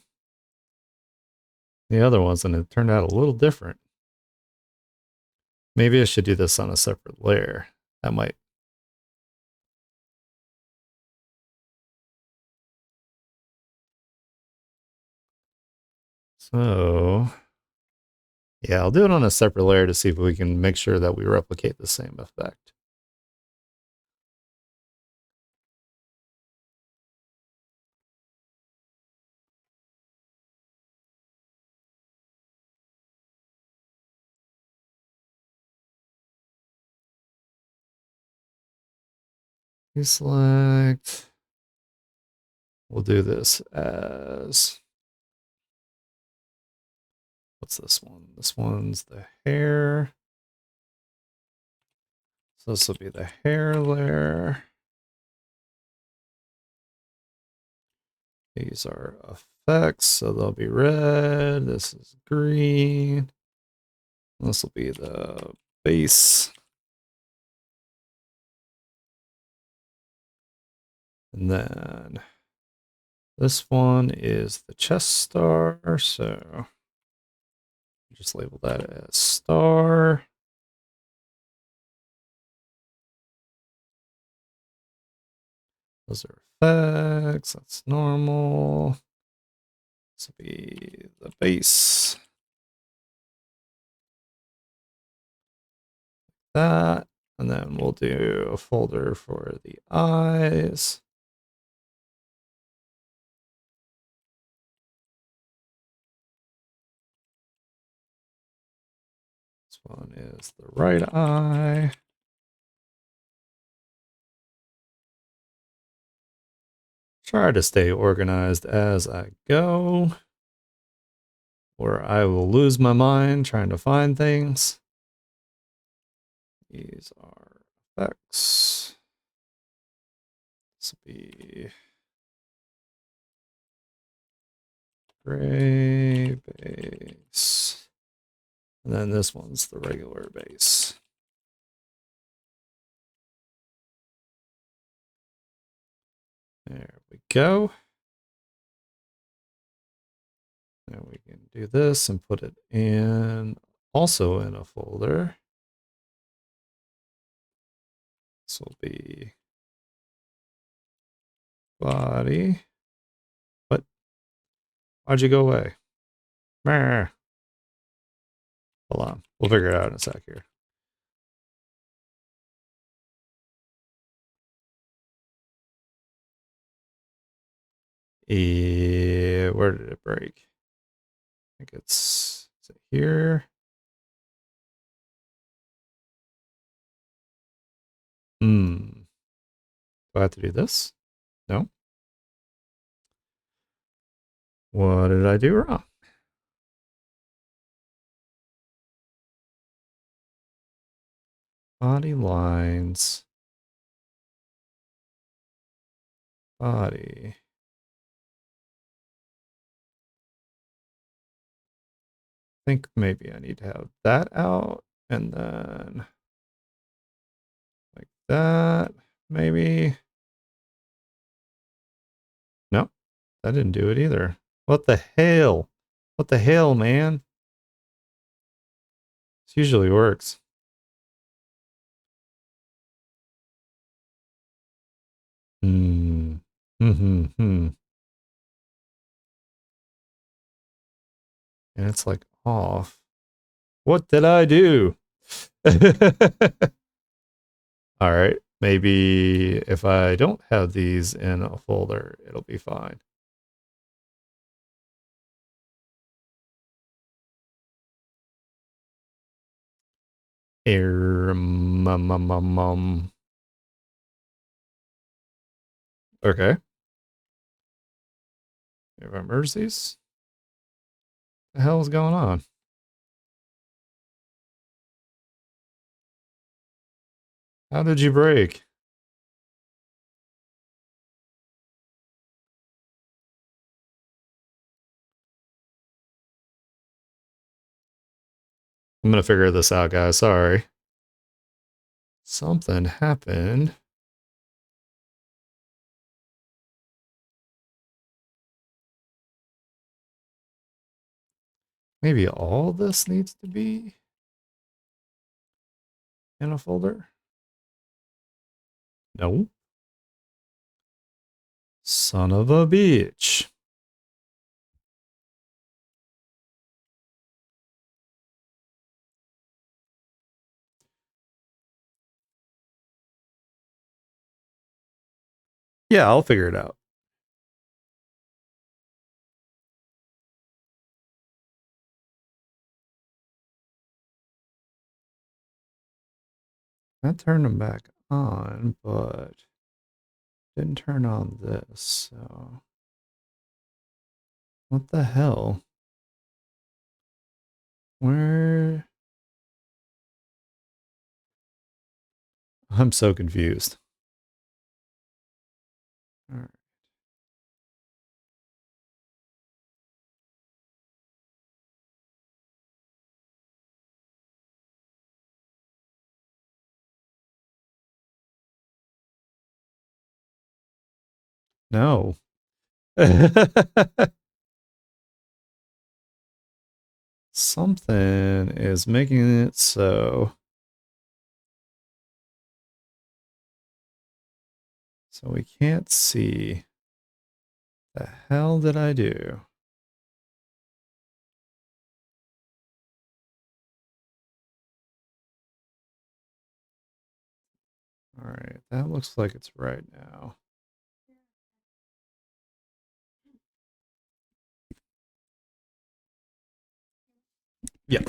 the other ones, and it turned out a little different. Maybe I should do this on a separate layer. That might. So, yeah, I'll do it on a separate layer to see if we can make sure that we replicate the same effect. Deselect. We'll do this as, what's this one? This one's the hair. So this will be the hair layer. These are effects, so they'll be red. This is green. This will be the base. And then this one is the chest star, so just label that as star. Those are effects, that's normal. This will be the base. That, and then we'll do a folder for the eyes. This one is the right eye. Try to stay organized as I go, or I will lose my mind trying to find things. These are effects. This will be gray base. And then this one's the regular base. There we go. Now we can do this and put it in, also in a folder. This will be body. What? Why'd you go away? Hold on. We'll figure it out in a sec here. Where did it break? I think is it here? Do I have to do this? No. What did I do wrong? Body lines. Body. I think maybe I need to have that out and then like that, maybe. No, that didn't do it either. What the hell? What the hell, man? This usually works. Hmm. And it's like off. What did I do? All right. Maybe if I don't have these in a folder, it'll be fine. Air Okay. If I merge these, the hell is going on? How did you break? I'm gonna figure this out, guys. Sorry. Something happened. Maybe all this needs to be in a folder? No. Son of a bitch. Yeah, I'll figure it out. I turned them back on, but didn't turn on this, so what the hell? Where? I'm so confused. All right. No. Something is making it so. So we can't see. The hell did I do? All right, that looks like it's right now. Yeah.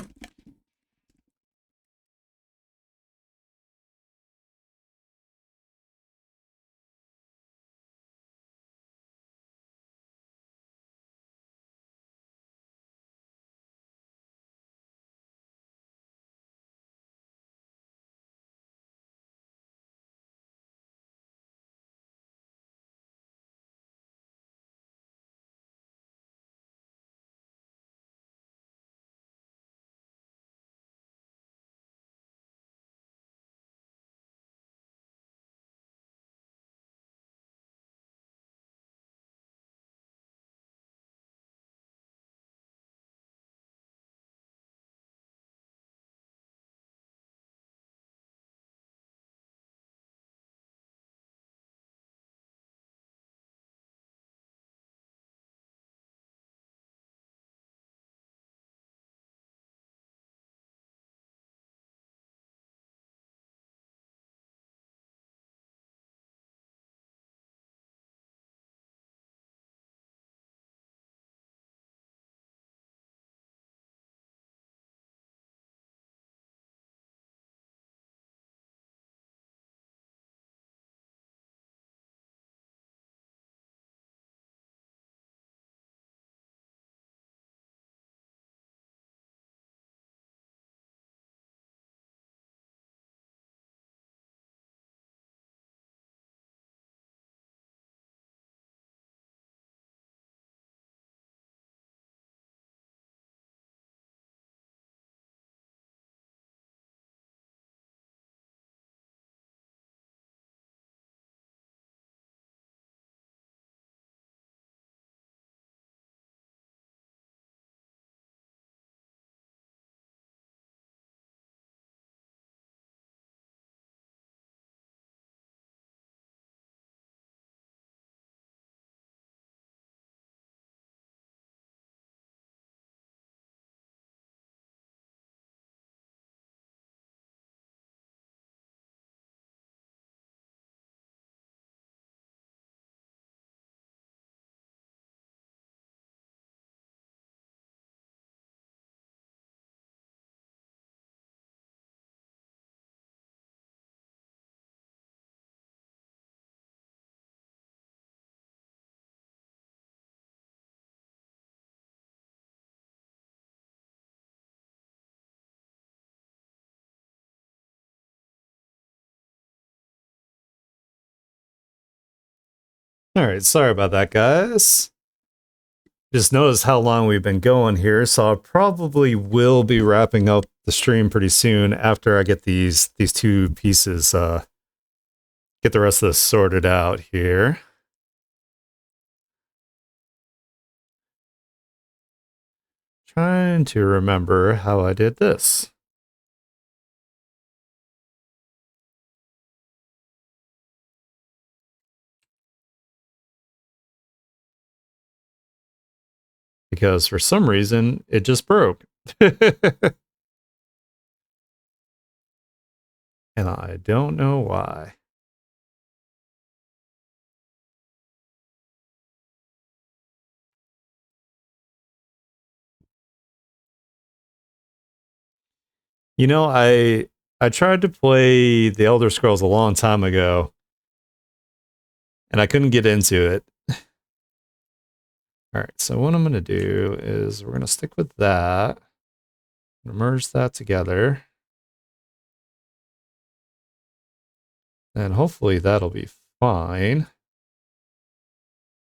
All right, sorry about that, guys. Just notice how long we've been going here, so I probably will be wrapping up the stream pretty soon after I get these two pieces, get the rest of this sorted out here. Trying to remember how I did this. Because for some reason, it just broke. And I don't know why. You know, I tried to play The Elder Scrolls a long time ago, and I couldn't get into it. All right, so what I'm going to do is we're going to stick with that. Merge that together. And hopefully that'll be fine.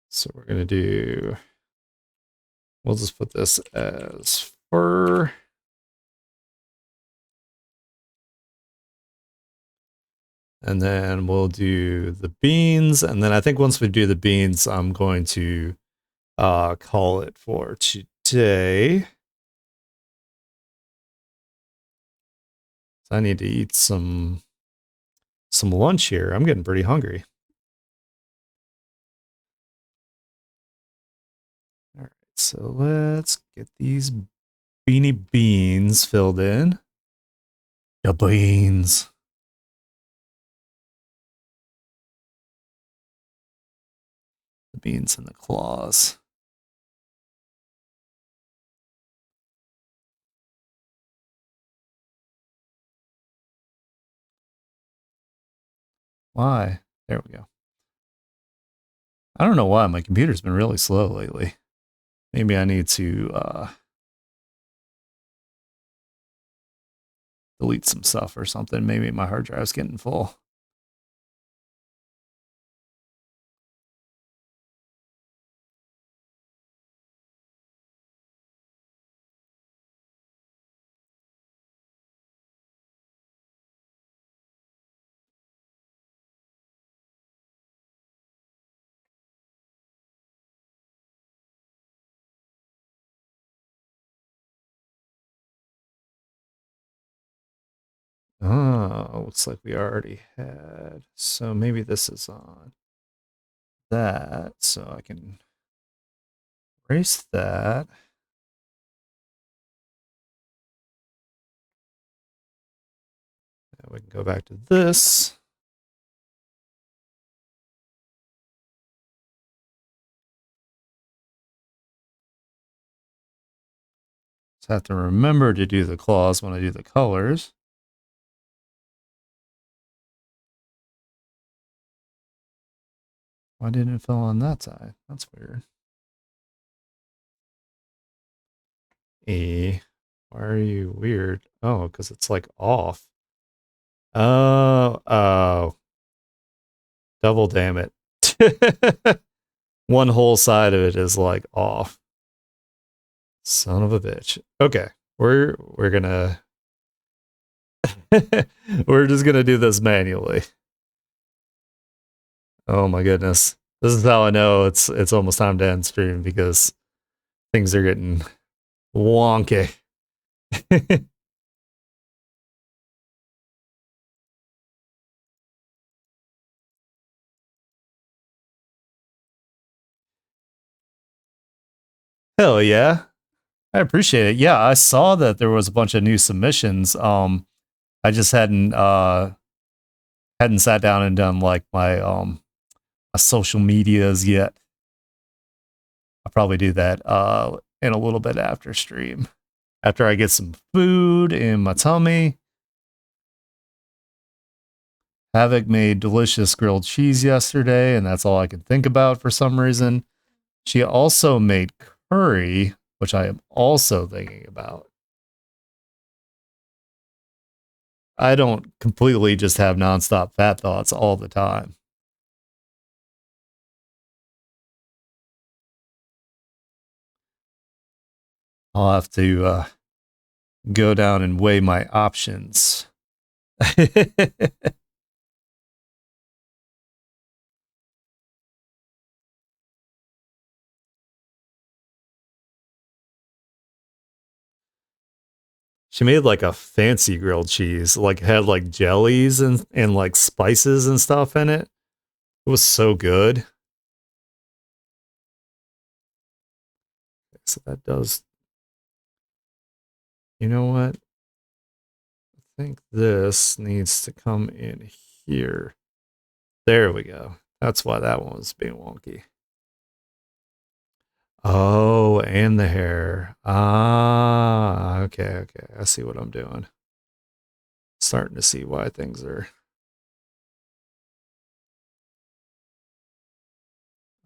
So we're going to do, we'll just put this as fur. And then we'll do the beans. And then I think once we do the beans, I'm going to call it for today. So I need to eat some lunch here. I'm getting pretty hungry. All right, so let's get these beanie beans filled in. The beans. The beans and the claws. Why? There we go. I don't know why my computer's been really slow lately. Maybe I need to delete some stuff or something. Maybe my hard drive's getting full. Oh, looks like we already had. So maybe this is on that. So I can erase that. And we can go back to this. Just have to remember to do the claws when I do the colors. Why didn't it fill on that side? That's weird. Why are you weird? Oh, because it's like off. Oh. Double damn it. One whole side of it is like off. Son of a bitch. Okay. We're gonna we're just gonna do this manually. Oh my goodness. This is how I know it's almost time to end stream because things are getting wonky. Hell yeah. I appreciate it. Yeah, I saw that there was a bunch of new submissions. I just hadn't sat down and done like my social medias yet. I'll probably do that in a little bit after stream. After I get some food in my tummy. Havoc made delicious grilled cheese yesterday, and that's all I could think about for some reason. She also made curry, which I am also thinking about. I don't completely just have nonstop fat thoughts all the time. I'll have to go down and weigh my options. She made like a fancy grilled cheese, like had like jellies and like spices and stuff in it. It was so good. So that does, you know what? I think this needs to come in here. There we go. That's why that one was being wonky. Oh, and the hair. Ah, okay. I see what I'm doing. Starting to see why things are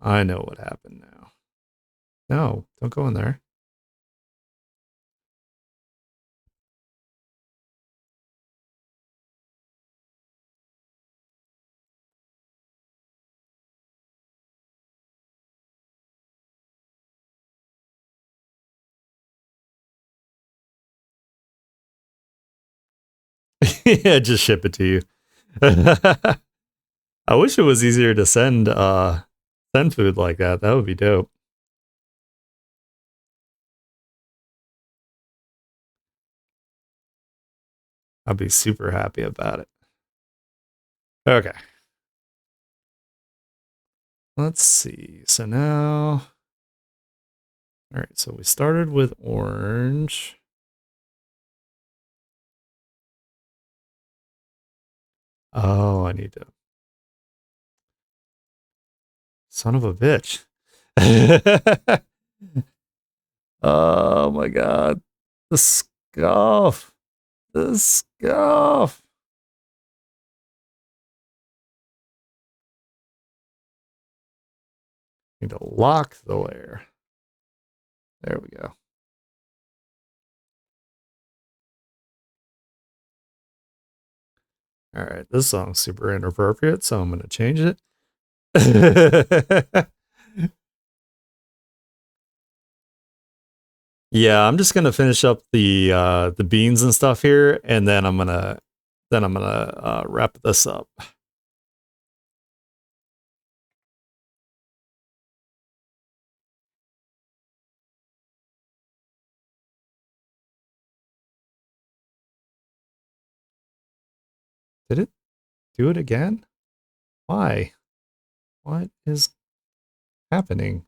I know what happened now. No, don't go in there. Yeah, just ship it to you. I wish it was easier to send food like that. That would be dope. I'd be super happy about it. Okay. Let's see. So now, all right. So we started with orange. Oh, I need to. Son of a bitch. Oh my god. The scuff. The scuff. Need to lock the layer. There we go. All right, this song's super inappropriate, so I'm gonna change it. Yeah, I'm just gonna finish up the beans and stuff here, and then I'm gonna wrap this up. Did it do it again? Why? What is happening?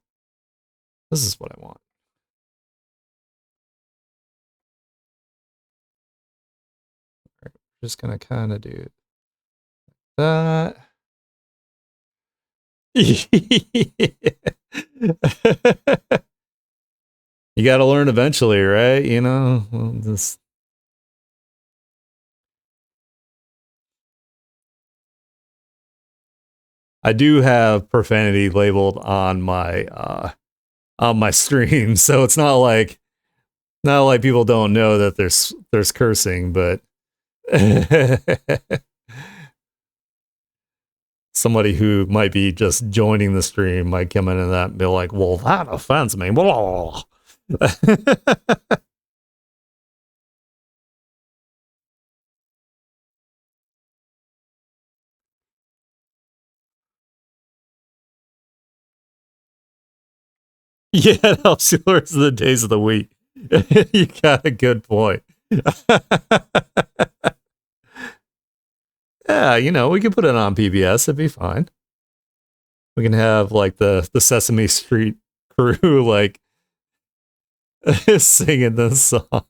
This is what I want. Right, just gonna kind of do that. You got to learn eventually, right? You know, this. I do have profanity labeled on my stream, so it's not like people don't know that there's cursing, but somebody who might be just joining the stream might come in and that and be like, "Well, that offends me." Yeah, it helps you the rest of the days of the week. You got a good point. Yeah, we can put it on PBS. It'd be fine. We can have like the Sesame Street crew like singing this song.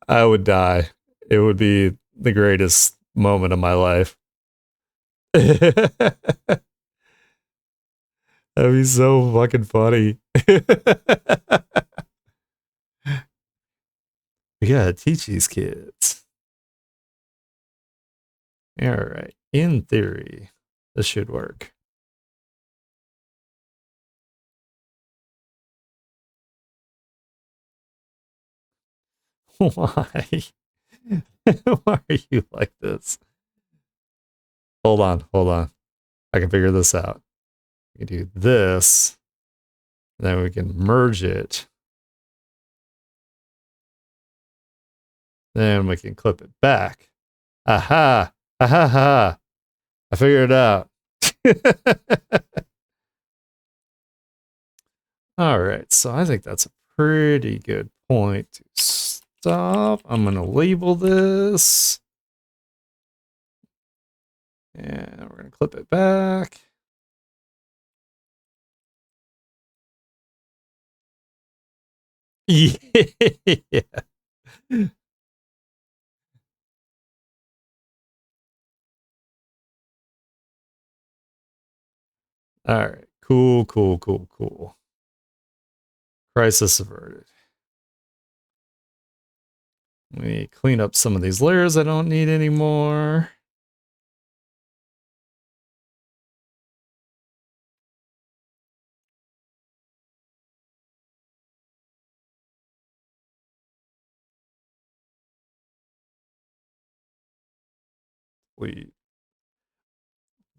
I would die. It would be the greatest moment of my life. That'd be so fucking funny. We gotta teach these kids. All right. In theory, this should work. Why? Why are you like this? Hold on, hold on. I can figure this out. We can do this, then we can merge it. Then we can clip it back. Aha! Aha! Ha! I figured it out. All right, so I think that's a pretty good point to stop. I'm going to label this. And we're going to clip it back. Yeah. All right. Cool, cool, cool, cool. Crisis averted. Let me clean up some of these layers I don't need anymore. delete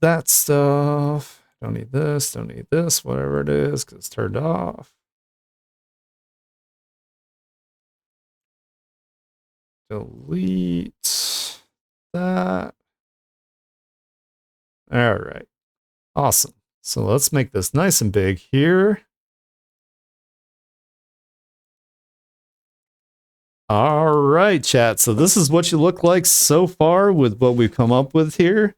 that stuff. Don't need this, don't need this, whatever it is, because it's turned off. Delete that. All right. Awesome. So let's make this nice and big here. All right, chat. So this is what you look like so far with what we've come up with here.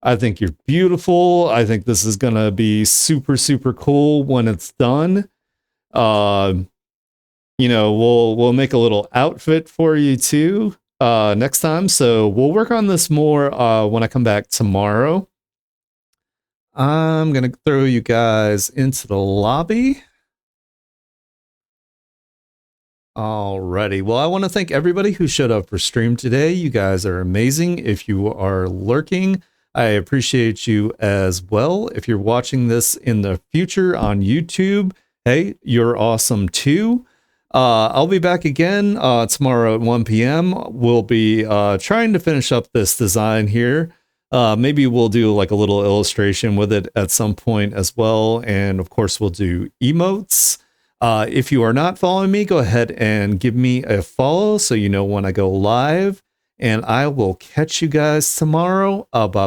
I think you're beautiful. I think this is going to be super, super cool when it's done. You know, we'll make a little outfit for you too next time. So we'll work on this more when I come back tomorrow. I'm going to throw you guys into the lobby. Alrighty. Well, I want to thank everybody who showed up for stream today. You guys are amazing. If you are lurking, I appreciate you as well. If you're watching this in the future on YouTube, hey, you're awesome too. I'll be back again tomorrow at 1 p.m. We'll be trying to finish up this design here. Maybe we'll do like a little illustration with it at some point as well. And of course, we'll do emotes. If you are not following me, go ahead and give me a follow so you know when I go live. And I will catch you guys tomorrow. Bye.